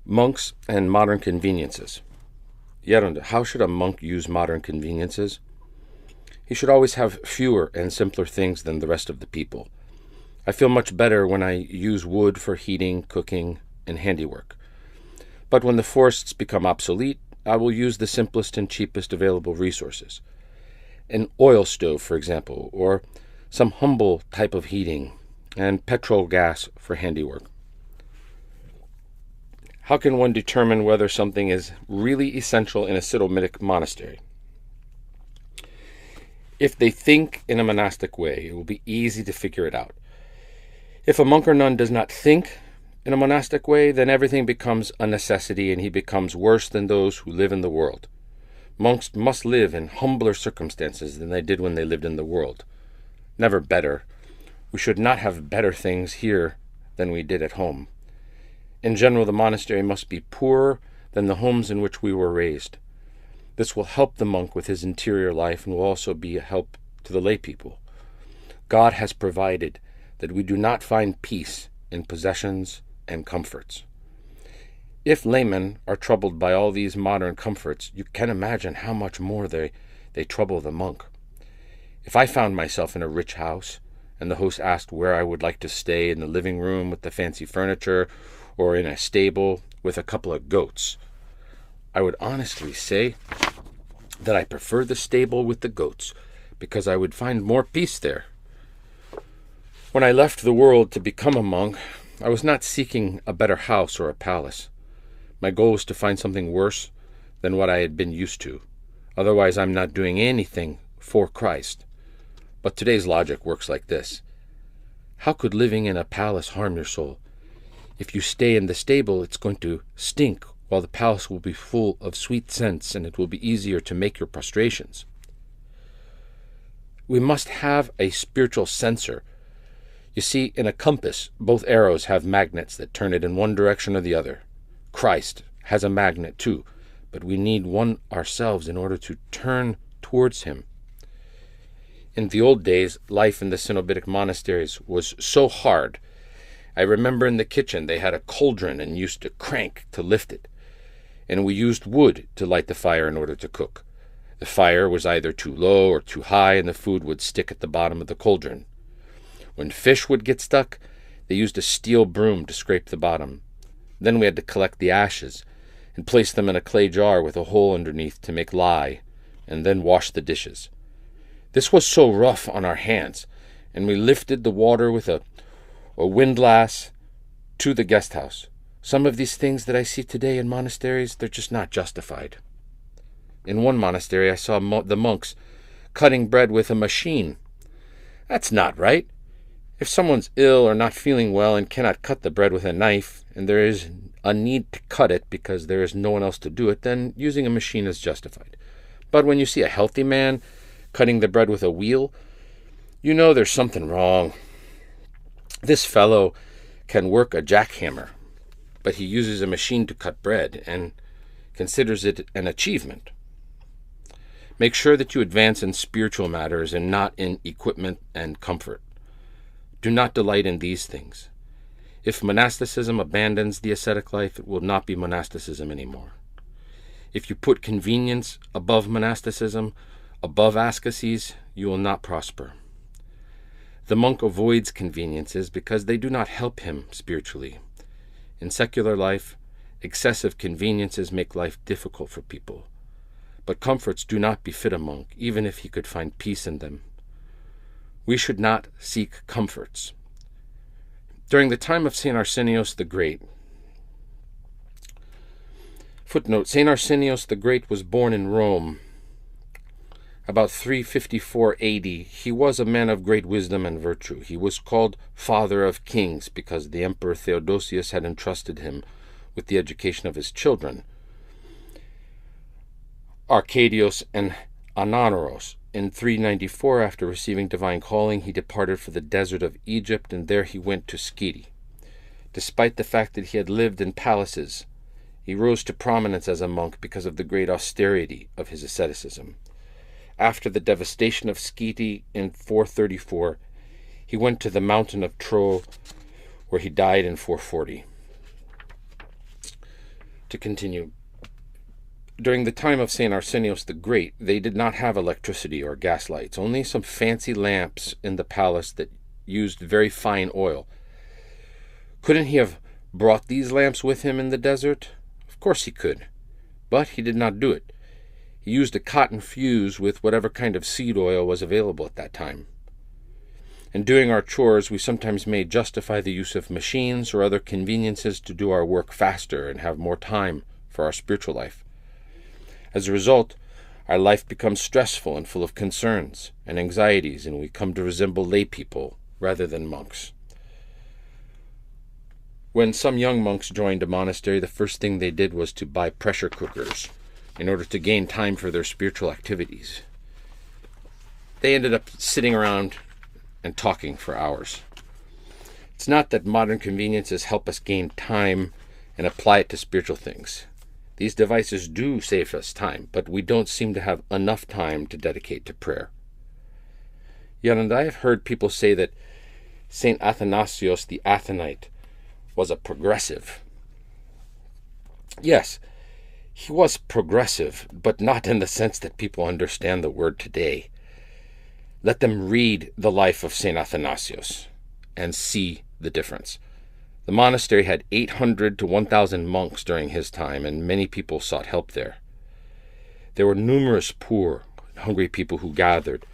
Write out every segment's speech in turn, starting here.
Monks and modern conveniences. Yaronde, how should a monk use modern conveniences? He should always have fewer and simpler things than the rest of the people. I feel much better when I use wood for heating, cooking, and handiwork. But when the forests become obsolete, I will use the simplest and cheapest available resources. An oil stove, for example, or some humble type of heating, and petrol gas for handiwork. How can one determine whether something is really essential in a Sino-Mitic monastery? If they think in a monastic way, it will be easy to figure it out. If a monk or nun does not think in a monastic way, then everything becomes a necessity and he becomes worse than those who live in the world. Monks must live in humbler circumstances than they did when they lived in the world. Never better. We should not have better things here than we did at home. In general, the monastery must be poorer than the homes in which we were raised. This will help the monk with his interior life and will also be a help to the lay people. God has provided that we do not find peace in possessions and comforts. If laymen are troubled by all these modern comforts, you can imagine how much more they trouble the monk. If I found myself in a rich house, and the host asked where I would like to stay, in the living room with the fancy furniture, or in a stable with a couple of goats, I would honestly say that I prefer the stable with the goats, because I would find more peace there. When I left the world to become a monk, I was not seeking a better house or a palace. My goal was to find something worse than what I had been used to. Otherwise, I'm not doing anything for Christ. But today's logic works like this. How could living in a palace harm your soul? If you stay in the stable, it's going to stink, while the palace will be full of sweet scents, and it will be easier to make your prostrations. We must have a spiritual sensor. You see, in a compass, both arrows have magnets that turn it in one direction or the other. Christ has a magnet too, but we need one ourselves in order to turn towards him. In the old days, life in the Sino-Mitic monasteries was so hard. I remember in the kitchen they had a cauldron and used to crank to lift it. And we used wood to light the fire in order to cook. The fire was either too low or too high, and the food would stick at the bottom of the cauldron. When fish would get stuck, they used a steel broom to scrape the bottom. Then we had to collect the ashes and place them in a clay jar with a hole underneath to make lye, and then wash the dishes. This was so rough on our hands, and we lifted the water with a windlass to the guest house. Some of these things that I see today in monasteries, they're just not justified. In one monastery, I saw the monks cutting bread with a machine. That's not right. If someone's ill or not feeling well and cannot cut the bread with a knife, and there is a need to cut it because there is no one else to do it, then using a machine is justified. But when you see a healthy man cutting the bread with a wheel, you know there's something wrong. This fellow can work a jackhammer, but he uses a machine to cut bread and considers it an achievement. Make sure that you advance in spiritual matters and not in equipment and comfort. Do not delight in these things. If monasticism abandons the ascetic life, it will not be monasticism anymore. If you put convenience above monasticism, above ascetics, you will not prosper. The monk avoids conveniences because they do not help him spiritually. In secular life, excessive conveniences make life difficult for people. But comforts do not befit a monk, even if he could find peace in them. We should not seek comforts. During the time of St. Arsenios the Great, footnote, St. Arsenios the Great was born in Rome about 354 AD. He was a man of great wisdom and virtue. He was called Father of Kings because the Emperor Theodosius had entrusted him with the education of his children, Arcadius and Ananoros. In 394, after receiving divine calling, he departed for the desert of Egypt, and there he went to Skiri. Despite the fact that he had lived in palaces, he rose to prominence as a monk because of the great austerity of his asceticism. After the devastation of Skiri in 434, he went to the mountain of Tro, where he died in 440. To continue, during the time of St. Arsenios the Great, they did not have electricity or gas lights, only some fancy lamps in the palace that used very fine oil. Couldn't he have brought these lamps with him in the desert? Of course he could, but he did not do it. He used a cotton fuse with whatever kind of seed oil was available at that time. In doing our chores, we sometimes may justify the use of machines or other conveniences to do our work faster and have more time for our spiritual life. As a result, our life becomes stressful and full of concerns and anxieties, and we come to resemble lay people rather than monks. When some young monks joined a monastery, the first thing they did was to buy pressure cookers in order to gain time for their spiritual activities. They ended up sitting around and talking for hours. It's not that modern conveniences help us gain time and apply it to spiritual things. These devices do save us time, but we don't seem to have enough time to dedicate to prayer. Yet, and I have heard people say that St. Athanasius the Athonite was a progressive. Yes, he was progressive, but not in the sense that people understand the word today. Let them read the life of St. Athanasius and see the difference. The monastery had 800 to 1,000 monks during his time, and many people sought help there. There were numerous poor and hungry people who gathered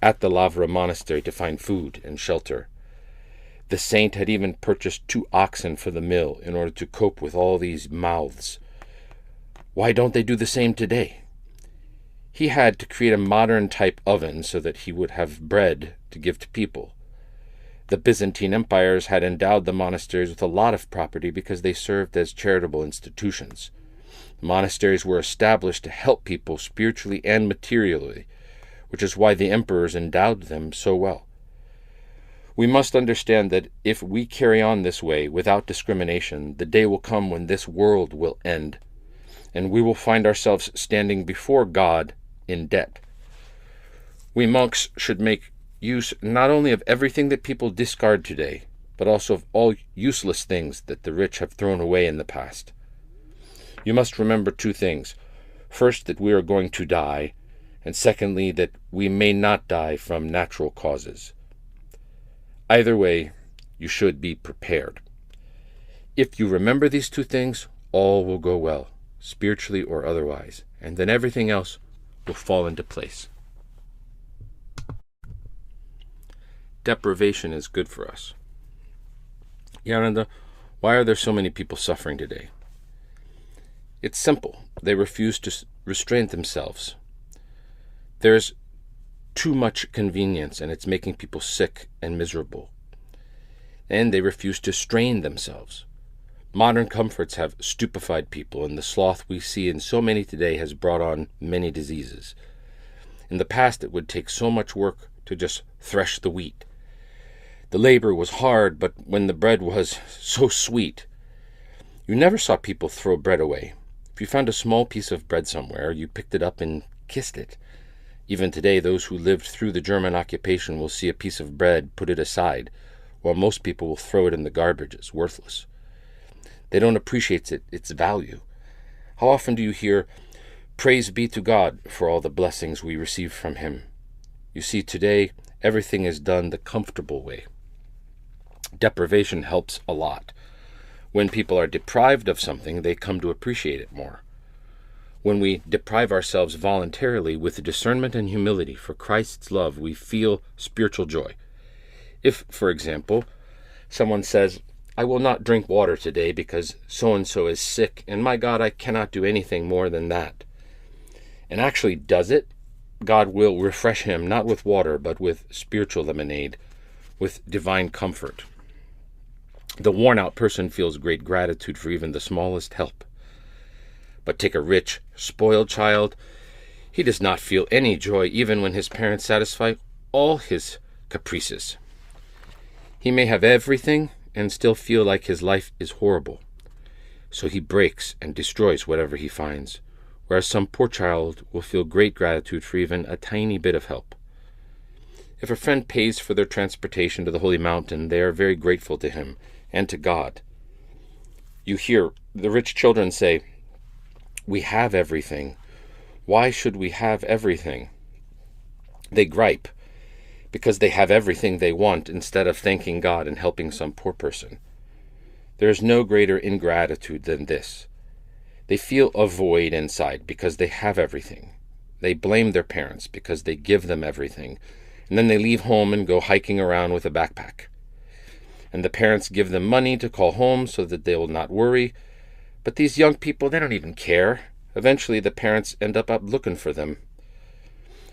at the Lavra monastery to find food and shelter. The saint had even purchased 2 oxen for the mill in order to cope with all these mouths. Why don't they do the same today? He had to create a modern type oven so that he would have bread to give to people. The Byzantine empires had endowed the monasteries with a lot of property because they served as charitable institutions. The monasteries were established to help people spiritually and materially, which is why the emperors endowed them so well. We must understand that if we carry on this way without discrimination, the day will come when this world will end, and we will find ourselves standing before God in debt. We monks should make use not only of everything that people discard today, but also of all useless things that the rich have thrown away in the past. You must remember 2 things. First, that we are going to die, and secondly, that we may not die from natural causes. Either way, you should be prepared. If you remember these 2 things, all will go well, spiritually or otherwise, and then everything else will fall into place. Deprivation is good for us. Yaranda, why are there so many people suffering today? It's simple. They refuse to restrain themselves. There's too much convenience, and it's making people sick and miserable. And they refuse to strain themselves. Modern comforts have stupefied people, and the sloth we see in so many today has brought on many diseases. In the past, it would take so much work to just thresh the wheat. The labor was hard, but when the bread was so sweet, you never saw people throw bread away. If you found a small piece of bread somewhere, you picked it up and kissed it. Even today, those who lived through the German occupation will see a piece of bread, put it aside, while most people will throw it in the garbage as worthless. They don't appreciate its value. How often do you hear, "Praise be to God for all the blessings we receive from Him"? You see, today, everything is done the comfortable way. Deprivation helps a lot. When people are deprived of something, they come to appreciate it more. When we deprive ourselves voluntarily with discernment and humility for Christ's love, we feel spiritual joy. If, for example, someone says, "I will not drink water today because so-and-so is sick, and my God, I cannot do anything more than that," and actually does it, God will refresh him not with water, but with spiritual lemonade, with divine comfort. The worn-out person feels great gratitude for even the smallest help. But take a rich, spoiled child. He does not feel any joy even when his parents satisfy all his caprices. He may have everything and still feel like his life is horrible. So he breaks and destroys whatever he finds, whereas some poor child will feel great gratitude for even a tiny bit of help. If a friend pays for their transportation to the holy mountain, they are very grateful to him and to God. You hear the rich children say, "We have everything. Why should we have everything?" They gripe because they have everything they want instead of thanking God and helping some poor person. There is no greater ingratitude than this. They feel a void inside because they have everything. They blame their parents because they give them everything, and then they leave home and go hiking around with a backpack. And the parents give them money to call home so that they will not worry. But these young people, they don't even care. Eventually, the parents end up looking for them.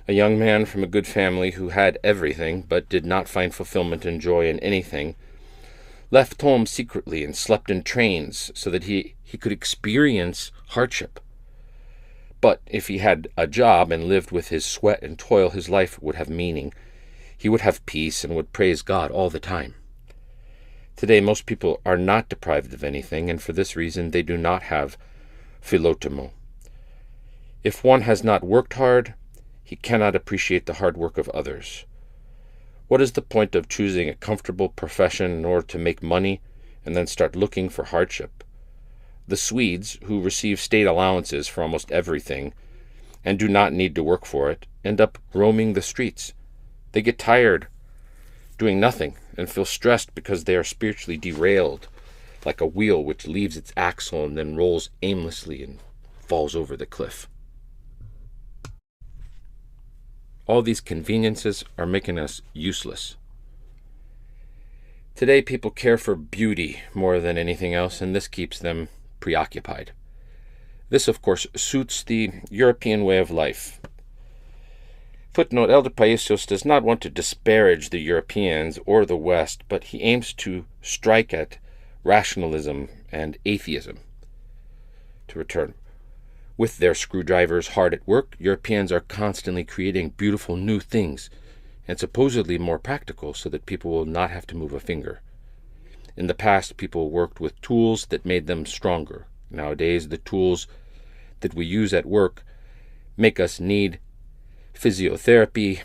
A young man from a good family who had everything but did not find fulfillment and joy in anything left home secretly and slept in trains so that he could experience hardship. But if he had a job and lived with his sweat and toil, his life would have meaning. He would have peace and would praise God all the time. Today, most people are not deprived of anything, and for this reason, they do not have philotomo. If one has not worked hard, he cannot appreciate the hard work of others. What is the point of choosing a comfortable profession in order to make money and then start looking for hardship? The Swedes, who receive state allowances for almost everything and do not need to work for it, end up roaming the streets. They get tired doing nothing and feel stressed because they are spiritually derailed, like a wheel which leaves its axle and then rolls aimlessly and falls over the cliff. All these conveniences are making us useless. Today, people care for beauty more than anything else, and this keeps them preoccupied. This, of course, suits the European way of life. Footnote: Elder PAISIOS does not want to disparage the Europeans or the West, but he aims to strike at rationalism and atheism. To return. With their screwdrivers hard at work, Europeans are constantly creating beautiful new things, and supposedly more practical so that people will not have to move a finger. In the past, people worked with tools that made them stronger. Nowadays, the tools that we use at work make us need physiotherapy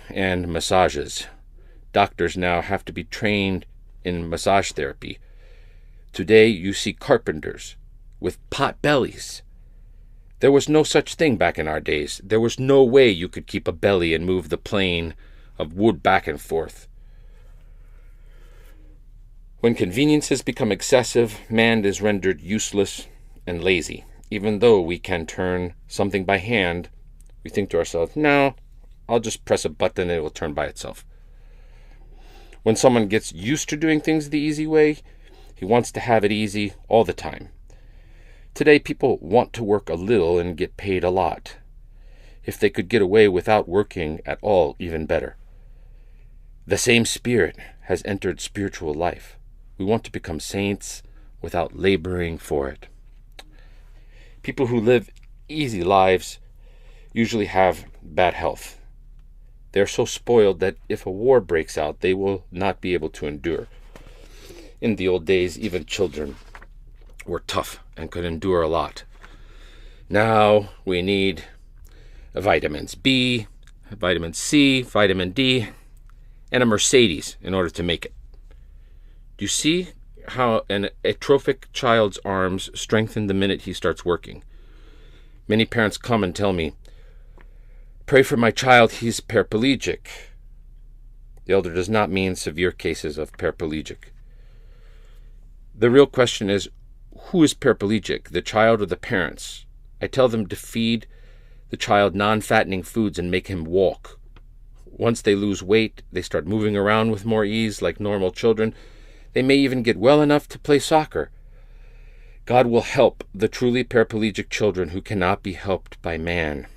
and massages. Doctors now have to be trained in massage therapy. Today, you see carpenters with pot bellies. There was no such thing back in our days. There was no way you could keep a belly and move the plane of wood back and forth. When conveniences become excessive, man is rendered useless and lazy. Even though we can turn something by hand, we think to ourselves, no, I'll just press a button and it will turn by itself. When someone gets used to doing things the easy way, he wants to have it easy all the time. Today, people want to work a little and get paid a lot. If they could get away without working at all, even better. The same spirit has entered spiritual life. We want to become saints without laboring for it. People who live easy lives usually have bad health. They're so spoiled that if a war breaks out, they will not be able to endure. In the old days, even children were tough and could endure a lot. Now we need vitamins B, vitamin C, vitamin D, and a Mercedes in order to make it. Do you see how an atrophic child's arms strengthen the minute he starts working? Many parents come and tell me, "Pray for my child, he's paraplegic." The elder does not mean severe cases of paraplegic. The real question is, who is paraplegic, the child or the parents? I tell them to feed the child non-fattening foods and make him walk. Once they lose weight, they start moving around with more ease like normal children. They may even get well enough to play soccer. God will help the truly paraplegic children who cannot be helped by man.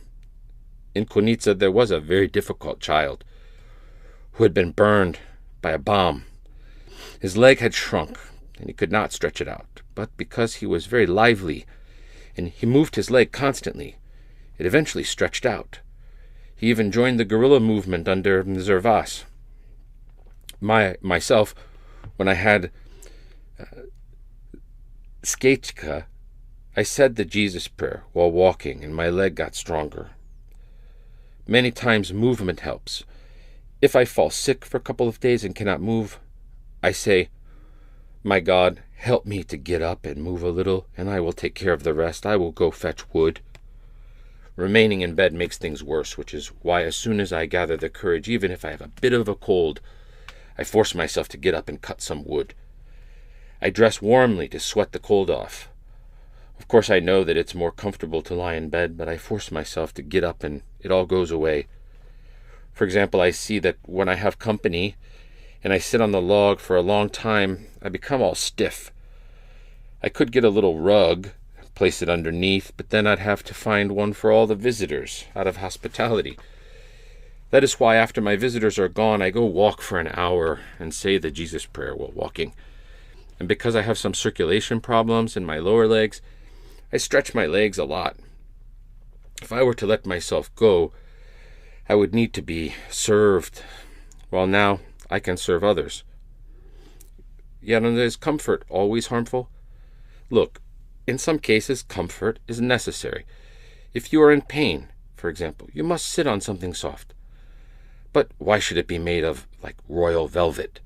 In Konitsa, there was a very difficult child who had been burned by a bomb. His leg had shrunk, and he could not stretch it out. But because he was very lively, and he moved his leg constantly, it eventually stretched out. He even joined the guerrilla movement under Zervas. Myself, when I had skatecha, I said the Jesus prayer while walking, and my leg got stronger. Many times movement helps. If I fall sick for a couple of days and cannot move, I say, "My God, Help me to get up and move a little, and I will take care of the rest. I will go fetch wood." Remaining in bed makes things worse, which is why as soon as I gather the courage, even if I have a bit of a cold, I force myself to get up and cut some wood. I dress warmly to sweat the cold off. Of course, I know that it's more comfortable to lie in bed, but I force myself to get up and it all goes away. For example, I see that when I have company and I sit on the log for a long time, I become all stiff. I could get a little rug, place it underneath, but then I'd have to find one for all the visitors out of hospitality. That is why after my visitors are gone, I go walk for an hour and say the Jesus prayer while walking. And because I have some circulation problems in my lower legs, I stretch my legs a lot. If I were to let myself go, I would need to be served, while now I can serve others. Yet, is comfort always harmful? Look, in some cases, comfort is necessary. If you are in pain, for example, you must sit on something soft. But why should it be made of, like, royal velvet?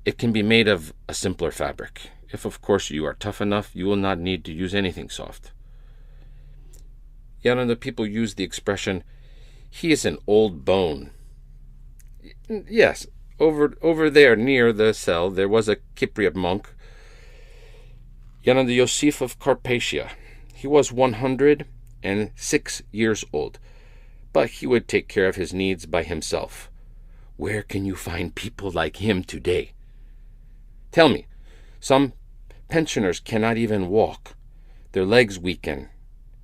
It can be made of a simpler fabric. If, of course, you are tough enough, you will not need to use anything soft. Yet, the people use the expression, "He is an old bone." Yes, over there near the cell, there was a Cypriot monk, the Yosef of Carpathia. He was 106 years old, but he would take care of his needs by himself. Where can you find people like him today? Tell me, some pensioners cannot even walk. Their legs weaken,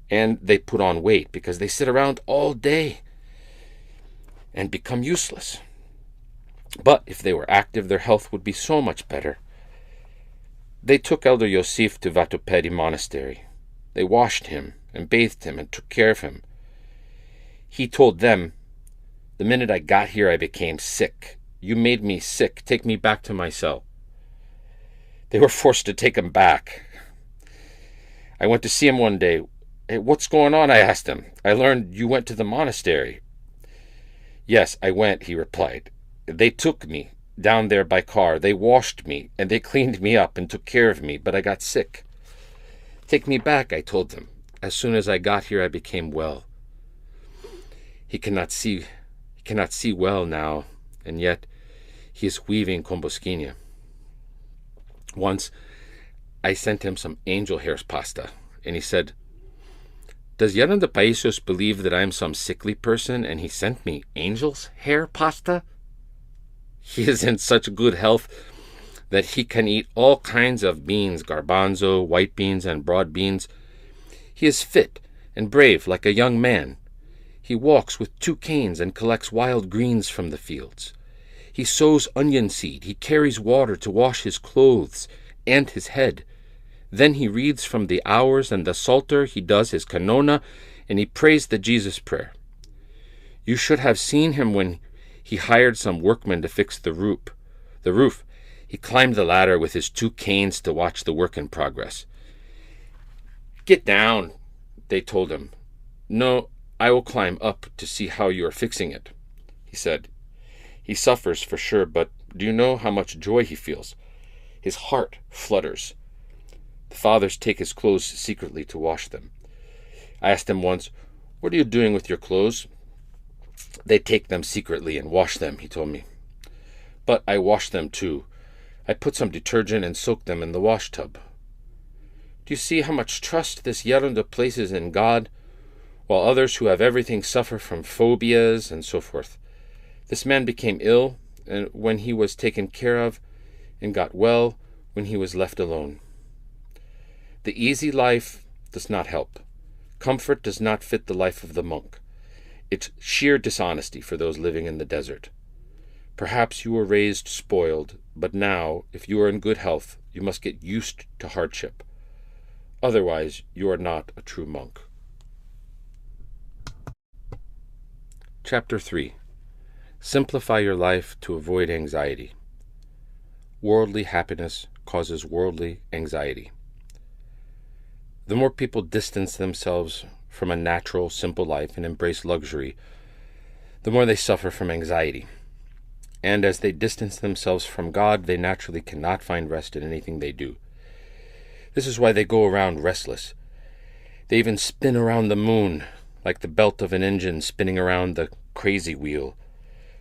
and they put on weight because they sit around all day and become useless. But if they were active, their health would be so much better. They took Elder Yosef to Vatopedi Monastery. They washed him and bathed him and took care of him. He told them, "The minute I got here, I became sick. You made me sick. Take me back to my cell." They were forced to take him back. I went to see him one day. "Hey, what's going on?" I asked him. "I learned you went to the monastery." "Yes, I went," he replied. "They took me down there by car. They washed me, and they cleaned me up and took care of me, but I got sick." "Take me back," I told them. "As soon as I got here, I became well." He cannot see well now, and yet he is weaving komboskinia. Once, I sent him some angel hairs pasta, and he said, "Does Yaron the PAISIOS believe that I am some sickly person, and he sent me angel's hair pasta?" He is in such good health that he can eat all kinds of beans, garbanzo, white beans, and broad beans. He is fit and brave like a young man. He walks with 2 canes and collects wild greens from the fields. He sows onion seed. He carries water to wash his clothes and his head. Then he reads from the hours and the Psalter. He does his kanona, and he prays the Jesus prayer. You should have seen him when he hired some workmen to fix the roof. He climbed the ladder with his 2 canes to watch the work in progress. "Get down," they told him. "No, I will climb up to see how you are fixing it," he said. He suffers for sure, but do you know how much joy he feels? His heart flutters. The fathers take his clothes secretly to wash them. I asked him once, "What are you doing with your clothes?" "They take them secretly and wash them," he told me. "But I wash them too. I put some detergent and soak them in the wash tub." Do you see how much trust this Yarunda places in God, while others who have everything suffer from phobias and so forth? This man became ill and when he was taken care of, and got well when he was left alone. The easy life does not help. Comfort does not fit the life of the monk. It's sheer dishonesty for those living in the desert. Perhaps you were raised spoiled, but now, if you are in good health, you must get used to hardship. Otherwise, you are not a true monk. Chapter 3. Simplify your life to avoid anxiety. Worldly happiness causes worldly anxiety. The more people distance themselves from a natural, simple life and embrace luxury, the more they suffer from anxiety. And as they distance themselves from God, they naturally cannot find rest in anything they do. This is why they go around restless. They even spin around the moon, like the belt of an engine spinning around the crazy wheel.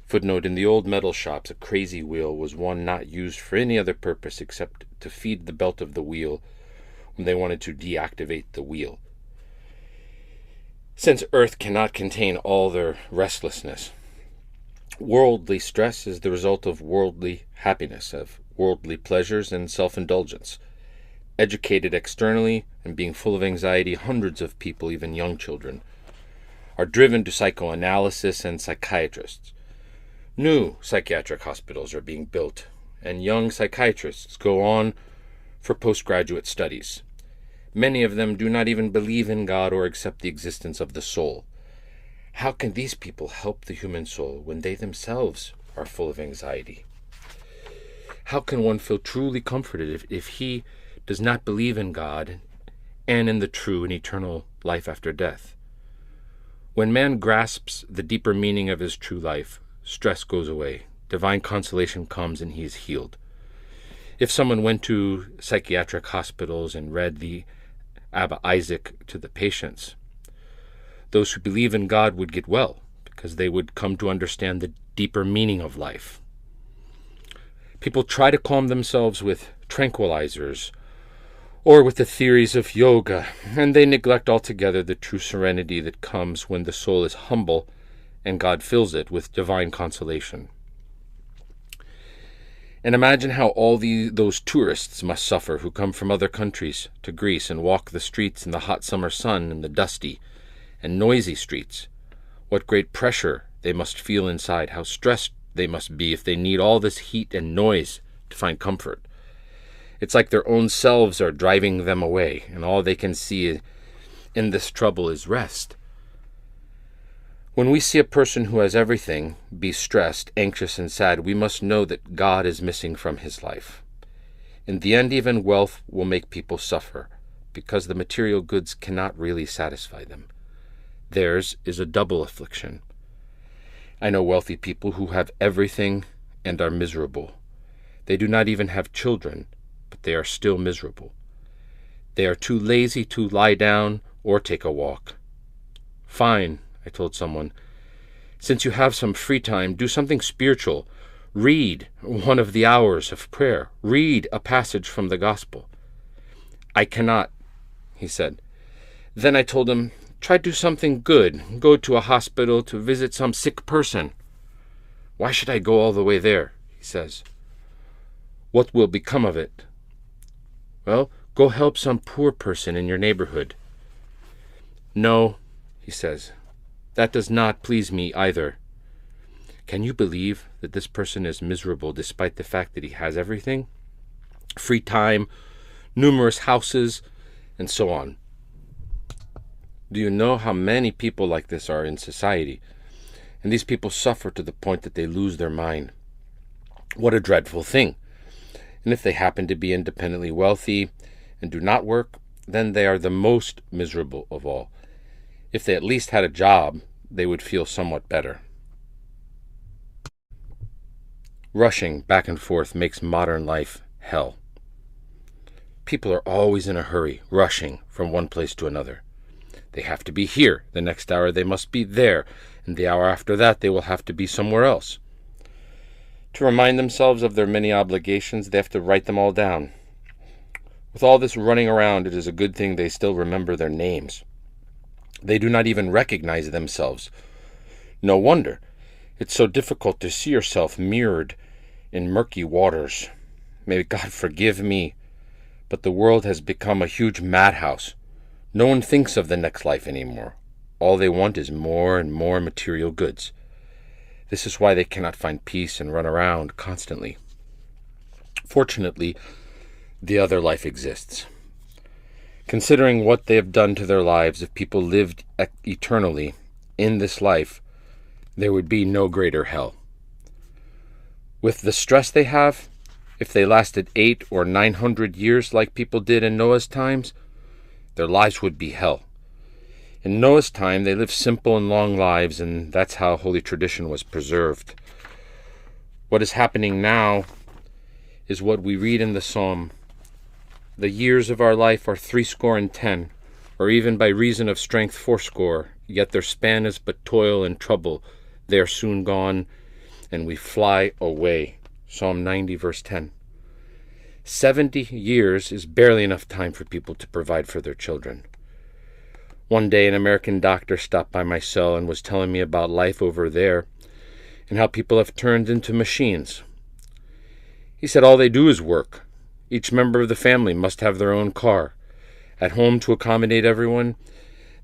Footnote: in the old metal shops, a crazy wheel was one not used for any other purpose except to feed the belt of the wheel when they wanted to deactivate the wheel. Since Earth cannot contain all their restlessness, worldly stress is the result of worldly happiness, of worldly pleasures and self-indulgence. Educated externally and being full of anxiety, hundreds of people, even young children, are driven to psychoanalysis and psychiatrists. New psychiatric hospitals are being built, and young psychiatrists go on for postgraduate studies. Many of them do not even believe in God or accept the existence of the soul. How can these people help the human soul when they themselves are full of anxiety? How can one feel truly comforted if he does not believe in God and in the true and eternal life after death? When man grasps the deeper meaning of his true life, stress goes away, divine consolation comes, and he is healed. If someone went to psychiatric hospitals and read the Abba Isaac to the patients, those who believe in God would get well, because they would come to understand the deeper meaning of life. People try to calm themselves with tranquilizers or with the theories of yoga, and they neglect altogether the true serenity that comes when the soul is humble and God fills it with divine consolation. And imagine how all those tourists must suffer who come from other countries to Greece and walk the streets in the hot summer sun and the dusty and noisy streets. What great pressure they must feel inside, how stressed they must be if they need all this heat and noise to find comfort. It's like their own selves are driving them away, and all they can see in this trouble is rest. When we see a person who has everything be stressed, anxious, and sad, we must know that God is missing from his life. In the end, even wealth will make people suffer, because the material goods cannot really satisfy them. Theirs is a double affliction. I know wealthy people who have everything and are miserable. They do not even have children, but they are still miserable. They are too lazy to lie down or take a walk. Fine, I told someone, since you have some free time, do something spiritual. Read one of the hours of prayer. Read a passage from the gospel. I cannot, he said. Then I told him, try to do something good. Go to a hospital to visit some sick person. Why should I go all the way there? He says. What will become of it? Well, go help some poor person in your neighborhood. No, he says. That does not please me either. Can you believe that this person is miserable despite the fact that he has everything? Free time, numerous houses, and so on. Do you know how many people like this are in society? And these people suffer to the point that they lose their mind. What a dreadful thing. And if they happen to be independently wealthy and do not work, then they are the most miserable of all. If they at least had a job, they would feel somewhat better. Rushing back and forth makes modern life hell. People are always in a hurry, rushing from one place to another. They have to be here. The next hour they must be there, and the hour after that they will have to be somewhere else. To remind themselves of their many obligations, they have to write them all down. With all this running around, it is a good thing they still remember their names. They do not even recognize themselves. No wonder. It's so difficult to see yourself mirrored in murky waters. May God forgive me, but the world has become a huge madhouse. No one thinks of the next life anymore. All they want is more and more material goods. This is why they cannot find peace and run around constantly. Fortunately, the other life exists. Considering what they have done to their lives, if people lived eternally in this life, there would be no greater hell. With the stress they have, if they lasted 800 or 900 years like people did in Noah's times, their lives would be hell. In Noah's time, they lived simple and long lives, and that's how holy tradition was preserved. What is happening now is what we read in the Psalm The years of our life are 60 and 10, or even by reason of strength 80, yet their span is but toil and trouble. They are soon gone, and we fly away. Psalm 90, verse 10. 70 years is barely enough time for people to provide for their children. One day an American doctor stopped by my cell and was telling me about life over there and how people have turned into machines. He said all they do is work. Each member of the family must have their own car. At home, to accommodate everyone,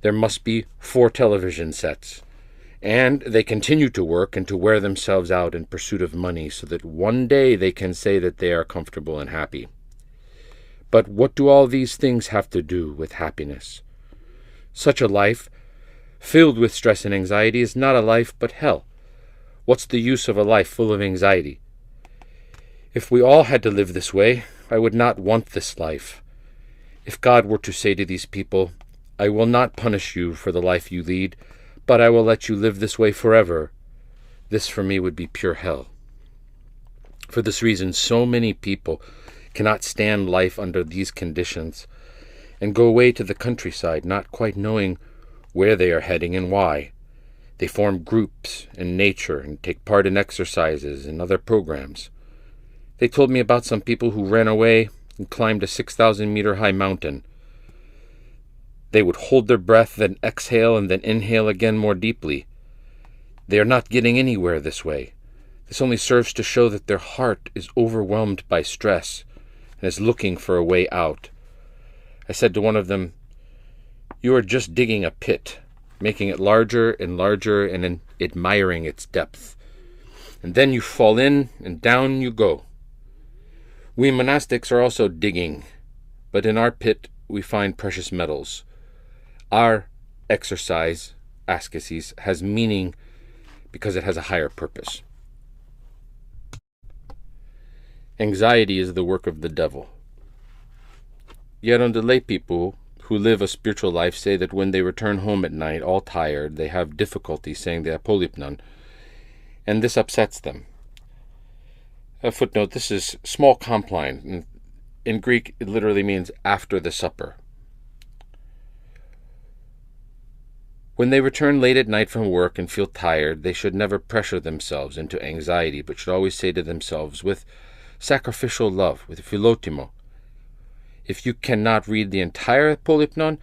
there must be 4 television sets. And they continue to work and to wear themselves out in pursuit of money so that one day they can say that they are comfortable and happy. But what do all these things have to do with happiness? Such a life, filled with stress and anxiety, is not a life but hell. What's the use of a life full of anxiety? If we all had to live this way, I would not want this life. If God were to say to these people, I will not punish you for the life you lead, but I will let you live this way forever, this for me would be pure hell. For this reason, so many people cannot stand life under these conditions and go away to the countryside, not quite knowing where they are heading and why. They form groups in nature and take part in exercises and other programs. They told me about some people who ran away and climbed a 6,000-meter high mountain. They would hold their breath, then exhale, and then inhale again more deeply. They are not getting anywhere this way. This only serves to show that their heart is overwhelmed by stress and is looking for a way out. I said to one of them, you are just digging a pit, making it larger and larger and admiring its depth. And then you fall in and down you go. We monastics are also digging, but in our pit we find precious metals. Our exercise, ascesis, has meaning because it has a higher purpose. Anxiety is the work of the devil. Yet the lay people who live a spiritual life say that when they return home at night, all tired, they have difficulty saying the apolypnon, and this upsets them. A footnote, this is small compline. In Greek, it literally means after the supper. When they return late at night from work and feel tired, they should never pressure themselves into anxiety, but should always say to themselves, with sacrificial love, with philotimo, if you cannot read the entire polypnon,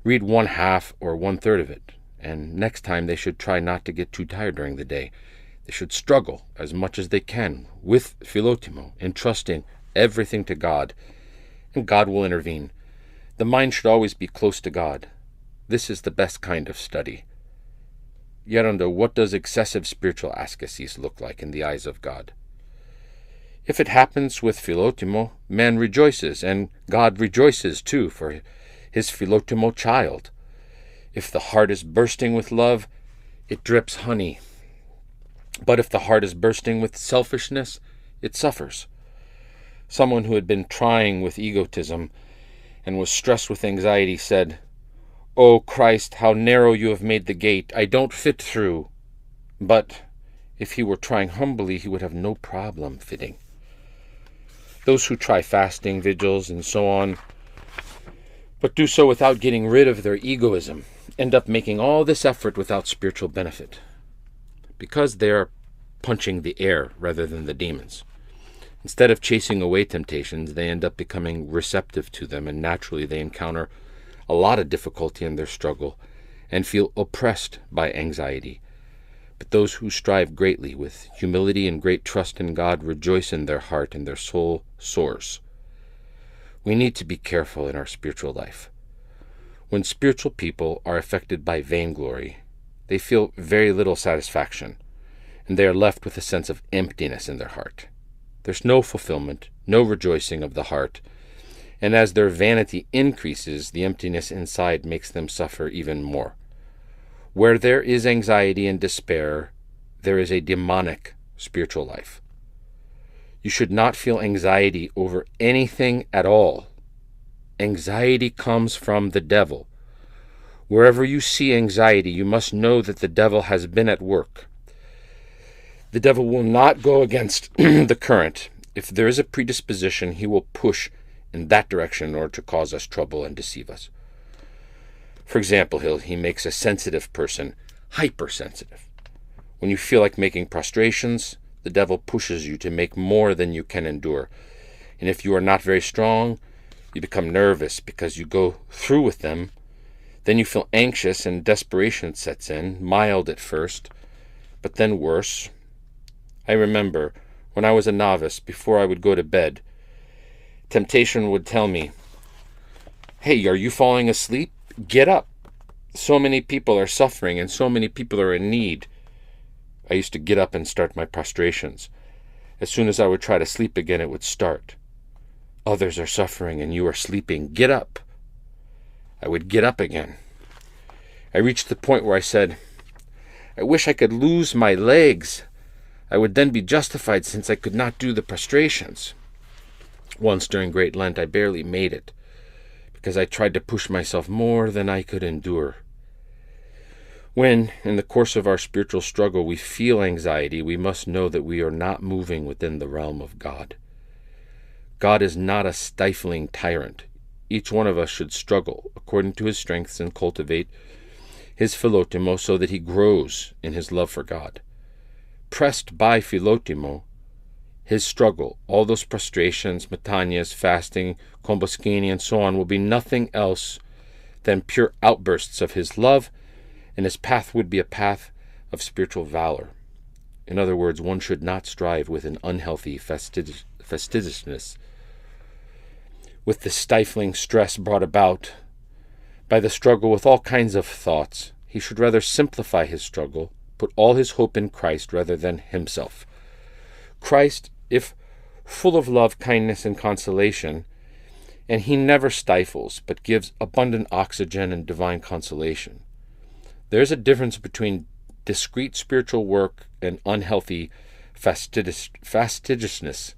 read 1/2 or 1/3 of it, and next time they should try not to get too tired during the day. They should struggle as much as they can with philotimo, entrusting everything to God, and God will intervene. The mind should always be close to God. This is the best kind of study. Yet what does excessive spiritual ascesis look like in the eyes of God? If it happens with philotimo, man rejoices, and God rejoices too for his philotimo child. If the heart is bursting with love, it drips honey. But if the heart is bursting with selfishness, it suffers. Someone who had been trying with egotism and was stressed with anxiety said, "O Christ, how narrow you have made the gate. I don't fit through." But if he were trying humbly, he would have no problem fitting. Those who try fasting, vigils, and so on, but do so without getting rid of their egoism, end up making all this effort without spiritual benefit, because they are punching the air rather than the demons. Instead of chasing away temptations, they end up becoming receptive to them, and naturally they encounter a lot of difficulty in their struggle and feel oppressed by anxiety. But those who strive greatly with humility and great trust in God rejoice in their heart, and their soul soars. We need to be careful in our spiritual life. When spiritual people are affected by vainglory, they feel very little satisfaction, and they are left with a sense of emptiness in their heart. There's no fulfillment, no rejoicing of the heart, and as their vanity increases, the emptiness inside makes them suffer even more. Where there is anxiety and despair, there is a demonic spiritual life. You should not feel anxiety over anything at all. Anxiety comes from the devil. Wherever you see anxiety, you must know that the devil has been at work. The devil will not go against the current. If there is a predisposition, he will push in that direction in order to cause us trouble and deceive us. For example, he makes a sensitive person hypersensitive. When you feel like making prostrations, the devil pushes you to make more than you can endure. And if you are not very strong, you become nervous because you go through with them. Then you feel anxious and desperation sets in, mild at first, but then worse. I remember when I was a novice, before I would go to bed, temptation would tell me, "Hey, are you falling asleep? Get up. So many people are suffering and so many people are in need." I used to get up and start my prostrations. As soon as I would try to sleep again, it would start. "Others are suffering and you are sleeping. Get up." I would get up again. I reached the point where I said, "I wish I could lose my legs. I would then be justified since I could not do the prostrations." Once during Great Lent, I barely made it because I tried to push myself more than I could endure. When, in the course of our spiritual struggle, we feel anxiety, we must know that we are not moving within the realm of God. God is not a stifling tyrant. Each one of us should struggle according to his strengths and cultivate his philotimo so that he grows in his love for God. Pressed by philotimo, his struggle, all those prostrations, metanias, fasting, komboskini, and so on, will be nothing else than pure outbursts of his love, and his path would be a path of spiritual valor. In other words, one should not strive with an unhealthy fastidiousness, with the stifling stress brought about by the struggle with all kinds of thoughts. He should rather simplify his struggle, put all his hope in Christ rather than himself. Christ, if full of love, kindness, and consolation, and he never stifles, but gives abundant oxygen and divine consolation. There's a difference between discreet spiritual work and unhealthy fastidiousness.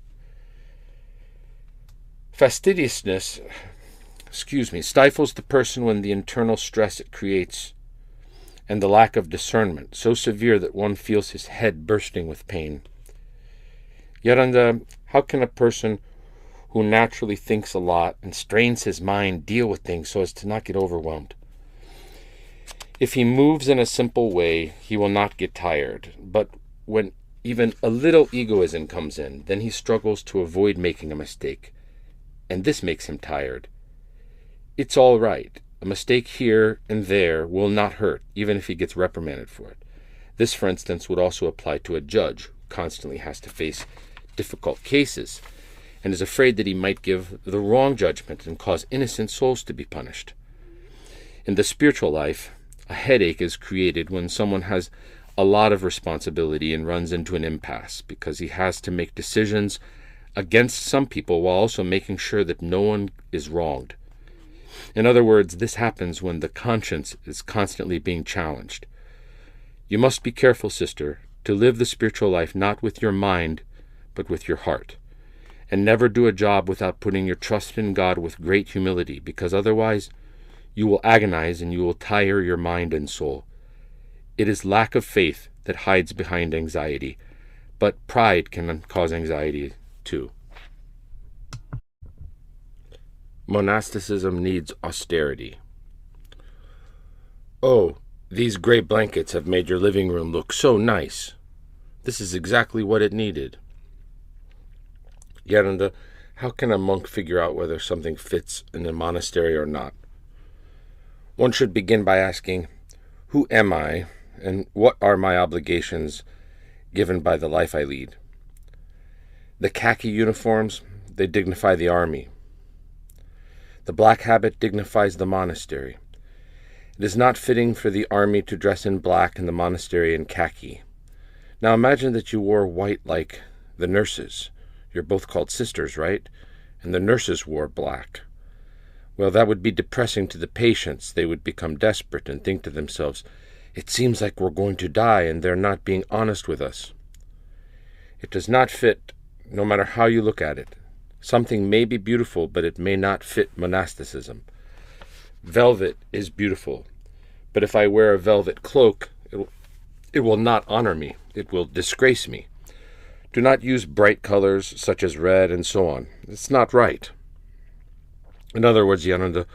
Fastidiousness, stifles the person when the internal stress it creates and the lack of discernment, so severe that one feels his head bursting with pain. Yet, how can a person who naturally thinks a lot and strains his mind deal with things so as to not get overwhelmed? If he moves in a simple way, he will not get tired. But when even a little egoism comes in, then he struggles to avoid making a mistake. And this makes him tired. It's all right. A mistake here and there will not hurt, even if he gets reprimanded for it. This, for instance, would also apply to a judge who constantly has to face difficult cases and is afraid that he might give the wrong judgment and cause innocent souls to be punished. In the spiritual life, a headache is created when someone has a lot of responsibility and runs into an impasse because he has to make decisions against some people while also making sure that no one is wronged. In other words, this happens when the conscience is constantly being challenged. You must be careful, sister, to live the spiritual life not with your mind, but with your heart. And never do a job without putting your trust in God with great humility, because otherwise you will agonize and you will tire your mind and soul. It is lack of faith that hides behind anxiety, but pride can cause anxiety too. Monasticism needs austerity. "Oh, these gray blankets have made your living room look so nice. This is exactly what it needed." Yet, how can a monk figure out whether something fits in a monastery or not? One should begin by asking, who am I, and what are my obligations given by the life I lead? The khaki uniforms, they dignify the army. The black habit dignifies the monastery. It is not fitting for the army to dress in black and the monastery in khaki. Now imagine that you wore white like the nurses. You're both called sisters, right? And the nurses wore black. Well, that would be depressing to the patients. They would become desperate and think to themselves, "It seems like we're going to die and they're not being honest with us." It does not fit, no matter how you look at it. Something may be beautiful, but it may not fit monasticism. Velvet is beautiful, but if I wear a velvet cloak, it will not honor me. It will disgrace me. Do not use bright colors such as red and so on. It's not right. In other words, Yananda,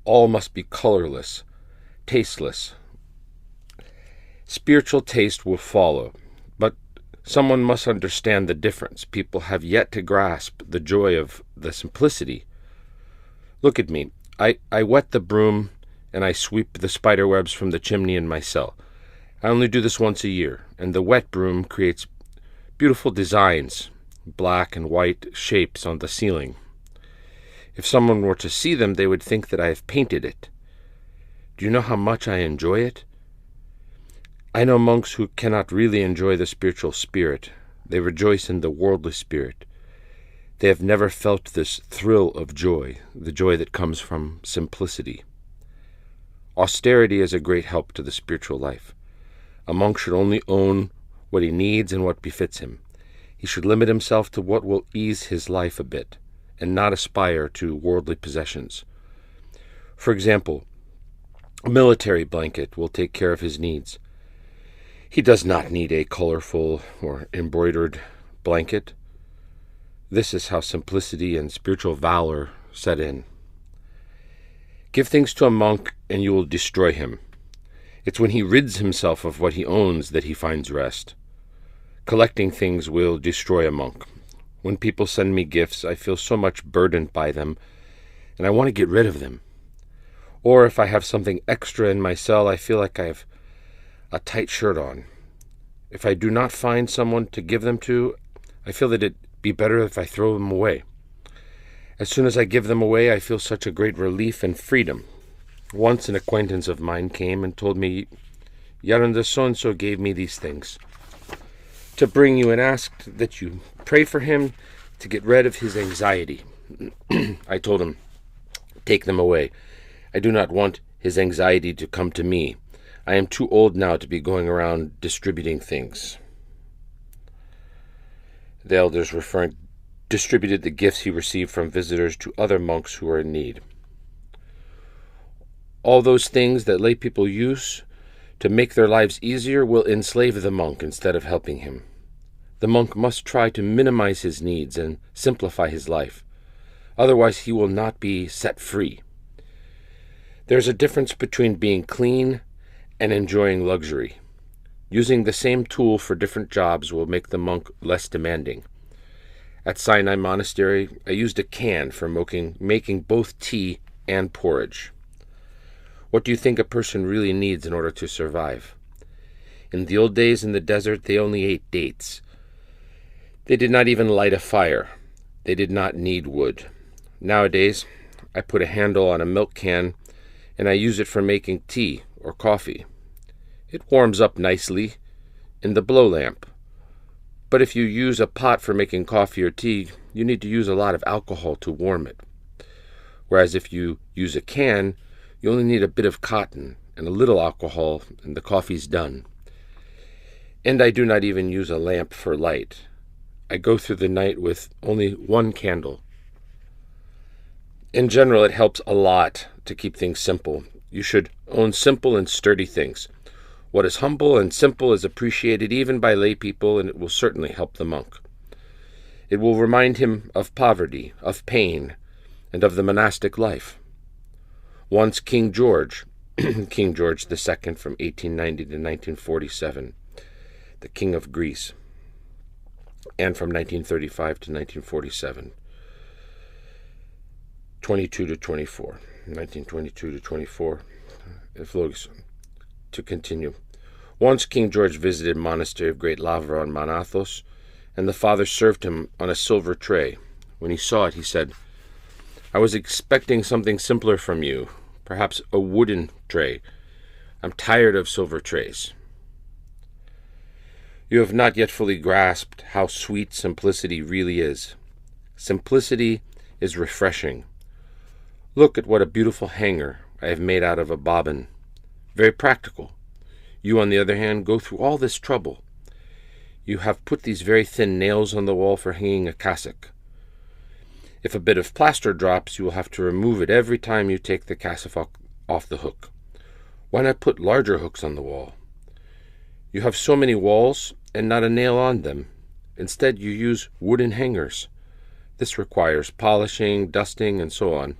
all must be colorless, tasteless. Spiritual taste will follow, but someone must understand the difference. People have yet to grasp the joy of the simplicity. Look at me. I wet the broom and I sweep the spider webs from the chimney in my cell. I only do this once a year, and the wet broom creates beautiful designs, black and white shapes on the ceiling. If someone were to see them, they would think that I have painted it. Do you know how much I enjoy it? I know monks who cannot really enjoy the spiritual spirit. They rejoice in the worldly spirit. They have never felt this thrill of joy, the joy that comes from simplicity. Austerity is a great help to the spiritual life. A monk should only own what he needs and what befits him. He should limit himself to what will ease his life a bit, and not aspire to worldly possessions. For example, a military blanket will take care of his needs. He does not need a colorful or embroidered blanket. This is how simplicity and spiritual valor set in. Give things to a monk and you will destroy him. It's when he rids himself of what he owns that he finds rest. Collecting things will destroy a monk. When people send me gifts, I feel so much burdened by them, and I want to get rid of them. Or if I have something extra in my cell, I feel like I have a tight shirt on. If I do not find someone to give them to, I feel that it'd be better if I throw them away. As soon as I give them away, I feel such a great relief and freedom. Once an acquaintance of mine came and told me, Yaranda so-and-so gave me these things to bring you and asked that you pray for him to get rid of his anxiety. I told him, take them away. I do not want his anxiety to come to me. I am too old now to be going around distributing things. The elders distributed the gifts he received from visitors to other monks who were in need. All those things that lay people use to make their lives easier will enslave the monk instead of helping him. The monk must try to minimize his needs and simplify his life. Otherwise, he will not be set free. There's a difference between being clean and enjoying luxury. Using the same tool for different jobs will make the monk less demanding. At Sinai Monastery, I used a can for making both tea and porridge. What do you think a person really needs in order to survive? In the old days in the desert, they only ate dates. They did not even light a fire. They did not need wood. Nowadays, I put a handle on a milk can and I use it for making tea or coffee. It warms up nicely in the blow lamp. But if you use a pot for making coffee or tea, you need to use a lot of alcohol to warm it. Whereas if you use a can, you only need a bit of cotton and a little alcohol and the coffee's done. And I do not even use a lamp for light. I go through the night with only one candle. In general, it helps a lot to keep things simple. You should own simple and sturdy things. What is humble and simple is appreciated even by lay people, and it will certainly help the monk. It will remind him of poverty, of pain, and of the monastic life. Once King George, King George II from 1890 to 1947, the King of Greece, and from 1935 to 1947, 22 to 24, 1922 to 24, to continue. Once King George visited monastery of Great Lavra on Mount Athos, and the father served him on a silver tray. When he saw it, he said, I was expecting something simpler from you, perhaps a wooden tray. I'm tired of silver trays. You have not yet fully grasped how sweet simplicity really is. Simplicity is refreshing. Look at what a beautiful hanger I have made out of a bobbin. Very practical. You, on the other hand, go through all this trouble. You have put these very thin nails on the wall for hanging a cassock. If a bit of plaster drops, you will have to remove it every time you take the cassock off the hook. Why not put larger hooks on the wall? You have so many walls and not a nail on them. Instead, you use wooden hangers. This requires polishing, dusting, and so on.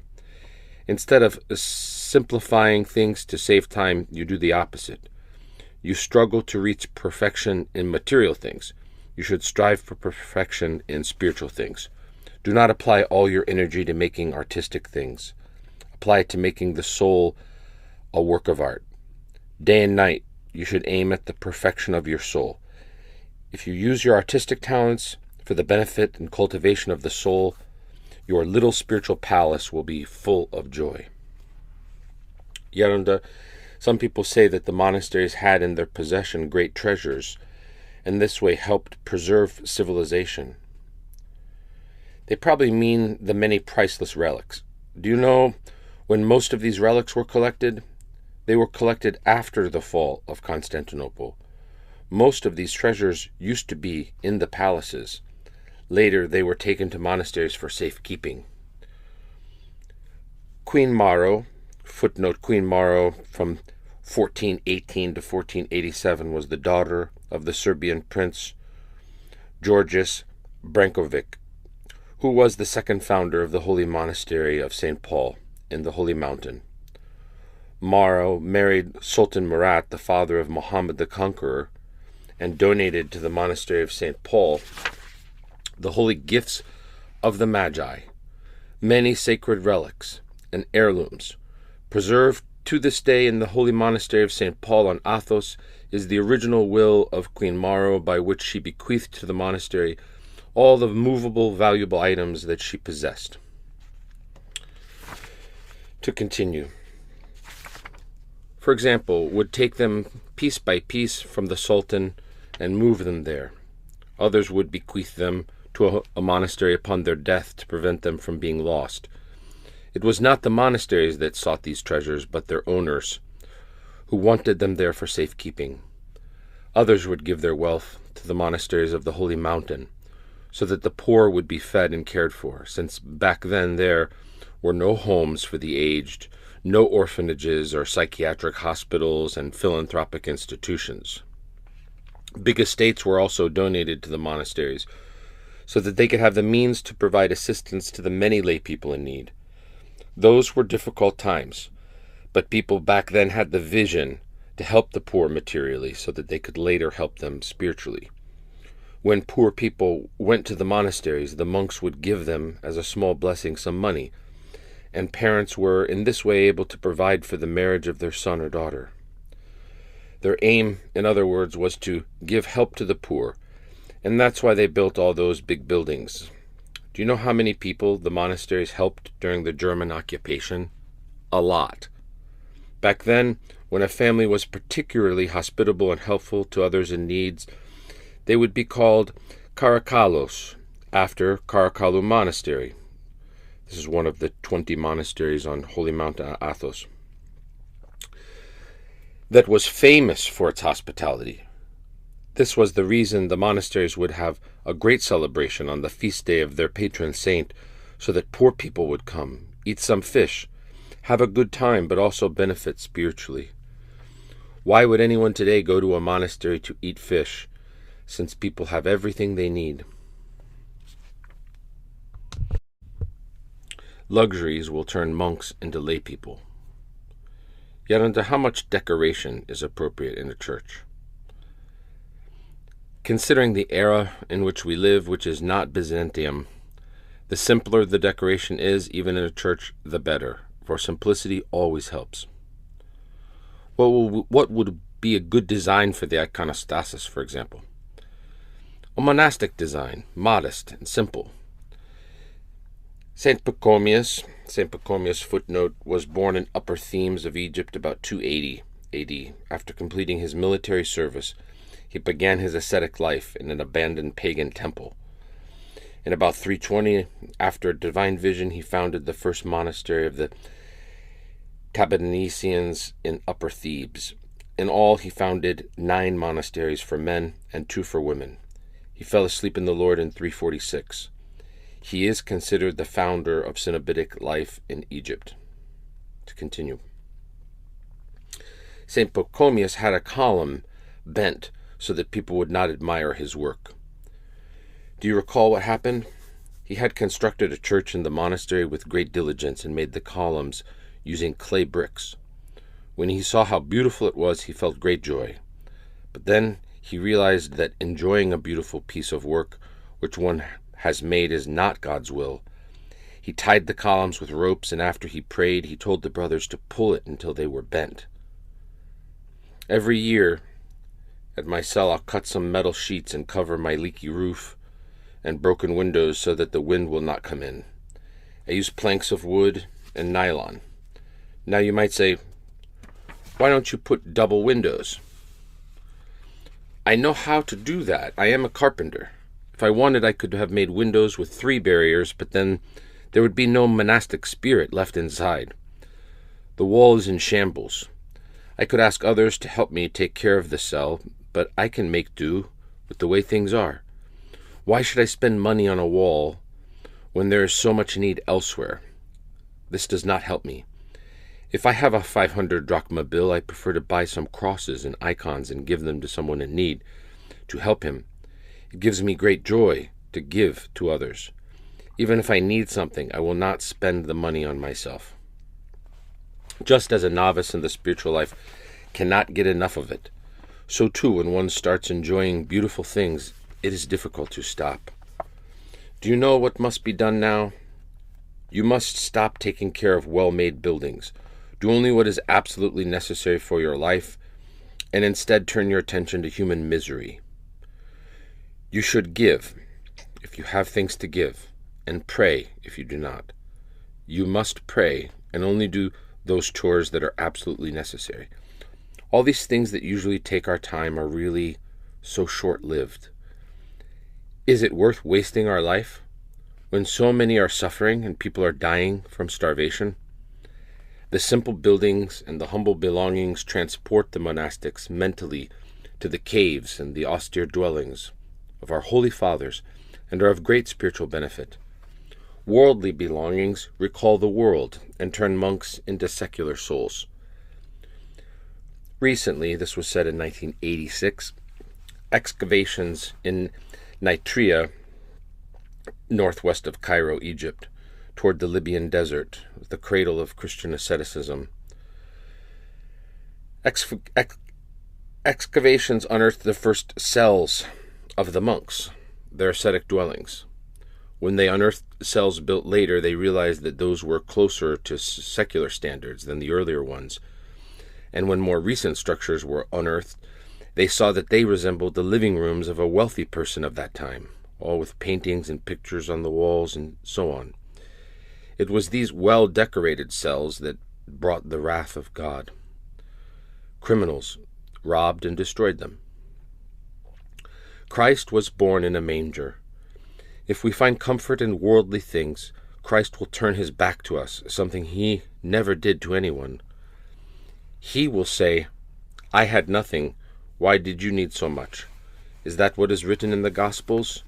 Instead of simplifying things to save time, you do the opposite. You struggle to reach perfection in material things. You should strive for perfection in spiritual things. Do not apply all your energy to making artistic things. Apply it to making the soul a work of art. Day and night, you should aim at the perfection of your soul. If you use your artistic talents for the benefit and cultivation of the soul, your little spiritual palace will be full of joy. Yarunda, some people say that the monasteries had in their possession great treasures, and this way helped preserve civilization. They probably mean the many priceless relics. Do you know when most of these relics were collected? They were collected after the fall of Constantinople. Most of these treasures used to be in the palaces. Later, they were taken to monasteries for safekeeping. Queen Maro, footnote Queen Maro from 1418 to 1487, was the daughter of the Serbian prince Georgius Brankovic, who was the second founder of the holy monastery of St. Paul in the Holy Mountain. Maro married Sultan Murat, the father of Muhammad the Conqueror, and donated to the monastery of St. Paul the holy gifts of the Magi, many sacred relics and heirlooms. Preserved to this day in the holy monastery of St. Paul on Athos is the original will of Queen Maro, by which she bequeathed to the monastery all the movable, valuable items that she possessed. To continue. For example, would take them piece by piece from the Sultan and move them there. Others would bequeath them to a monastery upon their death to prevent them from being lost. It was not the monasteries that sought these treasures, but their owners, who wanted them there for safekeeping. Others would give their wealth to the monasteries of the Holy Mountain, so that the poor would be fed and cared for, since back then there were no homes for the aged, no orphanages or psychiatric hospitals and philanthropic institutions. Big estates were also donated to the monasteries, so that they could have the means to provide assistance to the many lay people in need. Those were difficult times, but people back then had the vision to help the poor materially so that they could later help them spiritually. When poor people went to the monasteries, the monks would give them, as a small blessing, some money, and parents were in this way able to provide for the marriage of their son or daughter. Their aim, in other words, was to give help to the poor, and that's why they built all those big buildings. Do you know how many people the monasteries helped during the German occupation? A lot. Back then, when a family was particularly hospitable and helpful to others in need, they would be called Karakalos, after Karakalu Monastery. This is one of the 20 monasteries on Holy Mount Athos that was famous for its hospitality. This was the reason the monasteries would have a great celebration on the feast day of their patron saint, so that poor people would come, eat some fish, have a good time, but also benefit spiritually. Why would anyone today go to a monastery to eat fish, since people have everything they need? Luxuries will turn monks into lay people. Yet under how much decoration is appropriate in a church? Considering the era in which we live, which is not Byzantium, the simpler the decoration is, even in a church, the better, for simplicity always helps. What would be a good design for the iconostasis, for example? A monastic design, modest and simple. St. Pachomius, footnote, was born in Upper Themes of Egypt about 280 AD. After completing his military service, he began his ascetic life in an abandoned pagan temple. In about 320, after a divine vision, he founded the first monastery of the Cabinesians in Upper Thebes. In all, he founded 9 monasteries for men and 2 for women. He fell asleep in the Lord in 346. He is considered the founder of Cenobitic life in Egypt. To continue. St. Pachomius had a column bent so that people would not admire his work. Do you recall what happened? He had constructed a church in the monastery with great diligence and made the columns using clay bricks. When he saw how beautiful it was, he felt great joy. But then he realized that enjoying a beautiful piece of work which one has made is not God's will. He tied the columns with ropes, and after he prayed, he told the brothers to pull it until they were bent. Every year, at my cell, I'll cut some metal sheets and cover my leaky roof and broken windows so that the wind will not come in. I use planks of wood and nylon. Now you might say, why don't you put double windows? I know how to do that. I am a carpenter. If I wanted, I could have made windows with 3 barriers, but then there would be no monastic spirit left inside. The wall is in shambles. I could ask others to help me take care of the cell, but I can make do with the way things are. Why should I spend money on a wall when there is so much need elsewhere? This does not help me. If I have a 500 drachma bill, I prefer to buy some crosses and icons and give them to someone in need to help him. It gives me great joy to give to others. Even if I need something, I will not spend the money on myself. Just as a novice in the spiritual life cannot get enough of it, so too when one starts enjoying beautiful things, it is difficult to stop. Do you know what must be done now? You must stop taking care of well-made buildings. Do only what is absolutely necessary for your life, and instead turn your attention to human misery. You should give, if you have things to give, and pray if you do not. You must pray and only do those chores that are absolutely necessary. All these things that usually take our time are really so short-lived. Is it worth wasting our life when so many are suffering and people are dying from starvation? The simple buildings and the humble belongings transport the monastics mentally to the caves and the austere dwellings of our holy fathers and are of great spiritual benefit. Worldly belongings recall the world and turn monks into secular souls. Recently, this was said in 1986, excavations in Nitria, northwest of Cairo, Egypt, toward the Libyan desert, the cradle of Christian asceticism. Excavations unearthed the first cells of the monks, their ascetic dwellings. When they unearthed cells built later, they realized that those were closer to secular standards than the earlier ones. And when more recent structures were unearthed, they saw that they resembled the living rooms of a wealthy person of that time, all with paintings and pictures on the walls and so on. It was these well-decorated cells that brought the wrath of God. Criminals robbed and destroyed them. Christ was born in a manger. If we find comfort in worldly things, Christ will turn his back to us, something he never did to anyone. He will say, I had nothing. Why did you need so much? Is that what is written in the Gospels?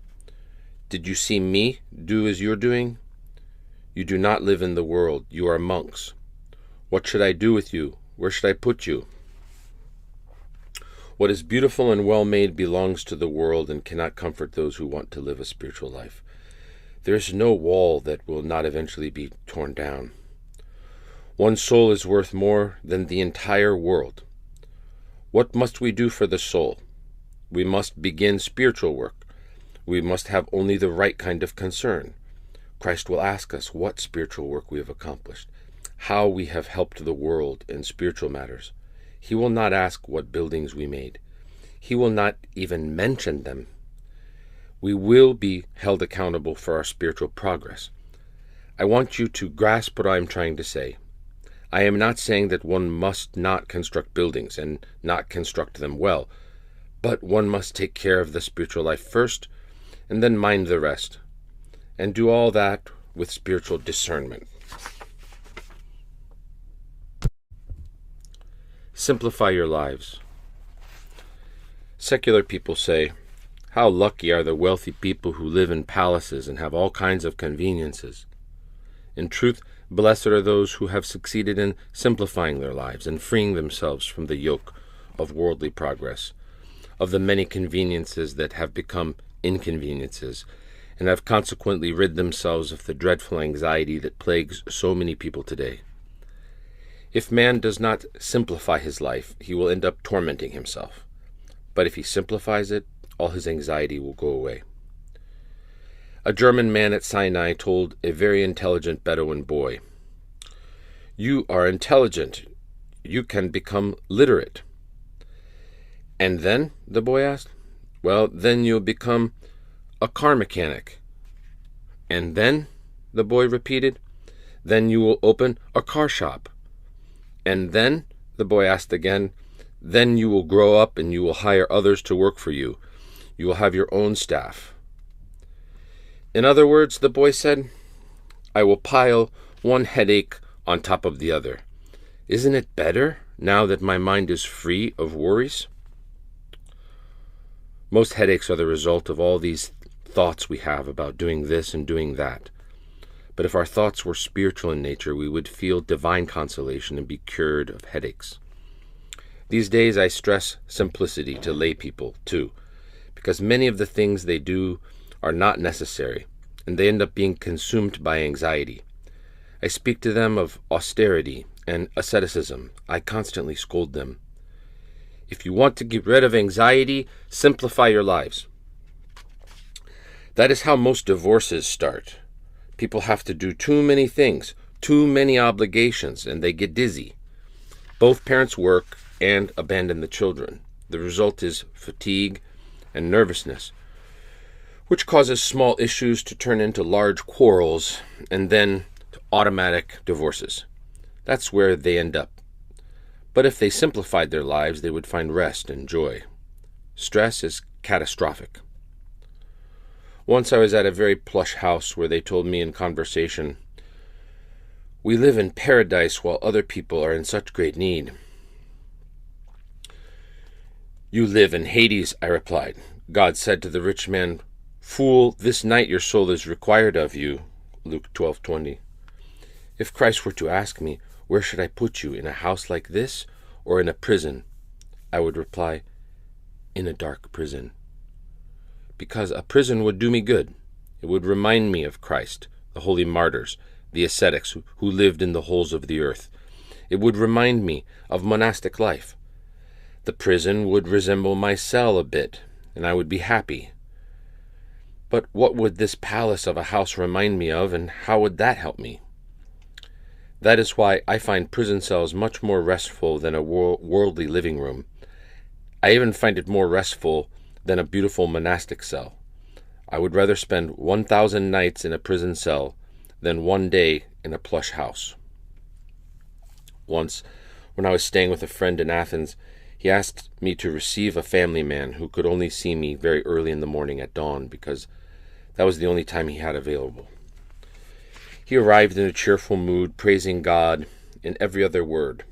Did you see me do as you're doing? You do not live in the world. You are monks. What should I do with you? Where should I put you? What is beautiful and well-made belongs to the world and cannot comfort those who want to live a spiritual life. There is no wall that will not eventually be torn down. One soul is worth more than the entire world. What must we do for the soul? We must begin spiritual work. We must have only the right kind of concern. Christ will ask us what spiritual work we have accomplished, how we have helped the world in spiritual matters. He will not ask what buildings we made. He will not even mention them. We will be held accountable for our spiritual progress. I want you to grasp what I am trying to say. I am not saying that one must not construct buildings and not construct them well, but one must take care of the spiritual life first and then mind the rest, and do all that with spiritual discernment. Simplify your lives. Secular people say, how lucky are the wealthy people who live in palaces and have all kinds of conveniences. In truth, blessed are those who have succeeded in simplifying their lives and freeing themselves from the yoke of worldly progress, of the many conveniences that have become inconveniences, and have consequently rid themselves of the dreadful anxiety that plagues so many people today. If man does not simplify his life, he will end up tormenting himself. But if he simplifies it, all his anxiety will go away. A German man at Sinai told a very intelligent Bedouin boy, "You are intelligent. You can become literate." "And then?" the boy asked. "Well, then you'll become a car mechanic." "And then?" the boy repeated. "Then you will open a car shop." "And then?" the boy asked again. "Then you will grow up and you will hire others to work for you. You will have your own staff." In other words, the boy said, "I will pile one headache on top of the other. Isn't it better now that my mind is free of worries?" Most headaches are the result of all these thoughts we have about doing this and doing that. But if our thoughts were spiritual in nature, we would feel divine consolation and be cured of headaches. These days I stress simplicity to lay people, too, because many of the things they do are not necessary, and they end up being consumed by anxiety. I speak to them of austerity and asceticism. I constantly scold them. If you want to get rid of anxiety, simplify your lives. That is how most divorces start. People have to do too many things, too many obligations, and they get dizzy. Both parents work and abandon the children. The result is fatigue and nervousness, which causes small issues to turn into large quarrels and then to automatic divorces. That's where they end up. But if they simplified their lives, they would find rest and joy. Stress is catastrophic. Once I was at a very plush house where they told me in conversation, "We live in paradise while other people are in such great need." "You live in Hades," I replied. "God said to the rich man, 'Fool, this night your soul is required of you,' Luke 12:20. If Christ were to ask me, 'Where should I put you, in a house like this or in a prison?' I would reply, 'In a dark prison.' Because a prison would do me good. It would remind me of Christ, the holy martyrs, the ascetics who lived in the holes of the earth. It would remind me of monastic life. The prison would resemble my cell a bit, and I would be happy. But what would this palace of a house remind me of, and how would that help me? That is why I find prison cells much more restful than a worldly living room. I even find it more restful than a beautiful monastic cell. I would rather spend 1,000 nights in a prison cell than one day in a plush house. Once, when I was staying with a friend in Athens, he asked me to receive a family man who could only see me very early in the morning at dawn because that was the only time he had available. He arrived in a cheerful mood, praising God in every other word.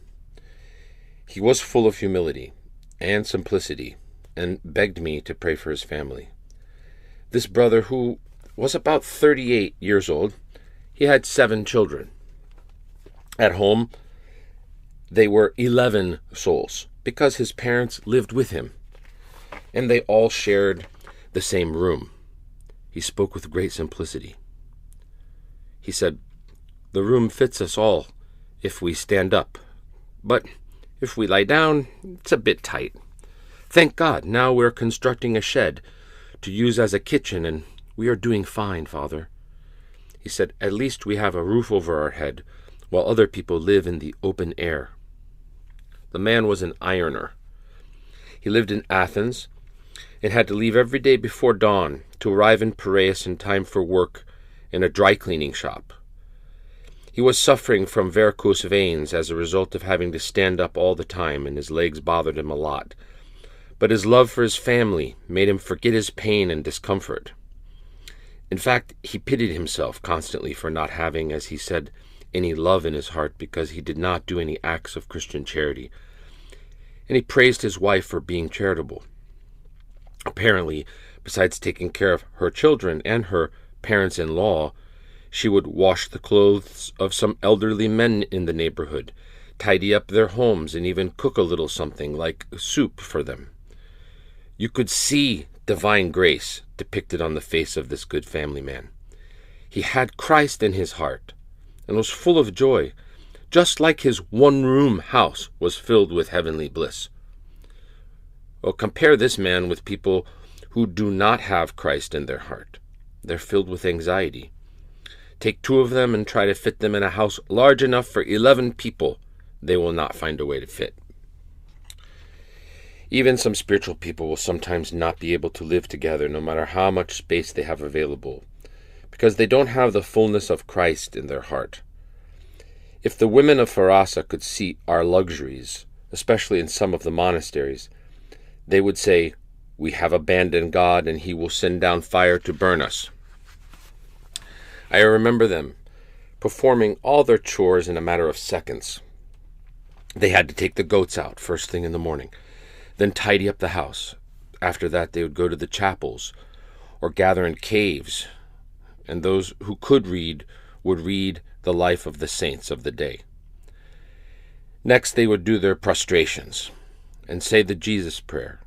He was full of humility and simplicity, and begged me to pray for his family. This brother, who was about 38 years old, he had 7 children. At home, they were 11 souls, because his parents lived with him, and they all shared the same room. He spoke with great simplicity. He said, "The room fits us all if we stand up, but if we lie down, it's a bit tight. Thank God, now we're constructing a shed to use as a kitchen, and we are doing fine, Father." He said, "At least we have a roof over our head, while other people live in the open air." The man was an ironer. He lived in Athens and had to leave every day before dawn to arrive in Piraeus in time for work in a dry cleaning shop. He was suffering from varicose veins as a result of having to stand up all the time, and his legs bothered him a lot. But his love for his family made him forget his pain and discomfort. In fact, he pitied himself constantly for not having, as he said, any love in his heart because he did not do any acts of Christian charity. And he praised his wife for being charitable. Apparently, besides taking care of her children and her parents-in-law, she would wash the clothes of some elderly men in the neighborhood, tidy up their homes, and even cook a little something like soup for them. You could see divine grace depicted on the face of this good family man. He had Christ in his heart and was full of joy, just like his one-room house was filled with heavenly bliss. Well, compare this man with people who do not have Christ in their heart. They're filled with anxiety. Take two of them and try to fit them in a house large enough for 11 people. They will not find a way to fit. Even some spiritual people will sometimes not be able to live together no matter how much space they have available, because they don't have the fullness of Christ in their heart. If the women of Farasa could see our luxuries, especially in some of the monasteries, they would say, "We have abandoned God and he will send down fire to burn us." I remember them performing all their chores in a matter of seconds. They had to take the goats out first thing in the morning, then tidy up the house. After that, they would go to the chapels or gather in caves, and those who could read would read the life of the saints of the day. Next, they would do their prostrations and say the Jesus prayer,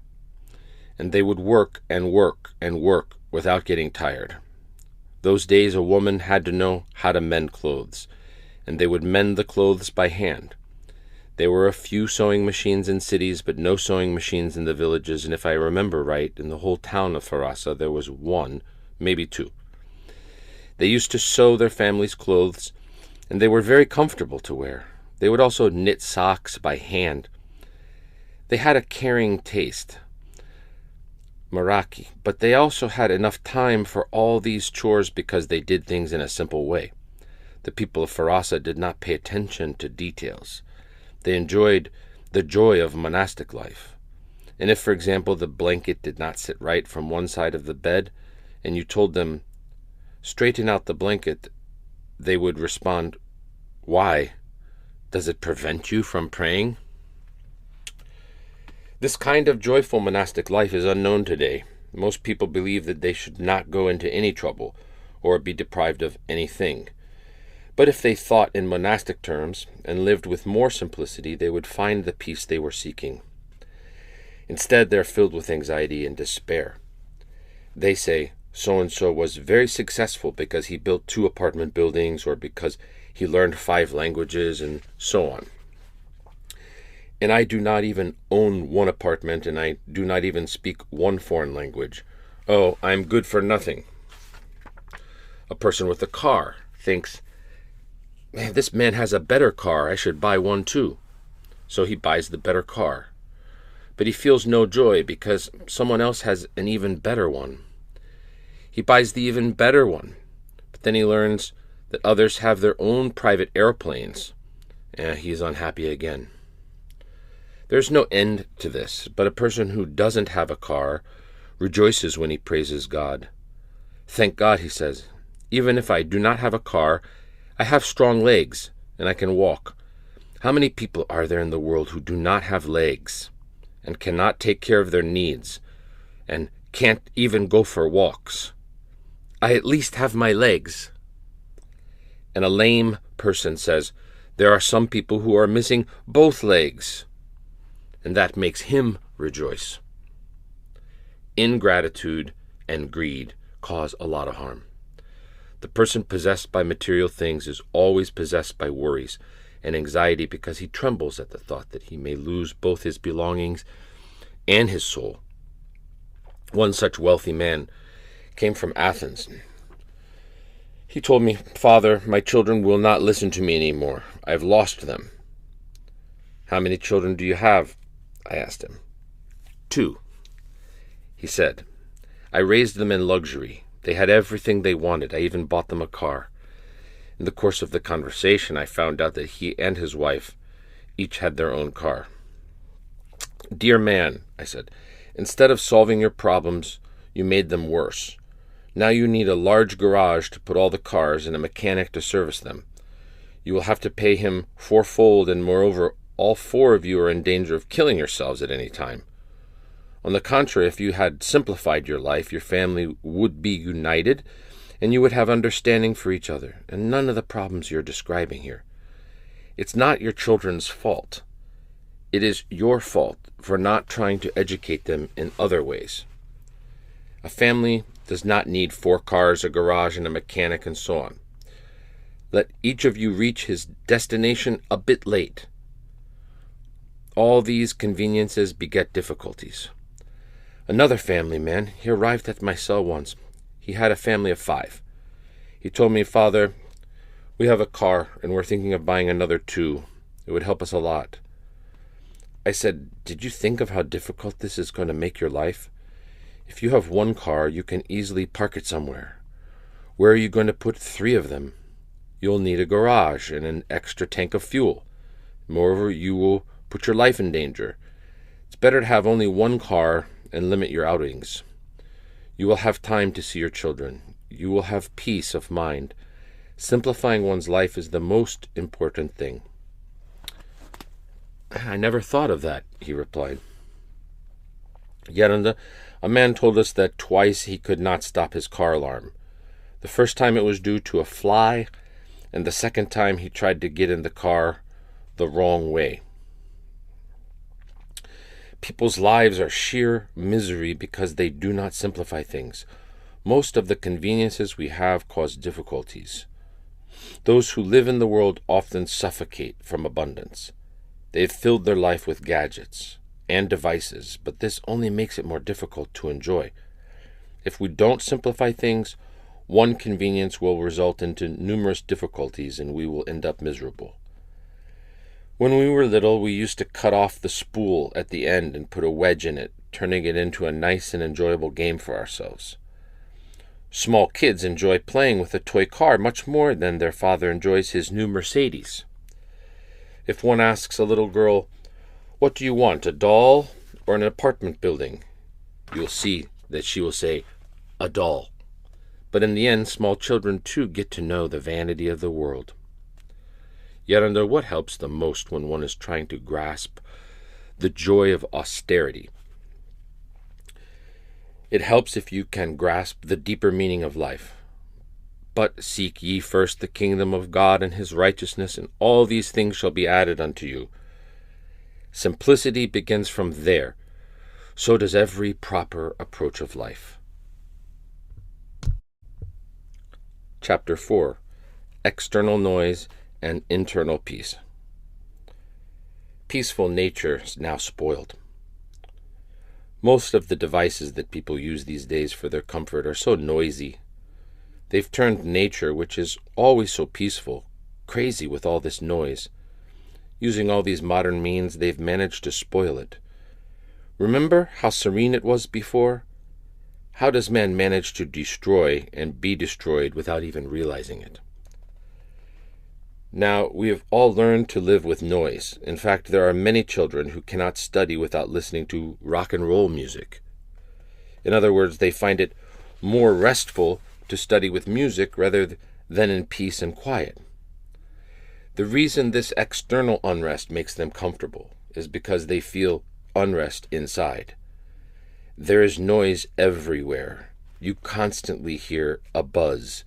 and they would work and work and work without getting tired. Those days, a woman had to know how to mend clothes, and they would mend the clothes by hand. There were a few sewing machines in cities, but no sewing machines in the villages, and if I remember right, in the whole town of Farasa, there was one, maybe two. They used to sew their family's clothes, and they were very comfortable to wear. They would also knit socks by hand. They had a caring taste, Meraki, but they also had enough time for all these chores because they did things in a simple way. The people of Farasa did not pay attention to details. They enjoyed the joy of monastic life. And if, for example, the blanket did not sit right from one side of the bed, and you told them, "Straighten out the blanket," they would respond, "Why? Does it prevent you from praying?" This kind of joyful monastic life is unknown today. Most people believe that they should not go into any trouble or be deprived of anything. But if they thought in monastic terms and lived with more simplicity, they would find the peace they were seeking. Instead, they're filled with anxiety and despair. They say, so-and-so was very successful because he built 2 apartment buildings or because he learned 5 languages and so on. And I do not even own 1 apartment, and I do not even speak 1 foreign language. Oh, I'm good for nothing. A person with a car thinks, "Man, this man has a better car. I should buy one too." So he buys the better car. But he feels no joy because someone else has an even better one. He buys the even better one, but then he learns that others have their own private airplanes, and he is unhappy again. There's no end to this, but a person who doesn't have a car rejoices when he praises God. "Thank God," he says, "even if I do not have a car, I have strong legs, and I can walk." How many people are there in the world who do not have legs, and cannot take care of their needs, and can't even go for walks? I at least have my legs. And a lame person says, there are some people who are missing both legs, and that makes him rejoice. Ingratitude and greed cause a lot of harm. The person possessed by material things is always possessed by worries and anxiety because he trembles at the thought that he may lose both his belongings and his soul. One such wealthy man came from Athens. He told me, "Father, my children will not listen to me anymore. I've lost them." "How many children do you have?" I asked him. 2. He said, "I raised them in luxury. They had everything they wanted. I even bought them a car." In the course of the conversation, I found out that he and his wife each had their own car. "Dear man," I said, "instead of solving your problems, you made them worse. Now you need a large garage to put all the cars and a mechanic to service them. You will have to pay him 4-fold, and moreover, all 4 of you are in danger of killing yourselves at any time. On the contrary, if you had simplified your life, your family would be united, and you would have understanding for each other, and none of the problems you're describing here. It's not your children's fault. It is your fault for not trying to educate them in other ways. A family does not need 4 cars, a garage, and a mechanic, and so on. Let each of you reach his destination a bit late. All these conveniences beget difficulties. Another family man, he arrived at my cell once. He had a family of 5. He told me, "Father, we have a car, and we're thinking of buying another too. It would help us a lot." I said, "Did you think of how difficult this is going to make your life? If you have 1 car, you can easily park it somewhere. Where are you going to put 3 of them? You'll need a garage and an extra tank of fuel. Moreover, you will put your life in danger. It's better to have only 1 car and limit your outings. You will have time to see your children. You will have peace of mind. Simplifying one's life is the most important thing." "I never thought of that," he replied. Yet a man told us that twice he could not stop his car alarm. The first time it was due to a fly, and the second time he tried to get in the car the wrong way. People's lives are sheer misery because they do not simplify things. Most of the conveniences we have cause difficulties. Those who live in the world often suffocate from abundance. They've filled their life with gadgets and devices, but this only makes it more difficult to enjoy. If we don't simplify things, one convenience will result into numerous difficulties and we will end up miserable. When we were little, we used to cut off the spool at the end and put a wedge in it, turning it into a nice and enjoyable game for ourselves. Small kids enjoy playing with a toy car much more than their father enjoys his new Mercedes. If one asks a little girl, "What do you want, a doll or an apartment building?" you'll see that she will say, "A doll." But in the end, small children too get to know the vanity of the world. Yet under what helps the most when one is trying to grasp the joy of austerity? It helps if you can grasp the deeper meaning of life. "But seek ye first the kingdom of God and his righteousness, and all these things shall be added unto you." Simplicity begins from there. So does every proper approach of life. Chapter 4. External Noise and Internal Peace. Peaceful nature is now spoiled. Most of the devices that people use these days for their comfort are so noisy. They've turned nature, which is always so peaceful, crazy with all this noise. Using all these modern means, they've managed to spoil it. Remember how serene it was before? How does man manage to destroy and be destroyed without even realizing it? Now, we have all learned to live with noise. In fact, there are many children who cannot study without listening to rock and roll music. In other words, they find it more restful to study with music rather than in peace and quiet. The reason this external unrest makes them comfortable is because they feel unrest inside. There is noise everywhere. You constantly hear a buzz.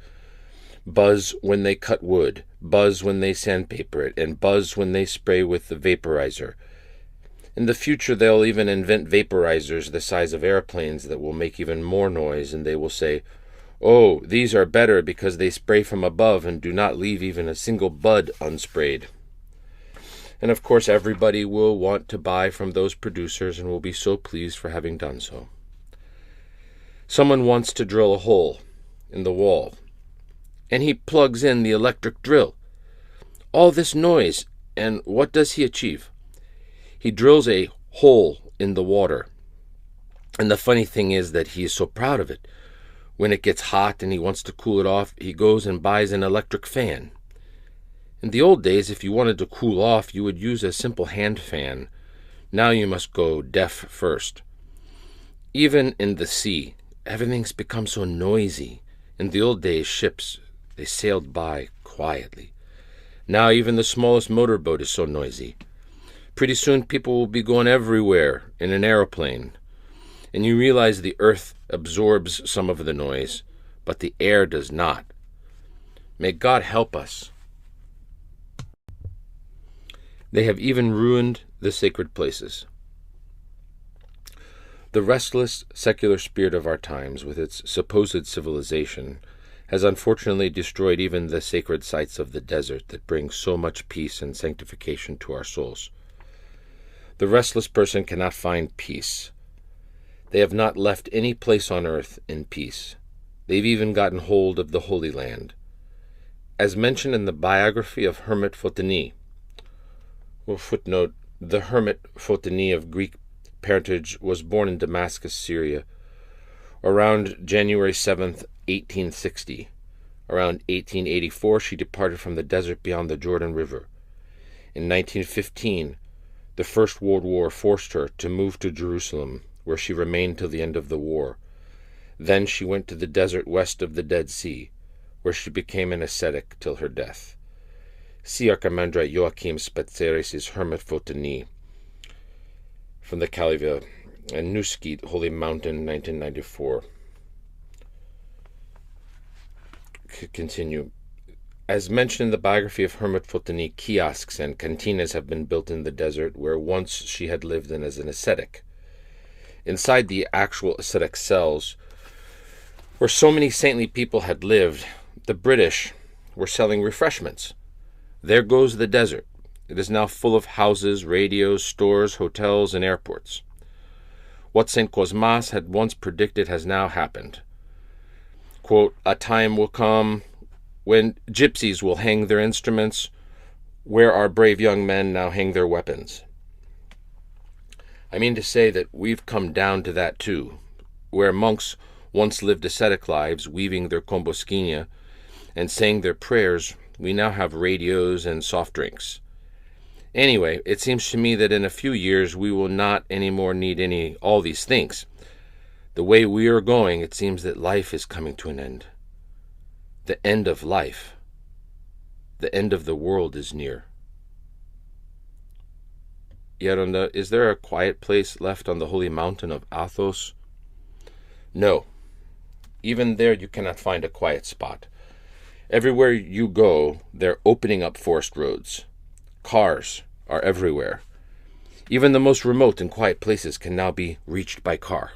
Buzz when they cut wood, buzz when they sandpaper it, and buzz when they spray with the vaporizer. In the future, they'll even invent vaporizers the size of airplanes that will make even more noise, and they will say, "Oh, these are better because they spray from above and do not leave even a single bud unsprayed." And of course, everybody will want to buy from those producers and will be so pleased for having done so. Someone wants to drill a hole in the wall, and he plugs in the electric drill. All this noise, and what does he achieve? He drills a hole in the water. And the funny thing is that he is so proud of it. When it gets hot and he wants to cool it off, he goes and buys an electric fan. In the old days, if you wanted to cool off, you would use a simple hand fan. Now you must go deaf first. Even in the sea, everything's become so noisy. In the old days, ships, they sailed by quietly. Now even the smallest motorboat is so noisy. Pretty soon people will be going everywhere in an aeroplane. And you realize the earth absorbs some of the noise, but the air does not. May God help us. They have even ruined The sacred places. The restless, secular spirit of our times, with its supposed civilization, has unfortunately destroyed even the sacred sites of the desert that bring so much peace and sanctification to our souls. The restless person cannot find peace. They have not left any place on earth in peace. They've even gotten hold of the Holy Land. As mentioned in the biography of Hermit Photini, footnote, the Hermit Photini of Greek parentage was born in Damascus, Syria, around January 7th, 1860. Around 1884, she departed from the desert beyond the Jordan River. In 1915, the First World War forced her to move to Jerusalem, where she remained till the end of the war. Then she went to the desert west of the Dead Sea, where she became an ascetic till her death. See Archimandrite Joachim Spetzeres' Hermit Photini, from the Calivia and Nuskit, Holy Mountain, 1994. Continue. As mentioned in the biography of Hermit Photini, kiosks and cantinas have been built in the desert where once she had lived in as an ascetic. Inside the actual ascetic cells, where so many saintly people had lived, the British were selling refreshments. There goes the desert. It is now full of houses, radios, stores, hotels, and airports. What St. Cosmas had once predicted has now happened. Quote, a time will come when gypsies will hang their instruments where our brave young men now hang their weapons. I mean to say that we've come down to that too, where monks once lived ascetic lives, weaving their komboskinia and saying their prayers. We now have radios and soft drinks. Anyway, it seems to me that in a few years we will not anymore need all these things. The way we are going, it seems that life is coming to an end. The end of life. The end of the world is near. Yaronda, is there a quiet place left on the holy mountain of Athos? No. Even there you cannot find a quiet spot. Everywhere you go, they're opening up forest roads. Cars are everywhere. Even the most remote and quiet places can now be reached by car.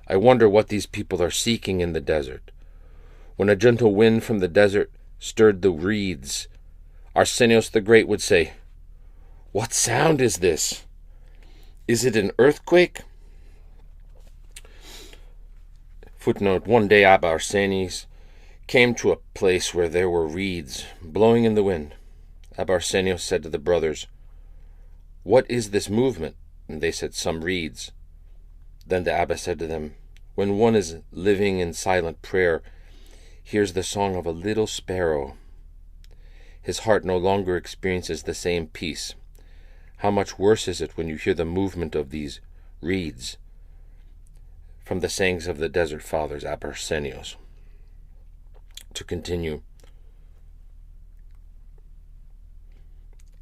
I wonder what these people are seeking in the desert. When a gentle wind from the desert stirred the reeds, Arsenios the Great would say, "What sound is this? Is it an earthquake?" Footnote, one day Abba Arsenios came to a place where there were reeds blowing in the wind. Abba Arsenios said to the brothers, "What is this movement?" And they said, "Some reeds." Then the Abba said to them, "When one is living in silent prayer, hears the song of a little sparrow, his heart no longer experiences the same peace. How much worse is it when you hear the movement of these reeds?" From the sayings of the Desert Fathers, Abba Arsenios. To continue,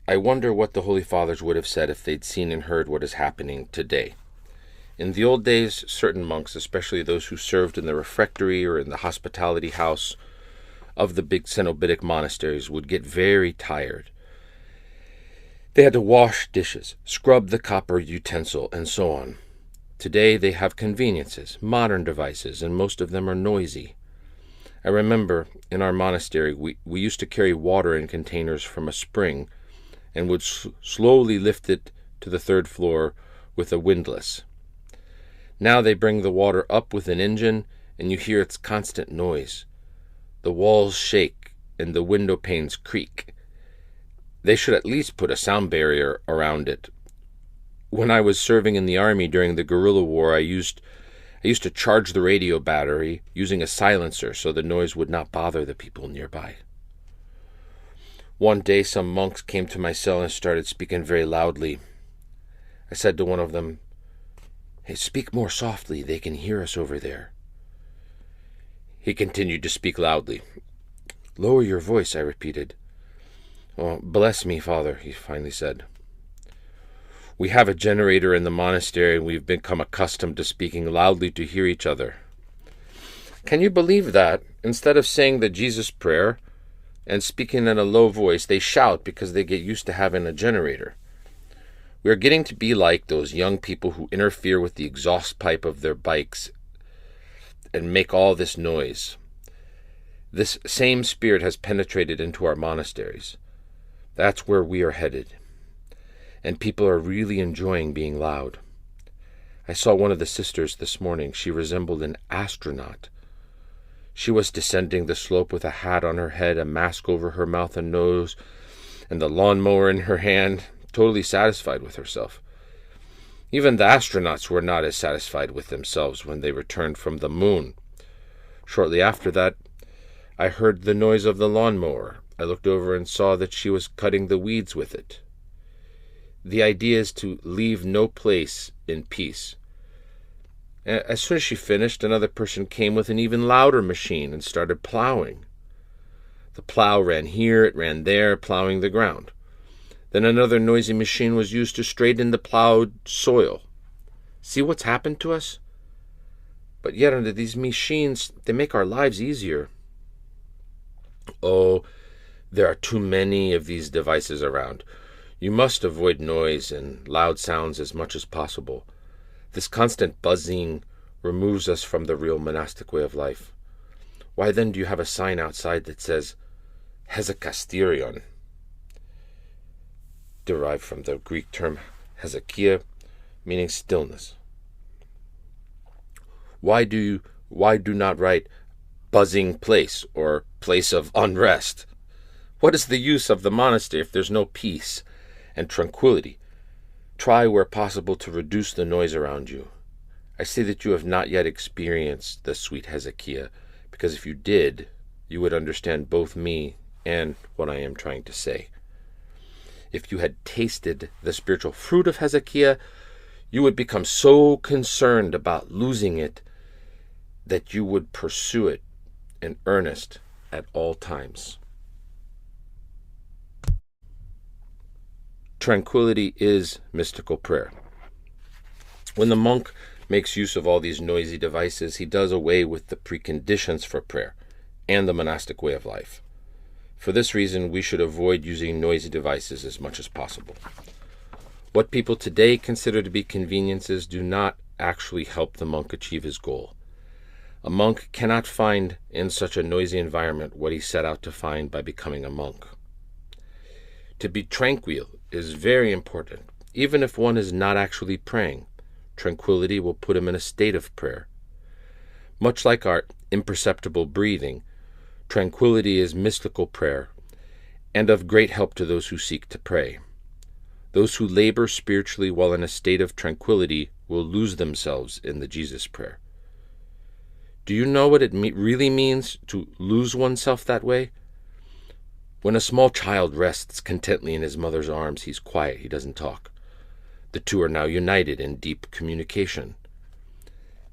I wonder what the Holy Fathers would have said if they'd seen and heard what is happening today. In the old days, certain monks, especially those who served in the refectory or in the hospitality house of the big Cenobitic monasteries, would get very tired. They had to wash dishes, scrub the copper utensil, and so on. Today they have conveniences, modern devices, and most of them are noisy. I remember in our monastery we used to carry water in containers from a spring and would slowly lift it to the third floor with a windlass. Now they bring the water up with an engine, and you hear its constant noise. The walls shake, and the window panes creak. They should at least put a sound barrier around it. When I was serving in the army during the guerrilla war, I used to charge the radio battery using a silencer so the noise would not bother the people nearby. One day some monks came to my cell and started speaking very loudly. I said to one of them, "Hey, speak more softly, they can hear us over there." He continued to speak loudly. "Lower your voice," I repeated. "Oh, bless me, Father," he finally said. "We have a generator in the monastery and we've become accustomed to speaking loudly to hear each other." Can you believe that? Instead of saying the Jesus prayer and speaking in a low voice, they shout because they get used to having a generator. We are getting to be like those young people who interfere with the exhaust pipe of their bikes and make all this noise. This same spirit has penetrated into our monasteries. That's where we are headed. And people are really enjoying being loud. I saw one of the sisters this morning. She resembled an astronaut. She was descending the slope with a hat on her head, a mask over her mouth and nose, and the lawnmower in her hand, totally satisfied with herself. Even the astronauts were not as satisfied with themselves when they returned from the moon. Shortly after that, I heard the noise of the lawnmower. I looked over and saw that she was cutting the weeds with it. The idea is to leave no place in peace. As soon as she finished, another person came with an even louder machine and started plowing. The plow ran here, it ran there, plowing the ground. Then another noisy machine was used to straighten the plowed soil. See what's happened to us? But yet under these machines, they make our lives easier. Oh, there are too many of these devices around. You must avoid noise and loud sounds as much as possible. This constant buzzing removes us from the real monastic way of life. Why then do you have a sign outside that says Hesychasterion, derived from the Greek term hesychia, meaning stillness? Why do not write buzzing place or place of unrest? What is the use of the monastery if there's no peace and tranquility? Try where possible to reduce the noise around you. I say that you have not yet experienced the sweet Hesychia, because if you did, you would understand both me and what I am trying to say. If you had tasted the spiritual fruit of Hesychia, you would become so concerned about losing it that you would pursue it in earnest at all times. Tranquility is mystical prayer. When the monk makes use of all these noisy devices, he does away with the preconditions for prayer and the monastic way of life. For this reason, we should avoid using noisy devices as much as possible. What people today consider to be conveniences do not actually help the monk achieve his goal. A monk cannot find in such a noisy environment what he set out to find by becoming a monk. To be tranquil is very important. Even if one is not actually praying, tranquility will put him in a state of prayer. Much like our imperceptible breathing, tranquility is mystical prayer and of great help to those who seek to pray. Those who labor spiritually while in a state of tranquility will lose themselves in the Jesus prayer. Do you know what it really means to lose oneself that way? When a small child rests contently in his mother's arms, he's quiet, he doesn't talk. The two are now united in deep communication.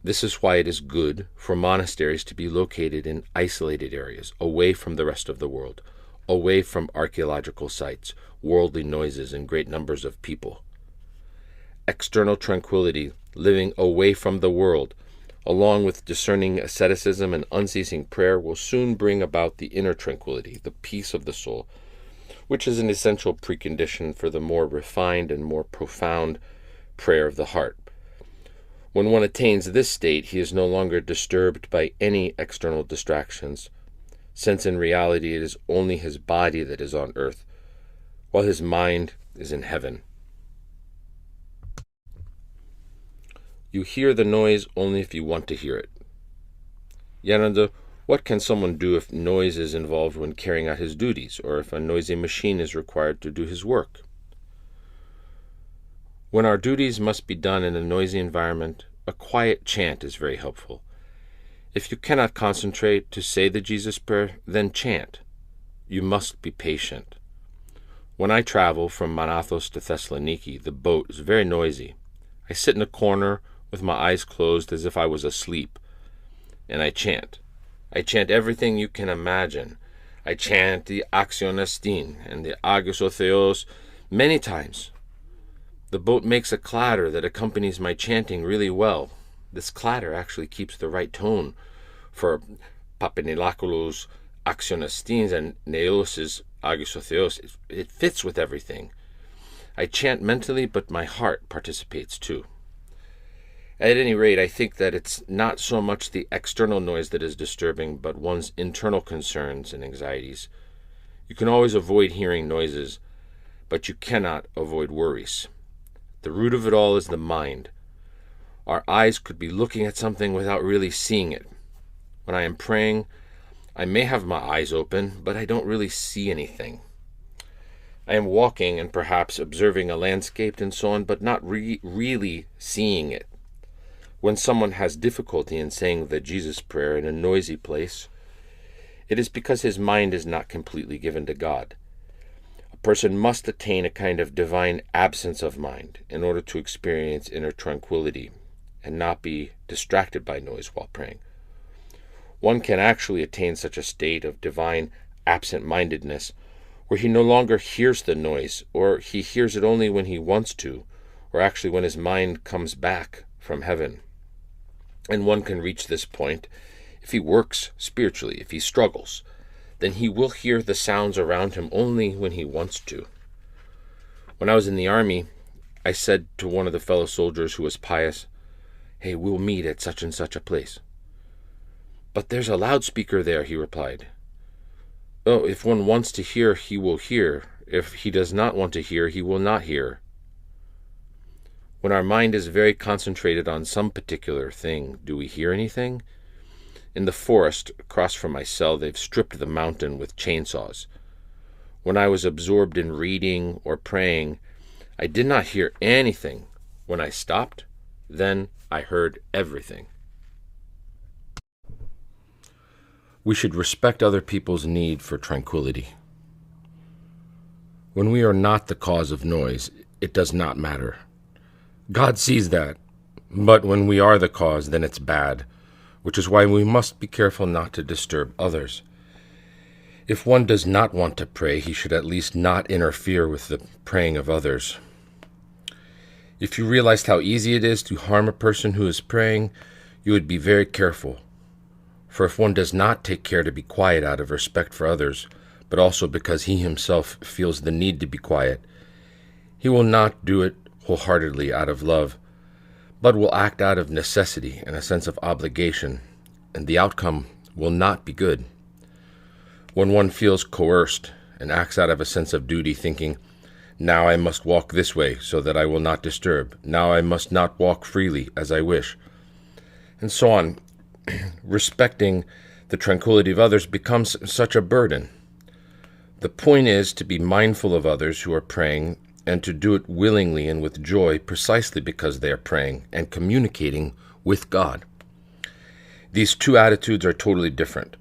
This is why it is good for monasteries to be located in isolated areas, away from the rest of the world, away from archaeological sites, worldly noises, and great numbers of people. External tranquility, living away from the world, along with discerning asceticism and unceasing prayer, will soon bring about the inner tranquility, the peace of the soul, which is an essential precondition for the more refined and more profound prayer of the heart. When one attains this state, he is no longer disturbed by any external distractions, since in reality it is only his body that is on earth, while his mind is in heaven. You hear the noise only if you want to hear it. Yananda, what can someone do if noise is involved when carrying out his duties, or if a noisy machine is required to do his work? When our duties must be done in a noisy environment, a quiet chant is very helpful. If you cannot concentrate to say the Jesus prayer, then chant. You must be patient. When I travel from ATHOS to Thessaloniki, the boat is very noisy. I sit in a corner with my eyes closed as if I was asleep, and I chant. I chant everything you can imagine. I chant the Axionestin and the ATHOS many times. The boat makes a clatter that accompanies my chanting really well. This clatter actually keeps the right tone for Papenilakoulos Axionestins and Neos's ATHOS. It fits with everything. I chant mentally, but my heart participates too. At any rate, I think that it's not so much the external noise that is disturbing, but one's internal concerns and anxieties. You can always avoid hearing noises, but you cannot avoid worries. The root of it all is the mind. Our eyes could be looking at something without really seeing it. When I am praying, I may have my eyes open, but I don't really see anything. I am walking and perhaps observing a landscape and so on, but not really seeing it. When someone has difficulty in saying the Jesus prayer in a noisy place, it is because his mind is not completely given to God. A person must attain a kind of divine absence of mind in order to experience inner tranquility and not be distracted by noise while praying. One can actually attain such a state of divine absent-mindedness where he no longer hears the noise, or he hears it only when he wants to, or actually when his mind comes back from heaven. And one can reach this point if he works spiritually, if he struggles. Then he will hear the sounds around him only when he wants to. When I was in the army, I said to one of the fellow soldiers who was pious, "Hey, we'll meet at such and such a place." "But there's a loudspeaker there," he replied. "Oh, if one wants to hear, he will hear. If he does not want to hear, he will not hear." When our mind is very concentrated on some particular thing, do we hear anything? In the forest, across from my cell, they've stripped the mountain with chainsaws. When I was absorbed in reading or praying, I did not hear anything. When I stopped, then I heard everything. We should respect other people's need for tranquility. When we are not the cause of noise, it does not matter. God sees that, but when we are the cause, then it's bad, which is why we must be careful not to disturb others. If one does not want to pray, he should at least not interfere with the praying of others. If you realized how easy it is to harm a person who is praying, you would be very careful. For if one does not take care to be quiet out of respect for others, but also because he himself feels the need to be quiet, he will not do it wholeheartedly out of love, but will act out of necessity and a sense of obligation, and the outcome will not be good. When one feels coerced and acts out of a sense of duty, thinking, "Now I must walk this way so that I will not disturb. Now I must not walk freely as I wish," and so on, respecting the tranquility of others becomes such a burden. The point is to be mindful of others who are praying and to do it willingly and with joy precisely because they are praying and communicating with God. These two attitudes are totally different.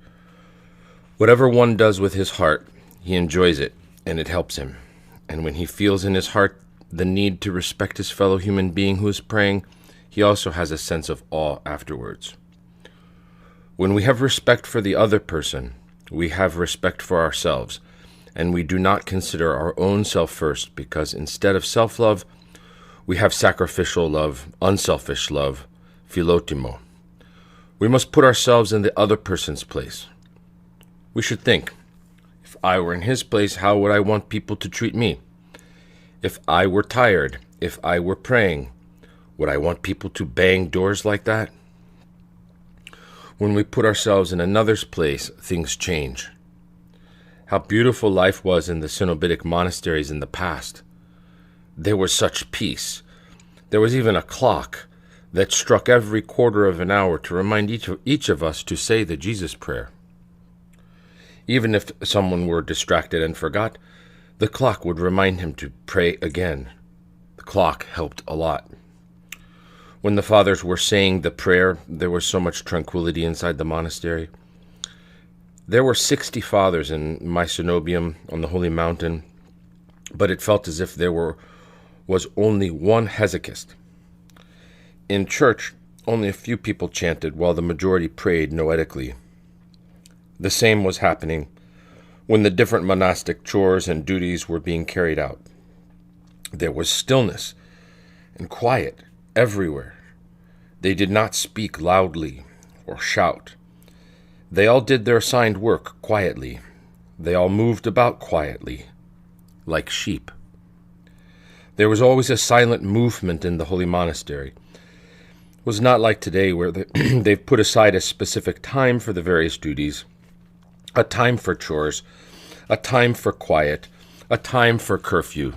Whatever one does with his heart, he enjoys it and it helps him. And when he feels in his heart the need to respect his fellow human being who is praying, he also has a sense of awe afterwards. When we have respect for the other person, we have respect for ourselves, and we do not consider our own self first, because instead of self-love, we have sacrificial love, unselfish love, philotimo. We must put ourselves in the other person's place. We should think, if I were in his place, how would I want people to treat me? If I were tired, if I were praying, would I want people to bang doors like that? When we put ourselves in another's place, things change. How beautiful life was in the Cenobitic monasteries in the past. There was such peace. There was even a clock that struck every quarter of an hour to remind each of us to say the Jesus prayer. Even if someone were distracted and forgot, the clock would remind him to pray again. The clock helped a lot. When the fathers were saying the prayer, there was so much tranquility inside the monastery. There were 60 fathers in my cenobium on the Holy Mountain, but it felt as if there was only one hesychist. In church, only a few people chanted, while the majority prayed noetically. The same was happening when the different monastic chores and duties were being carried out. There was stillness and quiet everywhere. They did not speak loudly or shout. They all did their assigned work quietly. They all moved about quietly, like sheep. There was always a silent movement in the holy monastery. It was not like today where they've put aside a specific time for the various duties, a time for chores, a time for quiet, a time for curfew.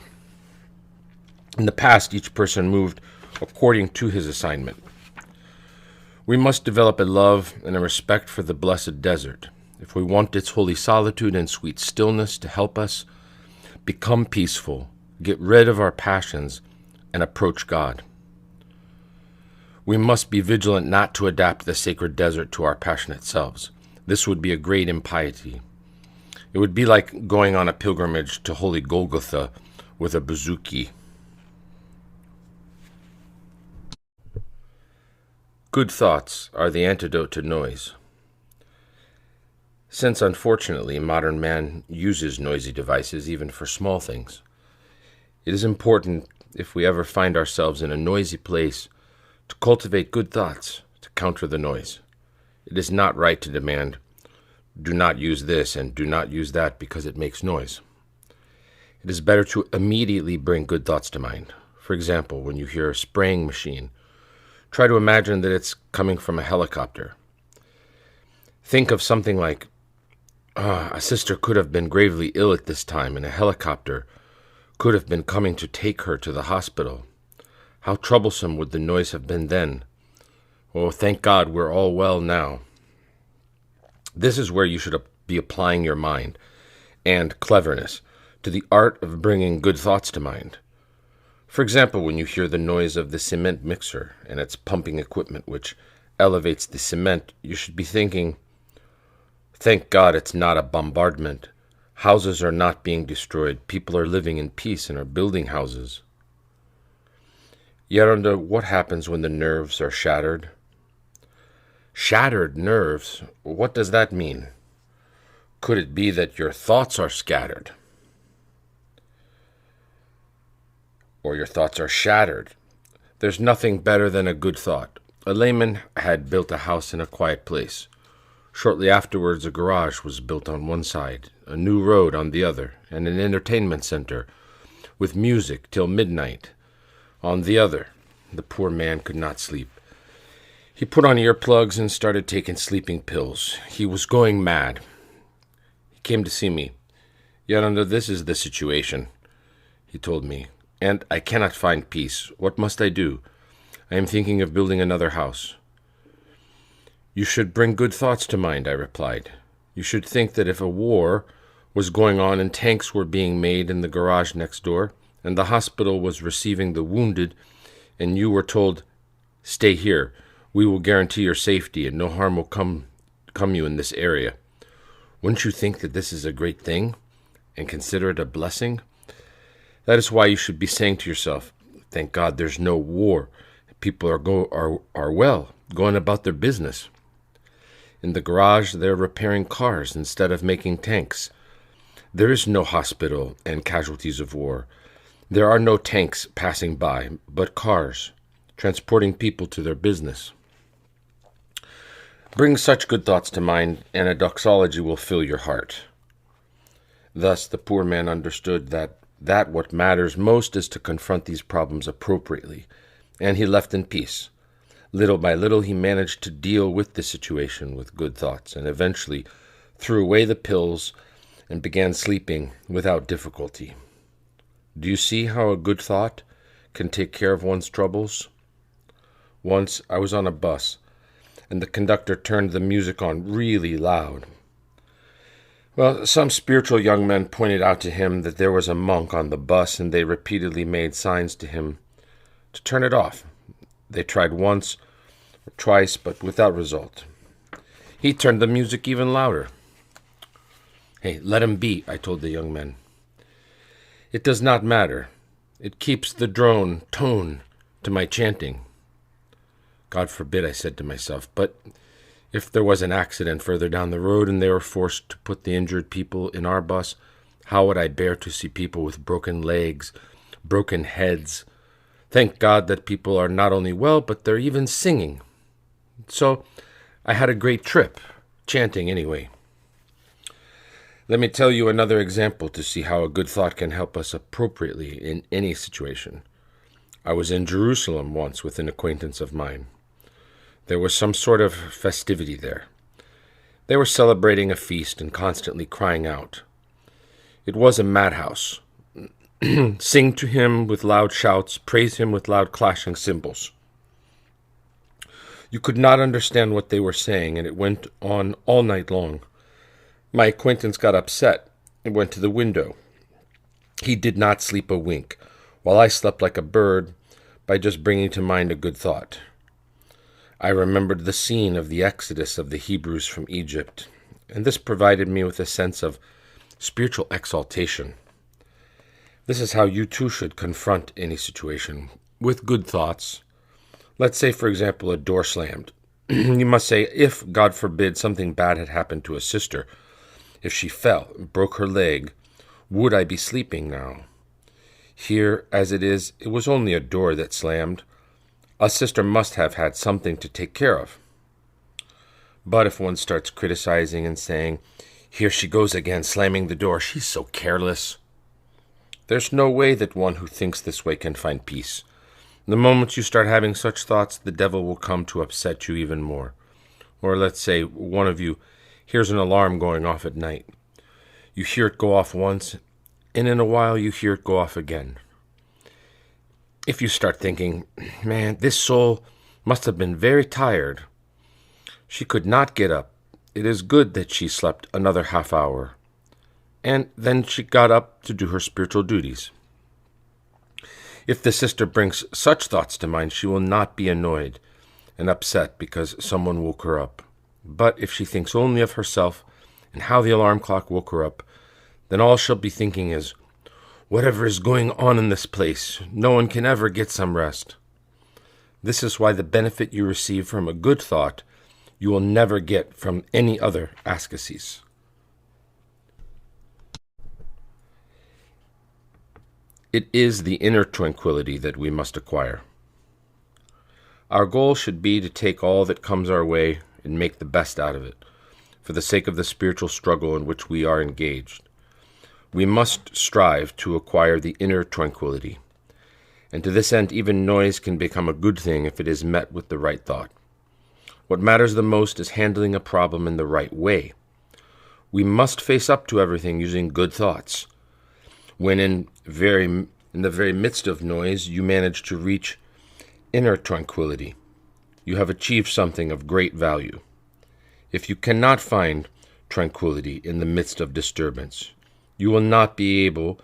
In the past, each person moved according to his assignment. We must develop a love and a respect for the blessed desert if we want its holy solitude and sweet stillness to help us become peaceful, get rid of our passions, and approach God. We must be vigilant not to adapt the sacred desert to our passionate selves. This would be a great impiety. It would be like going on a pilgrimage to holy Golgotha with a bouzouki. Good thoughts are the antidote to noise. Since, unfortunately, modern man uses noisy devices even for small things, it is important, if we ever find ourselves in a noisy place, to cultivate good thoughts to counter the noise. It is not right to demand, do not use this and do not use that because it makes noise. It is better to immediately bring good thoughts to mind. For example, when you hear a spraying machine, try to imagine that it's coming from a helicopter. Think of something like, a sister could have been gravely ill at this time, and a helicopter could have been coming to take her to the hospital. How troublesome would the noise have been then? Oh, thank God we're all well now. This is where you should be applying your mind and cleverness to the art of bringing good thoughts to mind. For example, when you hear the noise of the cement mixer and its pumping equipment which elevates the cement, you should be thinking, thank God it's not a bombardment. Houses are not being destroyed. People are living in peace and are building houses. Yet under what happens when the nerves are shattered? Shattered nerves? What does that mean? Could it be that your thoughts are scattered? Or your thoughts are shattered? There's nothing better than a good thought. A layman had built a house in a quiet place. Shortly afterwards, a garage was built on one side, a new road on the other, and an entertainment center with music till midnight on the other. The poor man could not sleep. He put on earplugs and started taking sleeping pills. He was going mad. He came to see me. Yolanda, this is the situation, he told me, and I cannot find peace. What must I do? I am thinking of building another house. You should bring good thoughts to mind, I replied. You should think that if a war was going on and tanks were being made in the garage next door, and the hospital was receiving the wounded, and you were told, stay here, we will guarantee your safety and no harm will come you in this area. Wouldn't you think that this is a great thing and consider it a blessing? That is why you should be saying to yourself, thank God there's no war. People are well, going about their business. In the garage, they're repairing cars instead of making tanks. There is no hospital and casualties of war. There are no tanks passing by, but cars, transporting people to their business. Bring such good thoughts to mind, and a doxology will fill your heart. Thus, the poor man understood that what matters most is to confront these problems appropriately, and he left in peace. Little by little, he managed to deal with the situation with good thoughts, and eventually threw away the pills and began sleeping without difficulty. Do you see how a good thought can take care of one's troubles? Once I was on a bus, and the conductor turned the music on really loud. Well, some spiritual young men pointed out to him that there was a monk on the bus, and they repeatedly made signs to him to turn it off. They tried once or twice, but without result. He turned the music even louder. Hey, let him be, I told the young men. It does not matter. It keeps the drone tone to my chanting. God forbid, I said to myself, but if there was an accident further down the road and they were forced to put the injured people in our bus, how would I bear to see people with broken legs, broken heads? Thank God that people are not only well, but they're even singing. So I had a great trip, chanting anyway. Let me tell you another example to see how a good thought can help us appropriately in any situation. I was in Jerusalem once with an acquaintance of mine. There was some sort of festivity there. They were celebrating a feast and constantly crying out. It was a madhouse. Sing to him with loud shouts, praise him with loud clashing cymbals. You could not understand what they were saying, and it went on all night long. My acquaintance got upset and went to the window. He did not sleep a wink, while I slept like a bird by just bringing to mind a good thought. I remembered the scene of the exodus of the Hebrews from Egypt, and this provided me with a sense of spiritual exaltation. This is how you too should confront any situation, with good thoughts. Let's say, for example, a door slammed. You must say, if, God forbid, something bad had happened to a sister, if she fell and broke her leg, would I be sleeping now? Here, as it is, it was only a door that slammed. A sister must have had something to take care of. But if one starts criticizing and saying, here she goes again, slamming the door, she's so careless, there's no way that one who thinks this way can find peace. The moment you start having such thoughts, the devil will come to upset you even more. Or let's say one of you hears an alarm going off at night. You hear it go off once, and in a while you hear it go off again. If you start thinking, man, this soul must have been very tired. She could not get up. It is good that she slept another half hour. And then she got up to do her spiritual duties. If the sister brings such thoughts to mind, she will not be annoyed and upset because someone woke her up. But if she thinks only of herself and how the alarm clock woke her up, then all she'll be thinking is, whatever is going on in this place, no one can ever get some rest. This is why the benefit you receive from a good thought you will never get from any other ascesis. It is the inner tranquility that we must acquire. Our goal should be to take all that comes our way and make the best out of it, for the sake of the spiritual struggle in which we are engaged. We must strive to acquire the inner tranquility, and to this end even noise can become a good thing if it is met with the right thought. What matters the most is handling a problem in the right way. We must face up to everything using good thoughts. When in the very midst of noise you manage to reach inner tranquility, you have achieved something of great value. If you cannot find tranquility in the midst of disturbance, you will not be able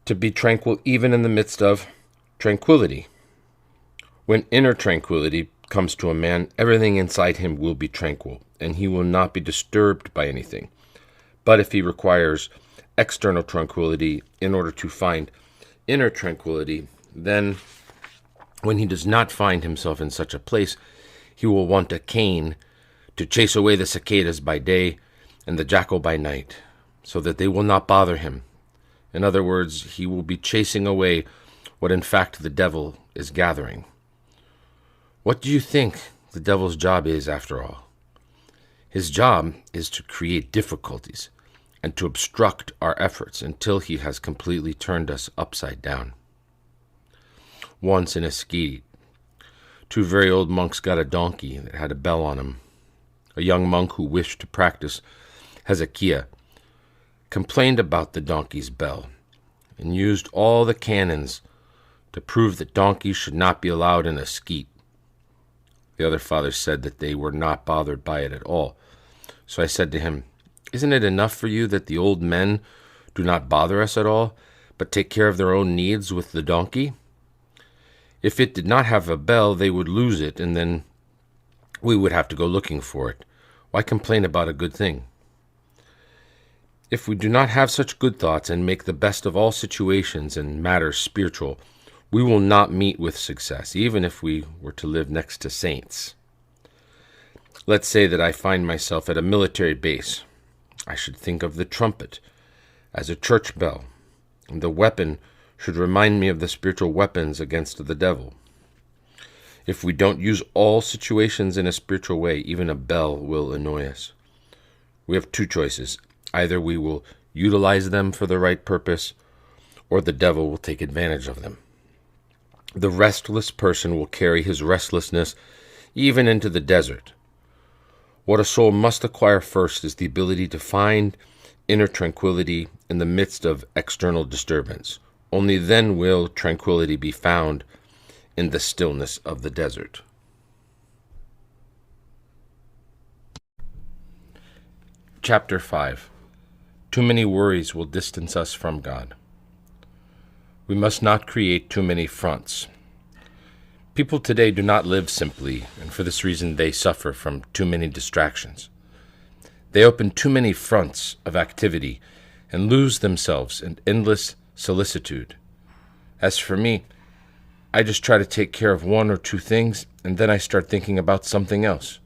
to be tranquil even in the midst of tranquility. When inner tranquility comes to a man, everything inside him will be tranquil, and he will not be disturbed by anything. But if he requires external tranquility in order to find inner tranquility, then when he does not find himself in such a place, he will want a cane to chase away the cicadas by day and the jackal by night, so that they will not bother him. In other words, he will be chasing away what in fact the devil is gathering. What do you think the devil's job is, after all? His job is to create difficulties and to obstruct our efforts until he has completely turned us upside down. Once in a ski, two very old monks got a donkey that had a bell on him. A young monk who wished to practice Hezekiah complained about the donkey's bell and used all the canons to prove that donkeys should not be allowed in a skeet. The other fathers said that they were not bothered by it at all. So I said to him, isn't it enough for you that the old men do not bother us at all, but take care of their own needs with the donkey? If it did not have a bell, they would lose it, and then we would have to go looking for it. Why complain about a good thing? If we do not have such good thoughts and make the best of all situations and matters spiritual, we will not meet with success, even if we were to live next to saints. Let's say that I find myself at a military base. I should think of the trumpet as a church bell, and the weapon should remind me of the spiritual weapons against the devil. If we don't use all situations in a spiritual way, even a bell will annoy us. We have two choices. Either we will utilize them for the right purpose, or the devil will take advantage of them. The restless person will carry his restlessness even into the desert. What a soul must acquire first is the ability to find inner tranquility in the midst of external disturbance. Only then will tranquility be found in the stillness of the desert. Chapter 5. Too many worries will distance us from God. We must not create too many fronts. People today do not live simply, and for this reason they suffer from too many distractions. They open too many fronts of activity and lose themselves in endless solicitude. As for me, I just try to take care of one or two things, and then I start thinking about something else.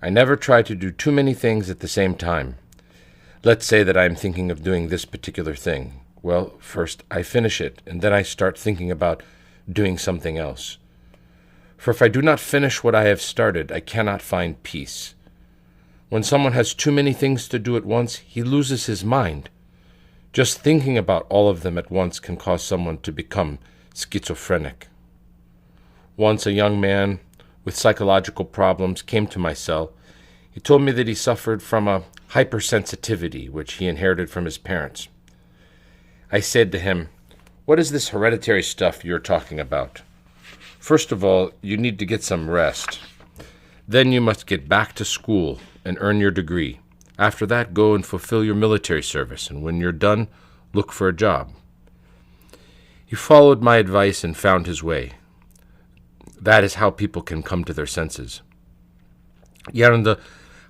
I never try to do too many things at the same time. Let's say that I am thinking of doing this particular thing. Well, first I finish it, and then I start thinking about doing something else. For if I do not finish what I have started, I cannot find peace. When someone has too many things to do at once, he loses his mind. Just thinking about all of them at once can cause someone to become schizophrenic. Once a young man with psychological problems came to my cell. He told me that he suffered from a hypersensitivity which he inherited from his parents. I said to him, "What is this hereditary stuff you're talking about? First of all, you need to get some rest. Then you must get back to school and earn your degree. After that, go and fulfill your military service, and when you're done, look for a job." He followed my advice and found his way. That is how people can come to their senses. Yaranda,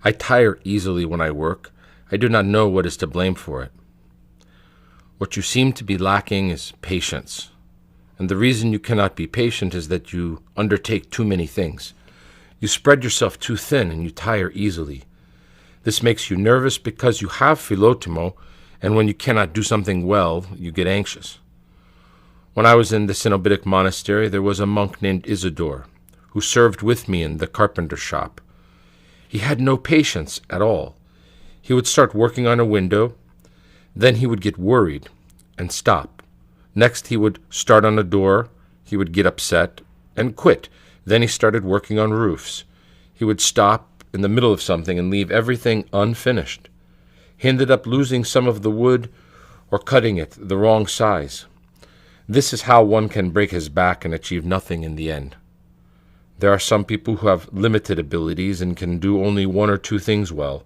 I tire easily when I work. I do not know what is to blame for it. What you seem to be lacking is patience. And the reason you cannot be patient is that you undertake too many things. You spread yourself too thin and you tire easily. This makes you nervous because you have philotimo, and when you cannot do something well, you get anxious. When I was in the Cenobitic monastery, there was a monk named Isidore, who served with me in the carpenter shop. He had no patience at all. He would start working on a window, then he would get worried and stop. Next he would start on a door, he would get upset and quit. Then he started working on roofs. He would stop in the middle of something and leave everything unfinished. He ended up losing some of the wood or cutting it the wrong size. This is how one can break his back and achieve nothing in the end. There are some people who have limited abilities and can do only one or two things well.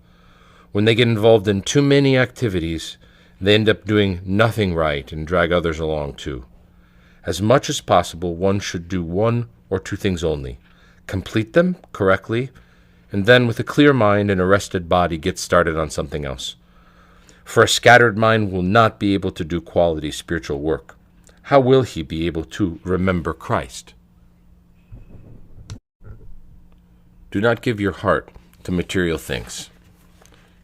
When they get involved in too many activities, they end up doing nothing right and drag others along too. As much as possible, one should do one or two things only. Complete them correctly, and then with a clear mind and a rested body get started on something else. For a scattered mind will not be able to do quality spiritual work. How will he be able to remember Christ? Do not give your heart to material things.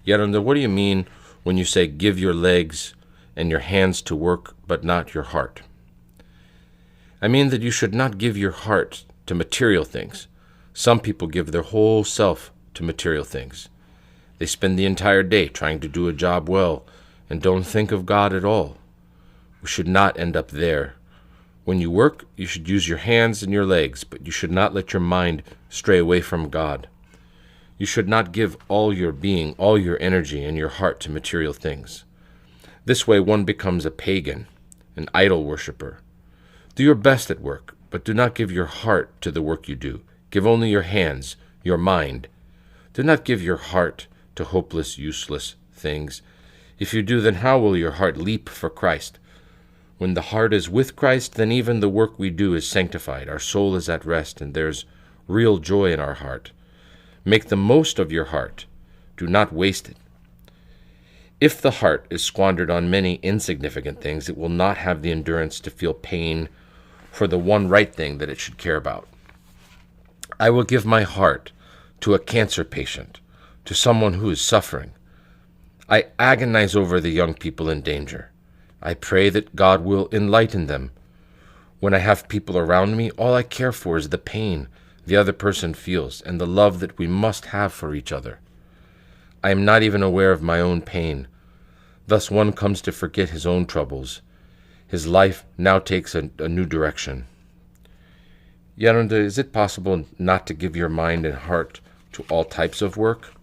Yaranda, what do you mean when you say give your legs and your hands to work, but not your heart? I mean that you should not give your heart to material things. Some people give their whole self to material things. They spend the entire day trying to do a job well and don't think of God at all. We should not end up there. When you work, you should use your hands and your legs, but you should not let your mind stray away from God. You should not give all your being, all your energy, and your heart to material things. This way one becomes a pagan, an idol worshiper. Do your best at work, but do not give your heart to the work you do. Give only your hands, your mind. Do not give your heart to hopeless, useless things. If you do, then how will your heart leap for Christ? When the heart is with Christ, then even the work we do is sanctified. Our soul is at rest, and there's real joy in our heart. Make the most of your heart. Do not waste it. If the heart is squandered on many insignificant things, it will not have the endurance to feel pain for the one right thing that it should care about. I will give my heart to a cancer patient, to someone who is suffering. I agonize over the young people in danger. I pray that God will enlighten them. When I have people around me, all I care for is the pain the other person feels and the love that we must have for each other. I am not even aware of my own pain. Thus one comes to forget his own troubles. His life now takes a new direction. Yarunda, is it possible not to give your mind and heart to all types of work?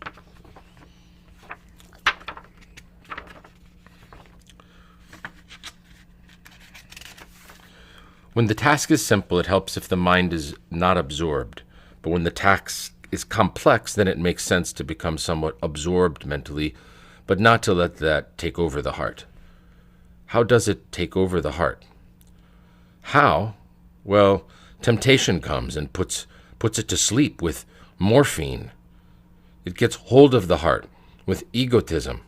When the task is simple, it helps if the mind is not absorbed. But when the task is complex, then it makes sense to become somewhat absorbed mentally, but not to let that take over the heart. How does it take over the heart? How? Well, temptation comes and puts it to sleep with morphine. It gets hold of the heart with egotism.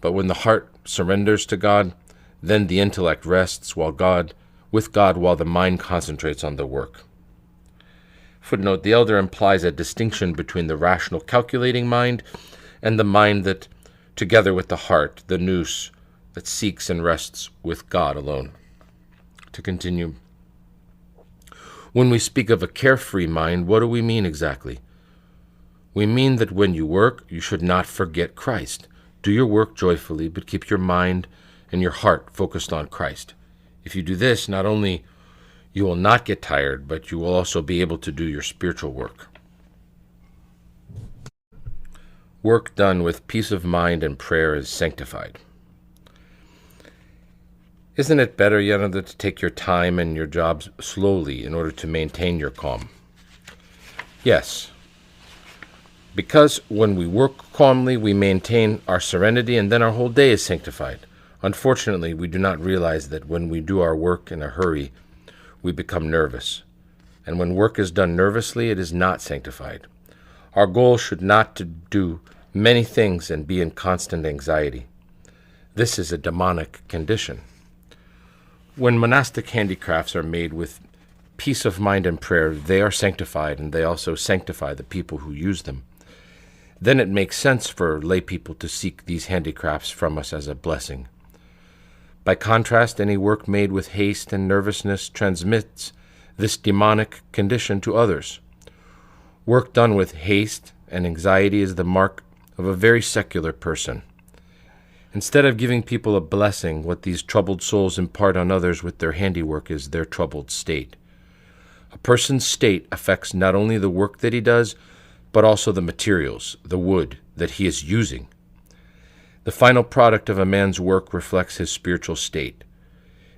But when the heart surrenders to God, then the intellect rests with God while the mind concentrates on the work. Footnote, the elder implies a distinction between the rational calculating mind and the mind that, together with the heart, the nous, that seeks and rests with God alone. To continue, when we speak of a carefree mind, what do we mean exactly? We mean that when you work, you should not forget Christ. Do your work joyfully, but keep your mind and your heart focused on Christ. If you do this, not only you will not get tired, but you will also be able to do your spiritual work. Work done with peace of mind and prayer is sanctified. Isn't it better, Yanada, to take your time and your jobs slowly in order to maintain your calm? Yes, because when we work calmly, we maintain our serenity, and then our whole day is sanctified. Unfortunately, we do not realize that when we do our work in a hurry, we become nervous. And when work is done nervously, it is not sanctified. Our goal should not to do many things and be in constant anxiety. This is a demonic condition. When monastic handicrafts are made with peace of mind and prayer, they are sanctified, and they also sanctify the people who use them. Then it makes sense for lay people to seek these handicrafts from us as a blessing. By contrast, any work made with haste and nervousness transmits this demonic condition to others. Work done with haste and anxiety is the mark of a very secular person. Instead of giving people a blessing, what these troubled souls impart on others with their handiwork is their troubled state. A person's state affects not only the work that he does, but also the materials, the wood, that he is using. The final product of a man's work reflects his spiritual state.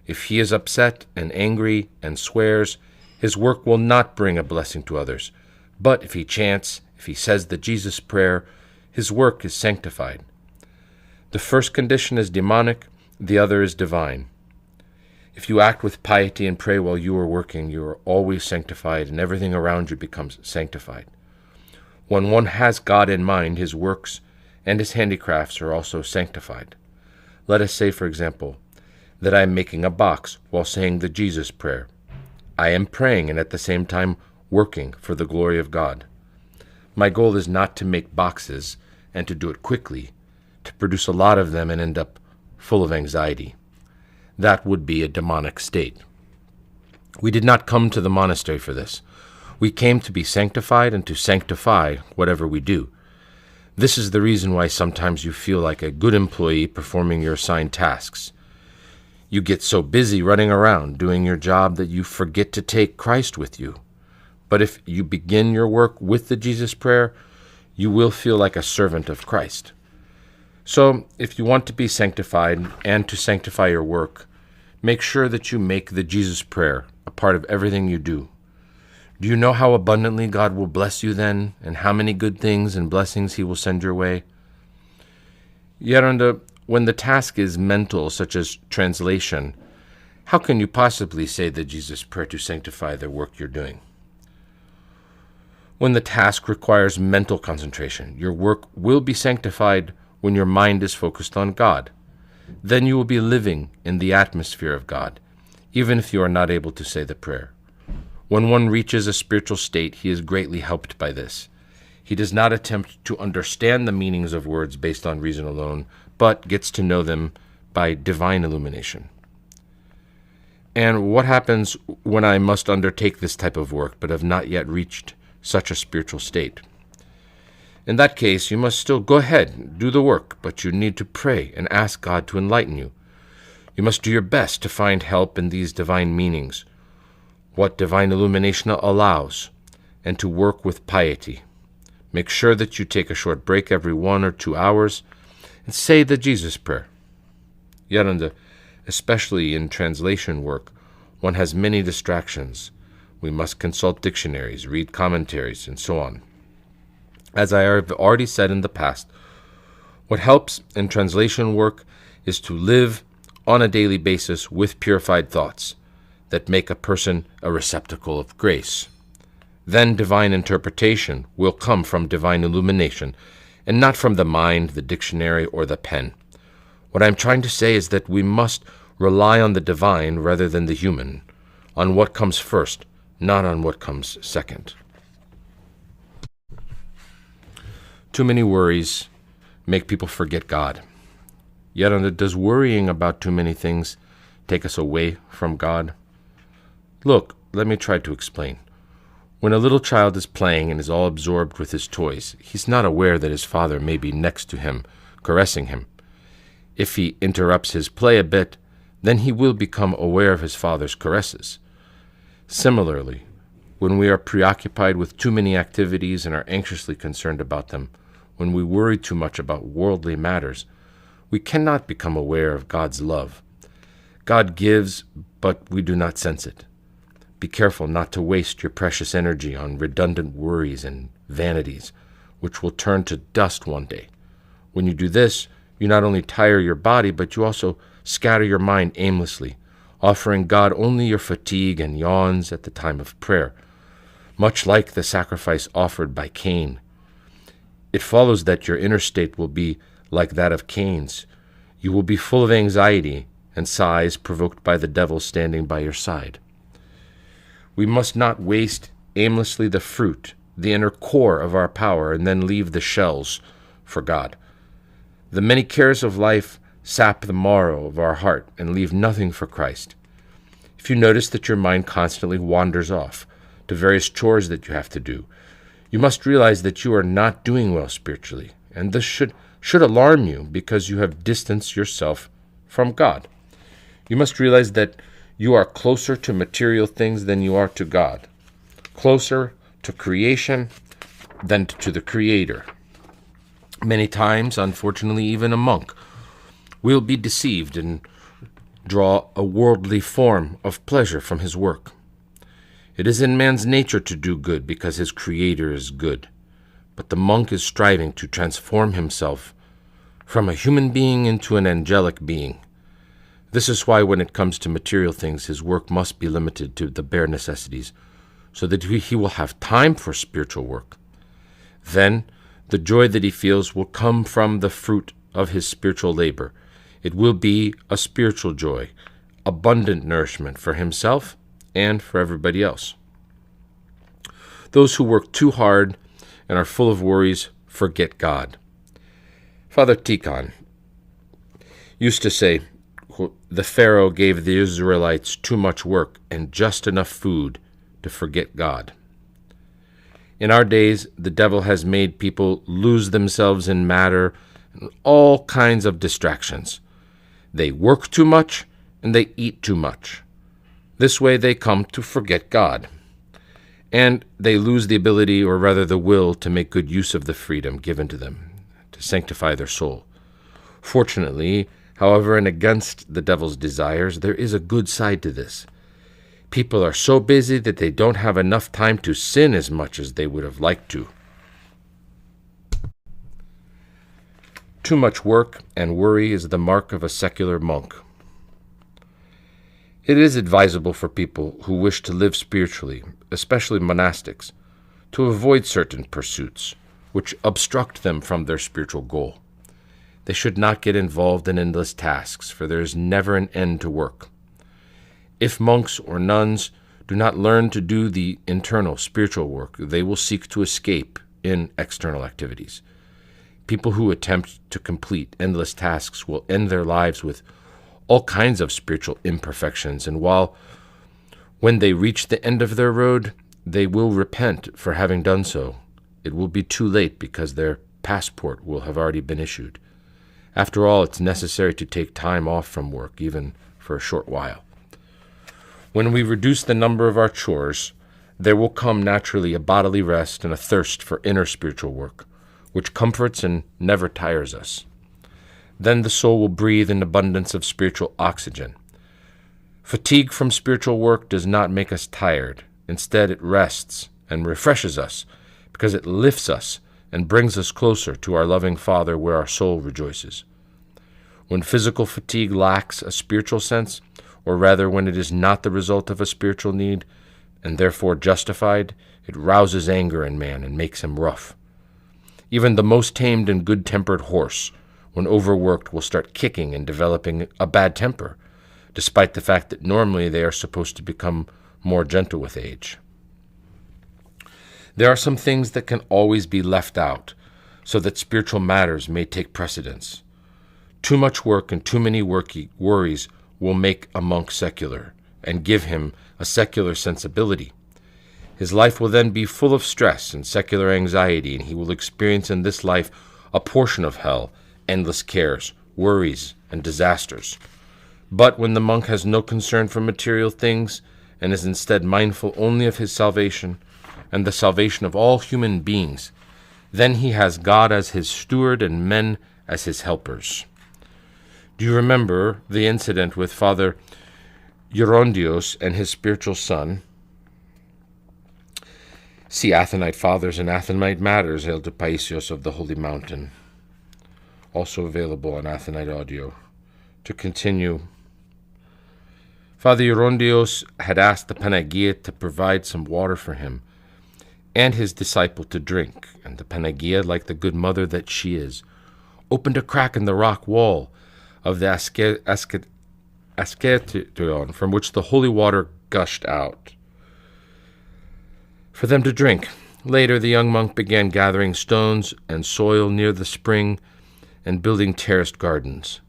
If he is upset and angry and swears, his work will not bring a blessing to others. But if he chants, if he says the Jesus prayer, his work is sanctified. The first condition is demonic, the other is divine. If you act with piety and pray while you are working, you are always sanctified, and everything around you becomes sanctified. When one has God in mind, his works and his handicrafts are also sanctified. Let us say, for example, that I am making a box while saying the Jesus prayer. I am praying and at the same time working for the glory of God. My goal is not to make boxes and to do it quickly, to produce a lot of them and end up full of anxiety. That would be a demonic state. We did not come to the monastery for this. We came to be sanctified and to sanctify whatever we do. This is the reason why sometimes you feel like a good employee performing your assigned tasks. You get so busy running around doing your job that you forget to take Christ with you. But if you begin your work with the Jesus prayer, you will feel like a servant of Christ. So, if you want to be sanctified and to sanctify your work, make sure that you make the Jesus prayer a part of everything you do. Do you know how abundantly God will bless you then, and how many good things and blessings he will send your way? Yaranda, when the task is mental, such as translation, how can you possibly say the Jesus prayer to sanctify the work you're doing? When the task requires mental concentration, your work will be sanctified when your mind is focused on God. Then you will be living in the atmosphere of God, even if you are not able to say the prayer. When one reaches a spiritual state, he is greatly helped by this. He does not attempt to understand the meanings of words based on reason alone, but gets to know them by divine illumination. And what happens when I must undertake this type of work, but have not yet reached such a spiritual state? In that case, you must still go ahead and do the work, but you need to pray and ask God to enlighten you. You must do your best to find help in these divine meanings, what divine illumination allows, and to work with piety. Make sure that you take a short break every 1 or 2 hours and say the Jesus prayer. Yet, especially in translation work, one has many distractions. We must consult dictionaries, read commentaries, and so on. As I have already said in the past, what helps in translation work is to live on a daily basis with purified thoughts that make a person a receptacle of grace. Then divine interpretation will come from divine illumination, and not from the mind, the dictionary, or the pen. What I am trying to say is that we must rely on the divine rather than the human, on what comes first, not on what comes second. Too many worries make people forget God. Yet, does worrying about too many things take us away from God? Look, let me try to explain. When a little child is playing and is all absorbed with his toys, he's not aware that his father may be next to him, caressing him. If he interrupts his play a bit, then he will become aware of his father's caresses. Similarly, when we are preoccupied with too many activities and are anxiously concerned about them, when we worry too much about worldly matters, we cannot become aware of God's love. God gives, but we do not sense it. Be careful not to waste your precious energy on redundant worries and vanities, which will turn to dust one day. When you do this, you not only tire your body, but you also scatter your mind aimlessly, offering God only your fatigue and yawns at the time of prayer, much like the sacrifice offered by Cain. It follows that your inner state will be like that of Cain's. You will be full of anxiety and sighs provoked by the devil standing by your side. We must not waste aimlessly the fruit, the inner core of our power, and then leave the shells for God. The many cares of life sap the marrow of our heart and leave nothing for Christ. If you notice that your mind constantly wanders off to various chores that you have to do, you must realize that you are not doing well spiritually, and this should alarm you because you have distanced yourself from God. You must realize that you are closer to material things than you are to God, closer to creation than to the Creator. Many times, unfortunately, even a monk will be deceived and draw a worldly form of pleasure from his work. It is in man's nature to do good because his Creator is good, but the monk is striving to transform himself from a human being into an angelic being. This is why when it comes to material things, his work must be limited to the bare necessities, so that he will have time for spiritual work. Then, the joy that he feels will come from the fruit of his spiritual labor. It will be a spiritual joy, abundant nourishment for himself and for everybody else. Those who work too hard and are full of worries forget God. Father Tikhon used to say, the Pharaoh gave the Israelites too much work and just enough food to forget God. In our days, the devil has made people lose themselves in matter and all kinds of distractions. They work too much and they eat too much. This way they come to forget God. And they lose the ability, or rather the will, to make good use of the freedom given to them, to sanctify their soul. Fortunately, however, and against the devil's desires, there is a good side to this. People are so busy that they don't have enough time to sin as much as they would have liked to. Too much work and worry is the mark of a secular monk. It is advisable for people who wish to live spiritually, especially monastics, to avoid certain pursuits which obstruct them from their spiritual goal. They should not get involved in endless tasks, for there is never an end to work. If monks or nuns do not learn to do the internal spiritual work, they will seek to escape in external activities. People who attempt to complete endless tasks will end their lives with all kinds of spiritual imperfections, and when they reach the end of their road, they will repent for having done so. it will be too late because their passport will have already been issued. After all, it's necessary to take time off from work, even for a short while. When we reduce the number of our chores, there will come naturally a bodily rest and a thirst for inner spiritual work, which comforts and never tires us. Then the soul will breathe an abundance of spiritual oxygen. Fatigue from spiritual work does not make us tired. Instead, it rests and refreshes us because it lifts us and brings us closer to our loving Father where our soul rejoices. When physical fatigue lacks a spiritual sense, or rather when it is not the result of a spiritual need, and therefore justified, it rouses anger in man and makes him rough. Even the most tamed and good-tempered horse, when overworked, will start kicking and developing a bad temper, despite the fact that normally they are supposed to become more gentle with age. There are some things that can always be left out, so that spiritual matters may take precedence. Too much work and too many worries will make a monk secular, and give him a secular sensibility. His life will then be full of stress and secular anxiety, and he will experience in this life a portion of hell, endless cares, worries, and disasters. But when the monk has no concern for material things, and is instead mindful only of his salvation, and the salvation of all human beings, then he has God as his steward and men as his helpers. Do you remember the incident with Father Gerondios and his spiritual son? See Athonite Fathers and Athonite Matters, hail to PAISIOS of the Holy Mountain. Also available on Athonite Audio. To continue, Father Gerondios had asked the Panagia to provide some water for him and his disciple to drink, and the Panagia, like the good mother that she is, opened a crack in the rock wall of the asketion from which the holy water gushed out for them to drink. Later, the young monk began gathering stones and soil near the spring and building terraced gardens.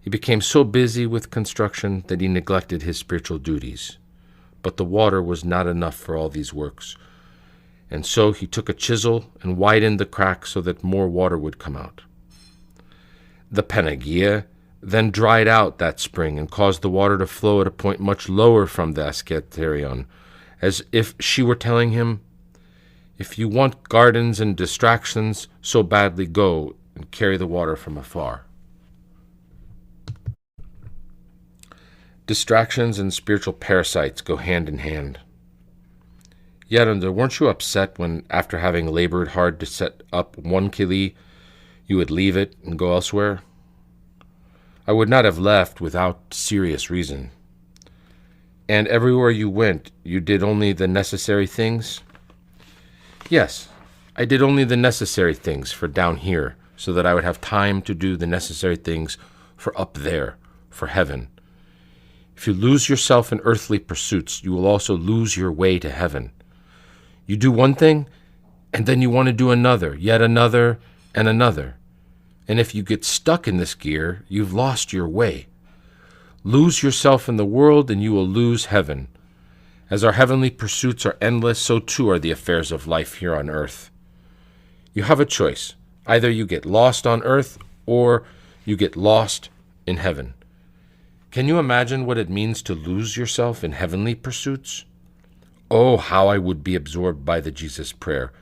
He became so busy with construction that he neglected his spiritual duties. But the water was not enough for all these works, and so he took a chisel and widened the crack so that more water would come out. The Panagia then dried out that spring and caused the water to flow at a point much lower from the asketerion, as if she were telling him, "If you want gardens and distractions so badly, go and carry the water from afar." Distractions and spiritual parasites go hand in hand. Yaranda, weren't you upset when, after having labored hard to set up one kili, you would leave it and go elsewhere? I would not have left without serious reason. And everywhere you went, you did only the necessary things? Yes, I did only the necessary things for down here, so that I would have time to do the necessary things for up there, for heaven. If you lose yourself in earthly pursuits, you will also lose your way to heaven. You do one thing, and then you want to do another, yet another, and another. And if you get stuck in this gear, you've lost your way. Lose yourself in the world, and you will lose heaven. As our heavenly pursuits are endless, so too are the affairs of life here on earth. You have a choice. Either you get lost on earth, or you get lost in heaven. Can you imagine what it means to lose yourself in heavenly pursuits? Oh, how I would be absorbed by the Jesus prayer.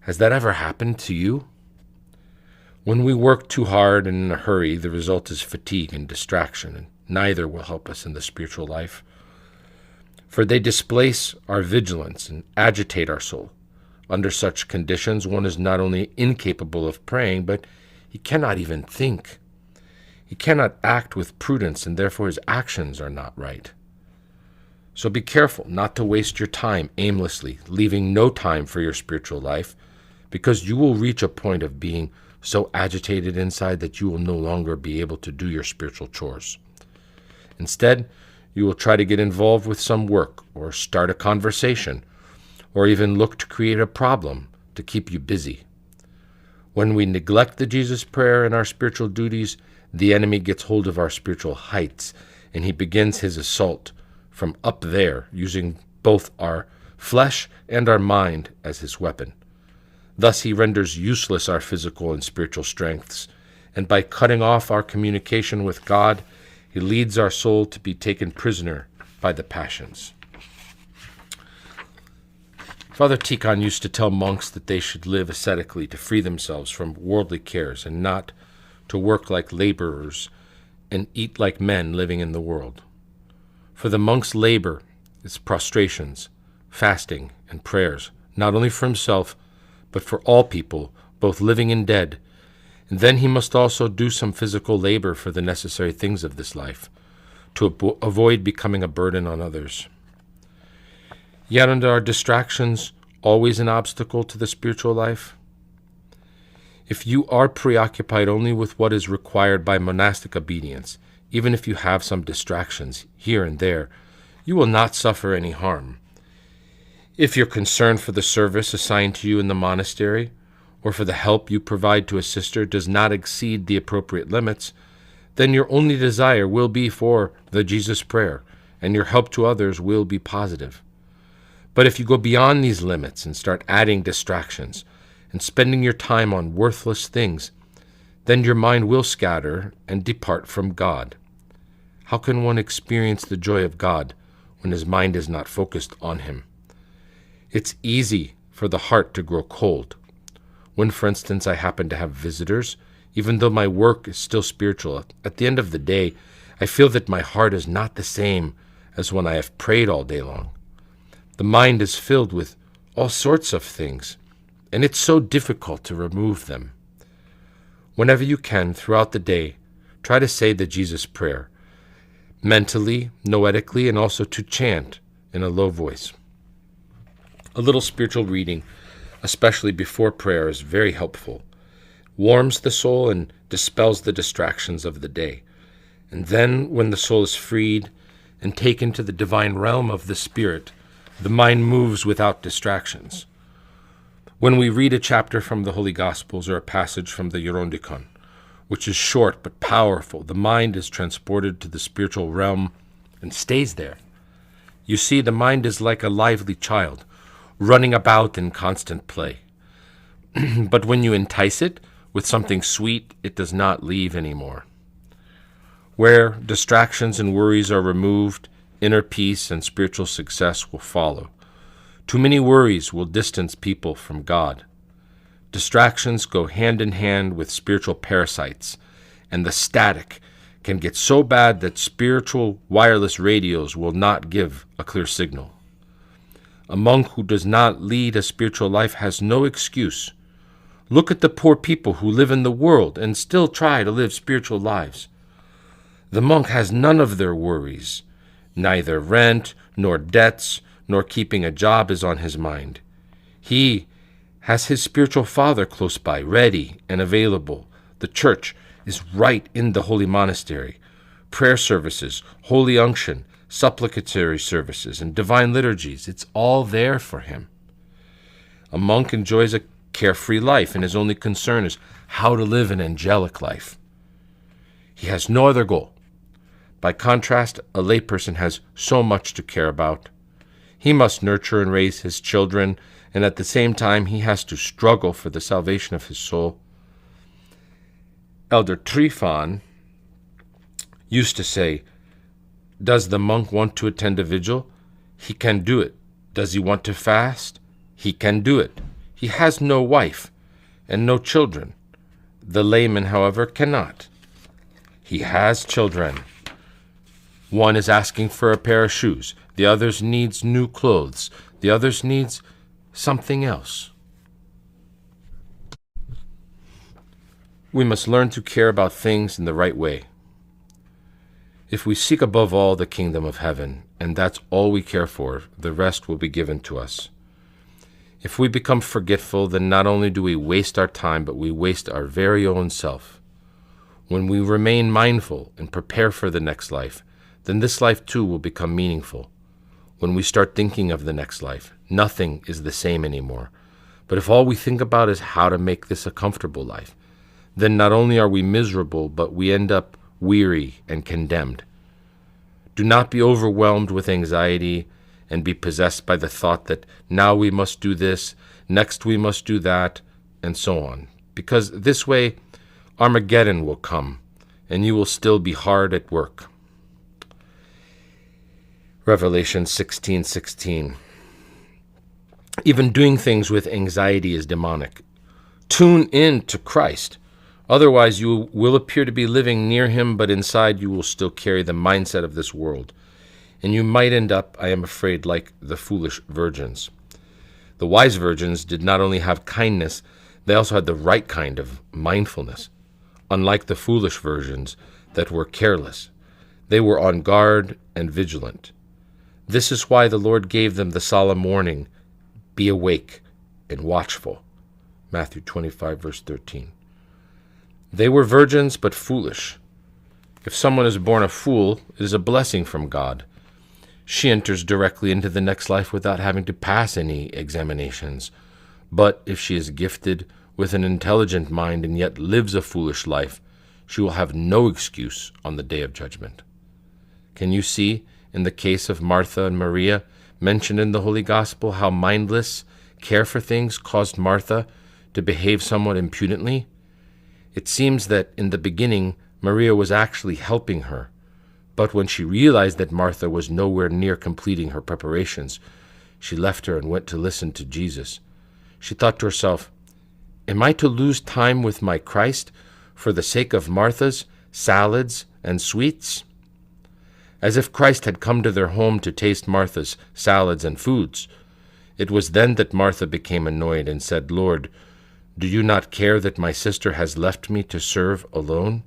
Has that ever happened to you? When we work too hard and in a hurry, the result is fatigue and distraction, and neither will help us in the spiritual life. For they displace our vigilance and agitate our soul. Under such conditions, one is not only incapable of praying, but he cannot even think. He cannot act with prudence, and therefore his actions are not right. So be careful not to waste your time aimlessly, leaving no time for your spiritual life, because you will reach a point of being so agitated inside that you will no longer be able to do your spiritual chores. Instead, you will try to get involved with some work, or start a conversation, or even look to create a problem to keep you busy. When we neglect the Jesus prayer and our spiritual duties, the enemy gets hold of our spiritual heights, and he begins his assault from up there, using both our flesh and our mind as his weapon. Thus he renders useless our physical and spiritual strengths, and by cutting off our communication with God, he leads our soul to be taken prisoner by the passions. Father Tikhon used to tell monks that they should live ascetically to free themselves from worldly cares and not to work like laborers and eat like men living in the world. For the monk's labor is prostrations, fasting, and prayers, not only for himself, but for all people, both living and dead. And then he must also do some physical labor for the necessary things of this life, to avoid becoming a burden on others. Yet are distractions always an obstacle to the spiritual life? If you are preoccupied only with what is required by monastic obedience, even if you have some distractions here and there, you will not suffer any harm. If your concern for the service assigned to you in the monastery, or for the help you provide to a sister, does not exceed the appropriate limits, then your only desire will be for the Jesus prayer, and your help to others will be positive. But if you go beyond these limits and start adding distractions and spending your time on worthless things, then your mind will scatter and depart from God. How can one experience the joy of God when his mind is not focused on him? It's easy for the heart to grow cold. When, for instance, I happen to have visitors, even though my work is still spiritual, at the end of the day, I feel that my heart is not the same as when I have prayed all day long. The mind is filled with all sorts of things, and it's so difficult to remove them. Whenever you can, throughout the day, try to say the Jesus prayer, mentally, noetically, and also to chant in a low voice. A little spiritual reading, especially before prayer, is very helpful. It warms the soul and dispels the distractions of the day. And then, when the soul is freed and taken to the divine realm of the Spirit, the mind moves without distractions. When we read a chapter from the Holy Gospels or a passage from the Eurondikon, which is short but powerful, the mind is transported to the spiritual realm and stays there. You see, the mind is like a lively child, running about in constant play. But when you entice it with something sweet, it does not leave anymore. Where distractions and worries are removed, inner peace and spiritual success will follow. Too many worries will distance people from God. Distractions go hand in hand with spiritual parasites, and the static can get so bad that spiritual wireless radios will not give a clear signal. A monk who does not lead a spiritual life has no excuse. Look at the poor people who live in the world and still try to live spiritual lives. The monk has none of their worries. Neither rent, nor debts, nor keeping a job is on his mind. He has his spiritual father close by, ready and available. The church is right in the holy monastery. Prayer services, holy unction, supplicatory services, and divine liturgies, it's all there for him. A monk enjoys a carefree life, and his only concern is how to live an angelic life. He has no other goal. By contrast, a layperson has so much to care about. He must nurture and raise his children, and at the same time he has to struggle for the salvation of his soul. Elder Trifon used to say, does the monk want to attend a vigil? He can do it. Does he want to fast? He can do it. He has no wife and no children. The layman, however, cannot. He has children. One is asking for a pair of shoes. The other needs new clothes. The other needs something else. We must learn to care about things in the right way. If we seek above all the kingdom of heaven, and that's all we care for, the rest will be given to us. If we become forgetful, then not only do we waste our time, but we waste our very own self. When we remain mindful and prepare for the next life, then this life too will become meaningful. When we start thinking of the next life, nothing is the same anymore. But if all we think about is how to make this a comfortable life, then not only are we miserable, but we end up weary and condemned. Do not be overwhelmed with anxiety and be possessed by the thought that now we must do this, Next we must do that, and so on. Because this way Armageddon will come, and you will still be hard at work. Revelation 16:16. Even doing things with anxiety is demonic. Tune in to Christ. Otherwise, you will appear to be living near him, but inside you will still carry the mindset of this world. And you might end up, I am afraid, like the foolish virgins. The wise virgins did not only have kindness, they also had the right kind of mindfulness. Unlike the foolish virgins that were careless, they were on guard and vigilant. This is why the Lord gave them the solemn warning, "Be awake and watchful." Matthew 25, verse 13. They were virgins, but foolish. If someone is born a fool, it is a blessing from God. She enters directly into the next life without having to pass any examinations. But if she is gifted with an intelligent mind and yet lives a foolish life, she will have no excuse on the day of judgment. Can you see, in the case of Martha and Maria, mentioned in the Holy Gospel, how mindless care for things caused Martha to behave somewhat impudently? It seems that in the beginning, Maria was actually helping her, but when she realized that Martha was nowhere near completing her preparations, she left her and went to listen to Jesus. She thought to herself, "Am I to lose time with my Christ for the sake of Martha's salads and sweets?" As if Christ had come to their home to taste Martha's salads and foods. It was then that Martha became annoyed and said, "Lord, do you not care that my sister has left me to serve alone?"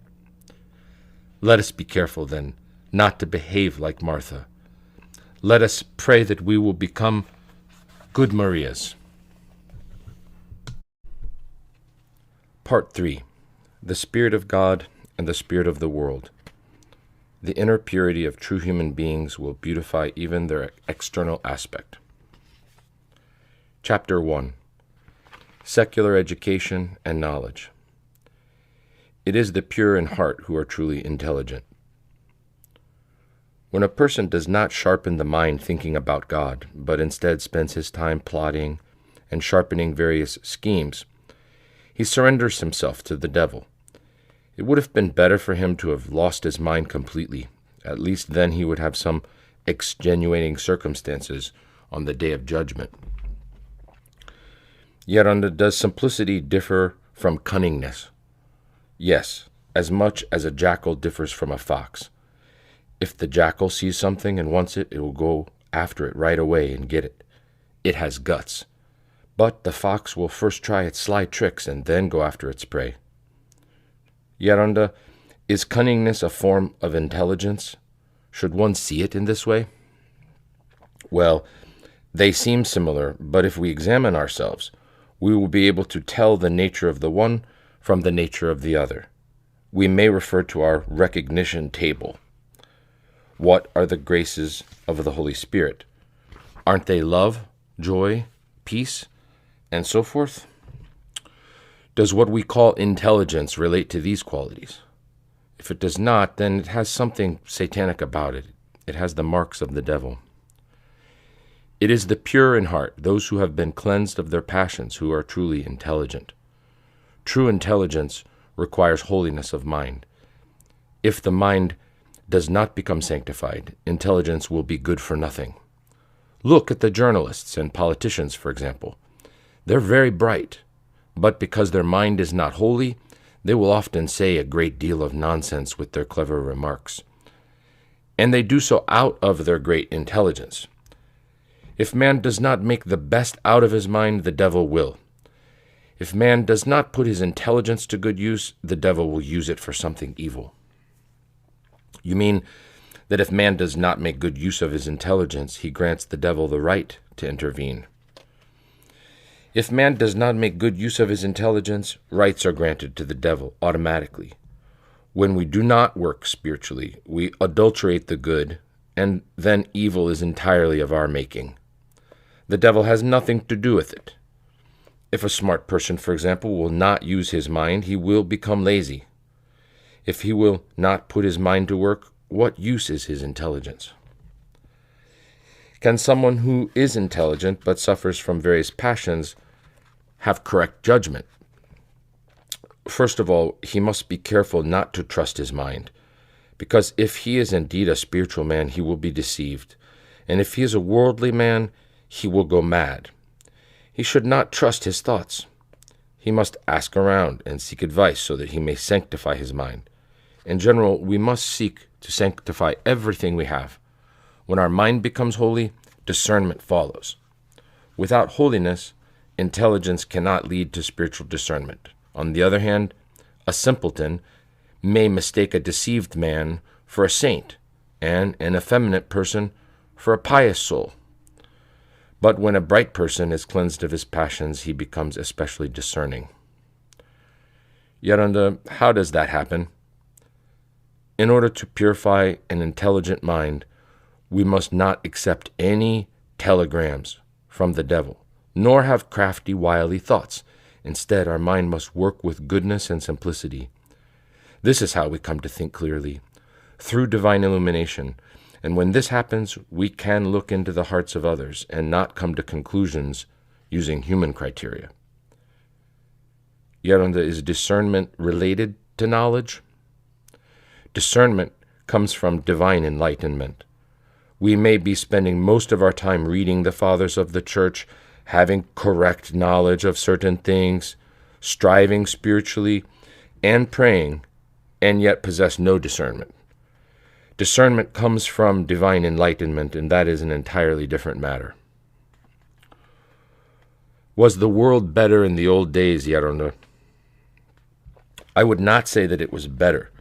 Let us be careful, then, not to behave like Martha. Let us pray that we will become good Marias. Part 3. The Spirit of God and the Spirit of the world. The inner purity of true human beings will beautify even their external aspect. Chapter 1. Secular education and knowledge. It is the pure in heart who are truly intelligent. When a person does not sharpen the mind thinking about God, but instead spends his time plotting and sharpening various schemes, he surrenders himself to the devil. It would have been better for him to have lost his mind completely. At least then he would have some extenuating circumstances on the day of judgment. Yet does simplicity differ from cunningness? Yes, as much as a jackal differs from a fox. If the jackal sees something and wants it, it will go after it right away and get it. It has guts. But the fox will first try its sly tricks and then go after its prey. Yet is cunningness a form of intelligence? Should one see it in this way? Well, they seem similar, but if we examine ourselves, we will be able to tell the nature of the one from the nature of the other. We may refer to our recognition table. What are the graces of the Holy Spirit? Aren't they love, joy, peace, and so forth? Does what we call intelligence relate to these qualities? If it does not, then it has something satanic about it. It has the marks of the devil. It is the pure in heart, those who have been cleansed of their passions, who are truly intelligent. True intelligence requires holiness of mind. If the mind does not become sanctified, intelligence will be good for nothing. Look at the journalists and politicians, for example. They're very bright, but because their mind is not holy, they will often say a great deal of nonsense with their clever remarks. And they do so out of their great intelligence. If man does not make the best out of his mind, the devil will. If man does not put his intelligence to good use, the devil will use it for something evil. You mean that if man does not make good use of his intelligence, he grants the devil the right to intervene. If man does not make good use of his intelligence, rights are granted to the devil automatically. When we do not work spiritually, we adulterate the good, and then evil is entirely of our making. The devil has nothing to do with it. If a smart person, for example, will not use his mind, he will become lazy. If he will not put his mind to work, what use is his intelligence? Can someone who is intelligent but suffers from various passions have correct judgment. First of all, he must be careful not to trust his mind, because if he is indeed a spiritual man, he will be deceived, and if he is a worldly man, he will go mad. He should not trust his thoughts. He must ask around and seek advice so that he may sanctify his mind. In general, we must seek to sanctify everything we have. When our mind becomes holy, discernment follows. Without holiness, intelligence cannot lead to spiritual discernment. On the other hand, a simpleton may mistake a deceived man for a saint, and an effeminate person for a pious soul. But when a bright person is cleansed of his passions, he becomes especially discerning. Yet how does that happen? In order to purify an intelligent mind, we must not accept any telegrams from the devil, nor have crafty, wily thoughts. Instead, our mind must work with goodness and simplicity. This is how we come to think clearly, through divine illumination. And when this happens, we can look into the hearts of others and not come to conclusions using human criteria. Yet, is discernment related to knowledge? Discernment comes from divine enlightenment. We may be spending most of our time reading the fathers of the church, having correct knowledge of certain things, striving spiritually, and praying, and yet possess no discernment. Discernment comes from divine enlightenment, and that is an entirely different matter. Was the world better in the old days, Yaronda? I would not say that it was better,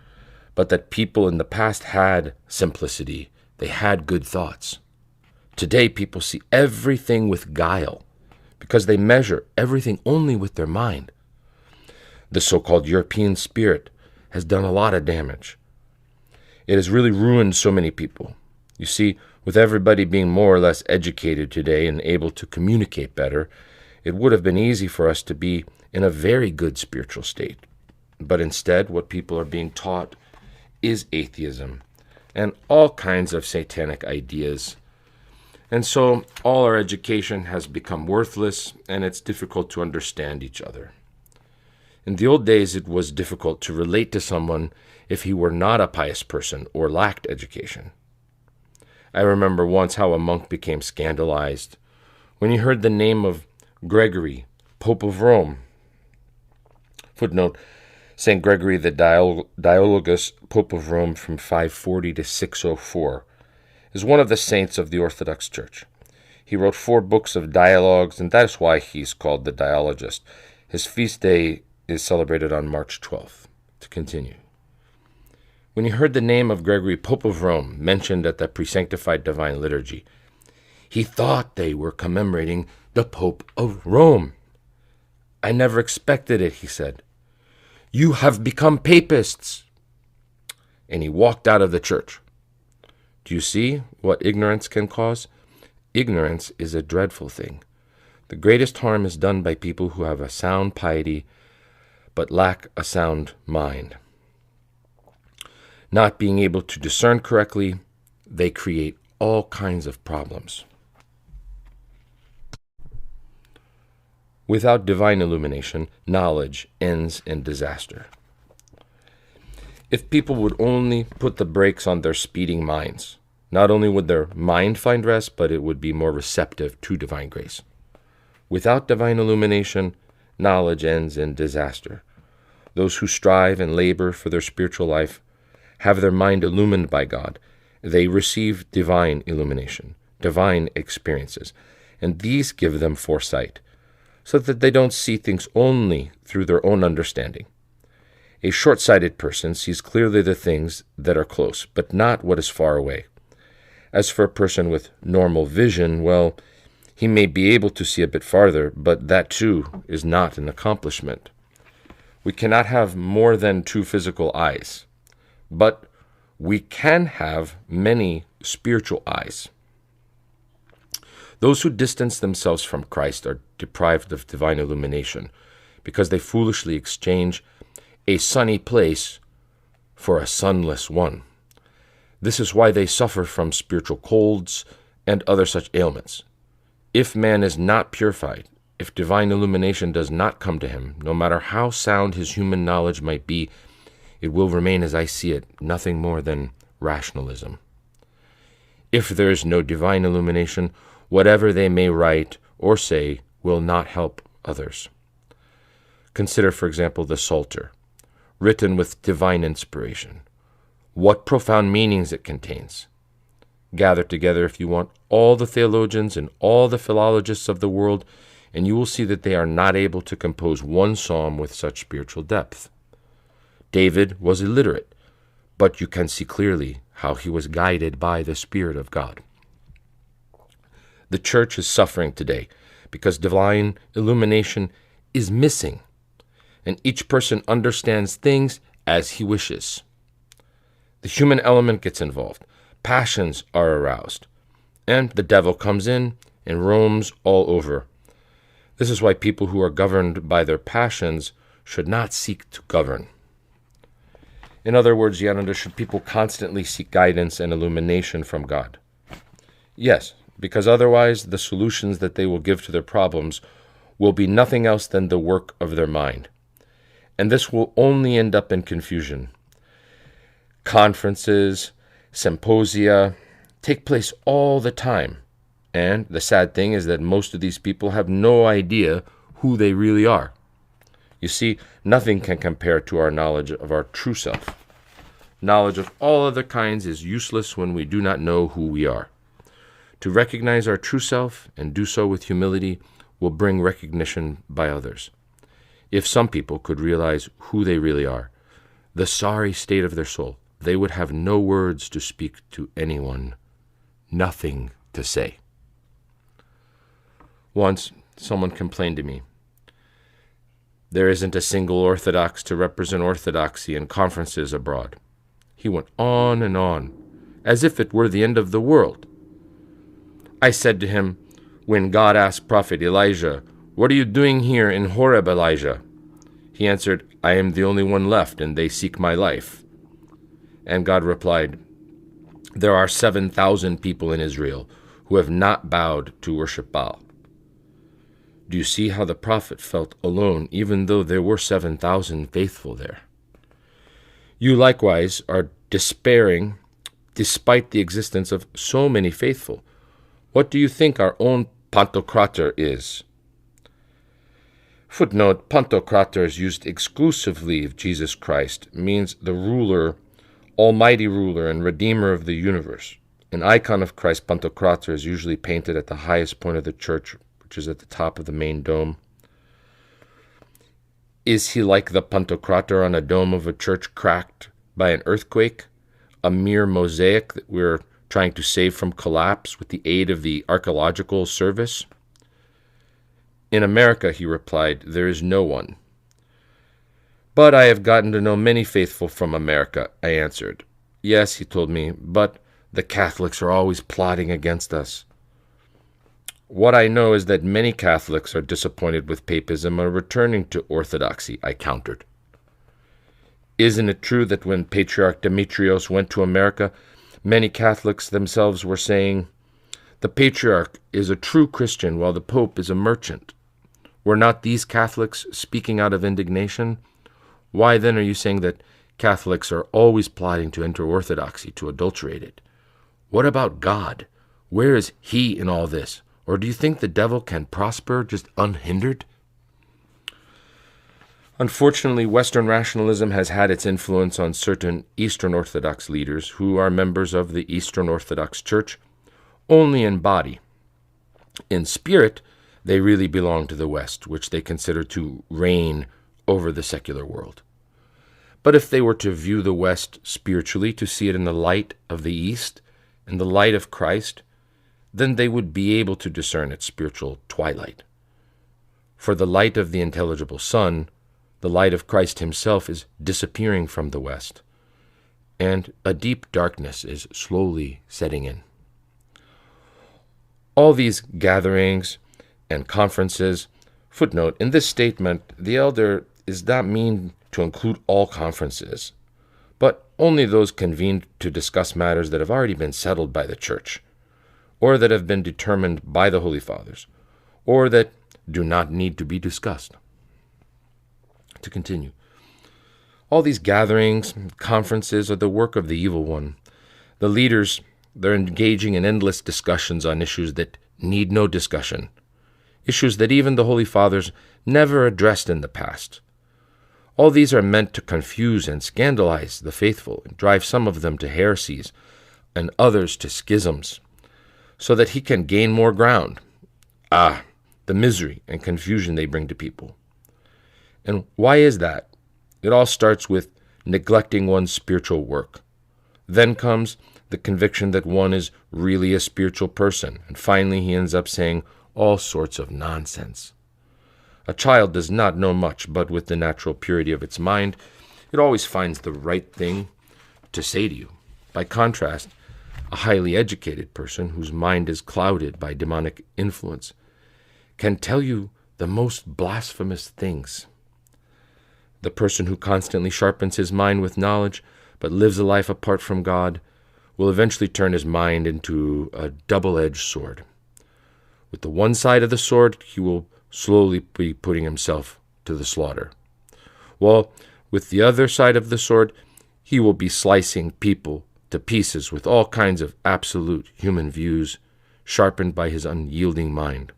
but that people in the past had simplicity. They had good thoughts. Today, people see everything with guile, because they measure everything only with their mind. The so-called European spirit has done a lot of damage. It has really ruined so many people. You see, with everybody being more or less educated today and able to communicate better, it would have been easy for us to be in a very good spiritual state. But instead, what people are being taught is atheism and all kinds of satanic ideas. And so all our education has become worthless, and it's difficult to understand each other. In the old days, it was difficult to relate to someone if he were not a pious person or lacked education. I remember once how a monk became scandalized when he heard the name of Gregory, Pope of Rome. Footnote, St. Gregory the Dialogus, Pope of Rome from 540 to 604, is one of the saints of the Orthodox Church. He wrote 4 books of dialogues, and that is why he's called the Dialogist. His feast day is celebrated on March 12th. To continue. When he heard the name of Gregory, Pope of Rome, mentioned at the presanctified divine liturgy, he thought they were commemorating the Pope of Rome. I never expected it, he said. You have become papists. And he walked out of the church. Do you see what ignorance can cause? Ignorance is a dreadful thing. The greatest harm is done by people who have a sound piety but lack a sound mind. Not being able to discern correctly, they create all kinds of problems. Without divine illumination, knowledge ends in disaster. If people would only put the brakes on their speeding minds, not only would their mind find rest, but it would be more receptive to divine grace. Without divine illumination, knowledge ends in disaster. Those who strive and labor for their spiritual life have their mind illumined by God. They receive divine illumination, divine experiences, and these give them foresight, so that they don't see things only through their own understanding. A short-sighted person sees clearly the things that are close, but not what is far away. As for a person with normal vision, well, he may be able to see a bit farther, but that too is not an accomplishment. We cannot have more than 2 physical eyes, but we can have many spiritual eyes. Those who distance themselves from Christ are deprived of divine illumination because they foolishly exchange a sunny place for a sunless one. This is why they suffer from spiritual colds and other such ailments. If man is not purified, if divine illumination does not come to him, no matter how sound his human knowledge might be, it will remain, as I see it, nothing more than rationalism. If there is no divine illumination, whatever they may write or say will not help others. Consider, for example, the Psalter, written with divine inspiration. What profound meanings it contains. Gather together, if you want, all the theologians and all the philologists of the world, and you will see that they are not able to compose one psalm with such spiritual depth. David was illiterate, but you can see clearly how he was guided by the Spirit of God. The church is suffering today because divine illumination is missing, and each person understands things as he wishes. The human element gets involved, passions are aroused, and the devil comes in and roams all over. This is why people who are governed by their passions should not seek to govern. In other words, yet should people constantly seek guidance and illumination from God? Yes, because otherwise the solutions that they will give to their problems will be nothing else than the work of their mind. And this will only end up in confusion. Conferences, symposia take place all the time. And the sad thing is that most of these people have no idea who they really are. You see, nothing can compare to our knowledge of our true self. Knowledge of all other kinds is useless when we do not know who we are. To recognize our true self and do so with humility will bring recognition by others. If some people could realize who they really are, the sorry state of their soul, they would have no words to speak to anyone, nothing to say. Once, someone complained to me, "There isn't a single Orthodox to represent Orthodoxy in conferences abroad." He went on, as if it were the end of the world. I said to him, when God asked Prophet Elijah, "What are you doing here in Horeb, Elijah?" He answered, "I am the only one left, and they seek my life." And God replied, "There are 7,000 people in Israel who have not bowed to worship Baal." Do you see how the prophet felt alone, even though there were 7,000 faithful there? You likewise are despairing despite the existence of so many faithful. What do you think our own Pantocrator is? Footnote, Pantocrator is used exclusively of Jesus Christ, means the ruler, almighty ruler and redeemer of the universe. An icon of Christ, Pantocrator, is usually painted at the highest point of the church, which is at the top of the main dome. Is he like the Pantocrator on a dome of a church cracked by an earthquake, a mere mosaic that we're trying to save from collapse with the aid of the archaeological service? In America, he replied, there is no one. But I have gotten to know many faithful from America, I answered. Yes, he told me, but the Catholics are always plotting against us. What I know is that many Catholics are disappointed with papism and are returning to orthodoxy, I countered. Isn't it true that when Patriarch Demetrios went to America, many Catholics themselves were saying, the Patriarch is a true Christian while the Pope is a merchant? Were not these Catholics speaking out of indignation? Why then are you saying that Catholics are always plotting to enter orthodoxy, to adulterate it? What about God? Where is he in all this? Or do you think the devil can prosper just unhindered? Unfortunately, Western rationalism has had its influence on certain Eastern Orthodox leaders who are members of the Eastern Orthodox Church only in body. In spirit, they really belong to the West, which they consider to reign over the secular world. But if they were to view the West spiritually, to see it in the light of the East, in the light of Christ, then they would be able to discern its spiritual twilight. For the light of the intelligible sun, the light of Christ himself, is disappearing from the West, and a deep darkness is slowly setting in. All these gatherings and conferences, footnote, in this statement, the elder does not mean to include all conferences, but only those convened to discuss matters that have already been settled by the Church, or that have been determined by the Holy Fathers, or that do not need to be discussed. To continue. All these gatherings, conferences are the work of the evil one. The leaders, they're engaging in endless discussions on issues that need no discussion, issues that even the Holy Fathers never addressed in the past. All these are meant to confuse and scandalize the faithful and drive some of them to heresies and others to schisms, so that he can gain more ground. Ah, the misery and confusion they bring to people. And why is that? It all starts with neglecting one's spiritual work. Then comes the conviction that one is really a spiritual person, and finally he ends up saying all sorts of nonsense. A child does not know much, but with the natural purity of its mind, it always finds the right thing to say to you. By contrast, a highly educated person whose mind is clouded by demonic influence can tell you the most blasphemous things. The person who constantly sharpens his mind with knowledge, but lives a life apart from God, will eventually turn his mind into a double-edged sword. With the one side of the sword, he will slowly be putting himself to the slaughter, while with the other side of the sword, he will be slicing people to pieces with all kinds of absolute human views, sharpened by his unyielding mind.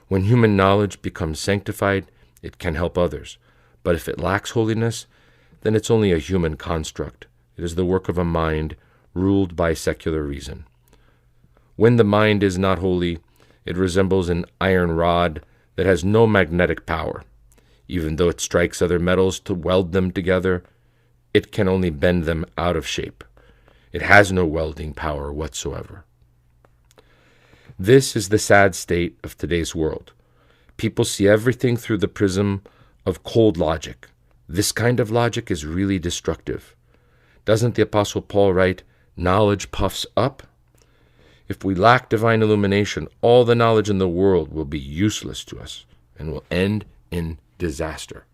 When human knowledge becomes sanctified, it can help others, but if it lacks holiness, then it's only a human construct. It is the work of a mind ruled by secular reason. When the mind is not holy, it resembles an iron rod that has no magnetic power. Even though it strikes other metals to weld them together, it can only bend them out of shape. It has no welding power whatsoever. This is the sad state of today's world. People see everything through the prism of cold logic. This kind of logic is really destructive. Doesn't the Apostle Paul write, "Knowledge puffs up"? If we lack divine illumination, all the knowledge in the world will be useless to us and will end in disaster.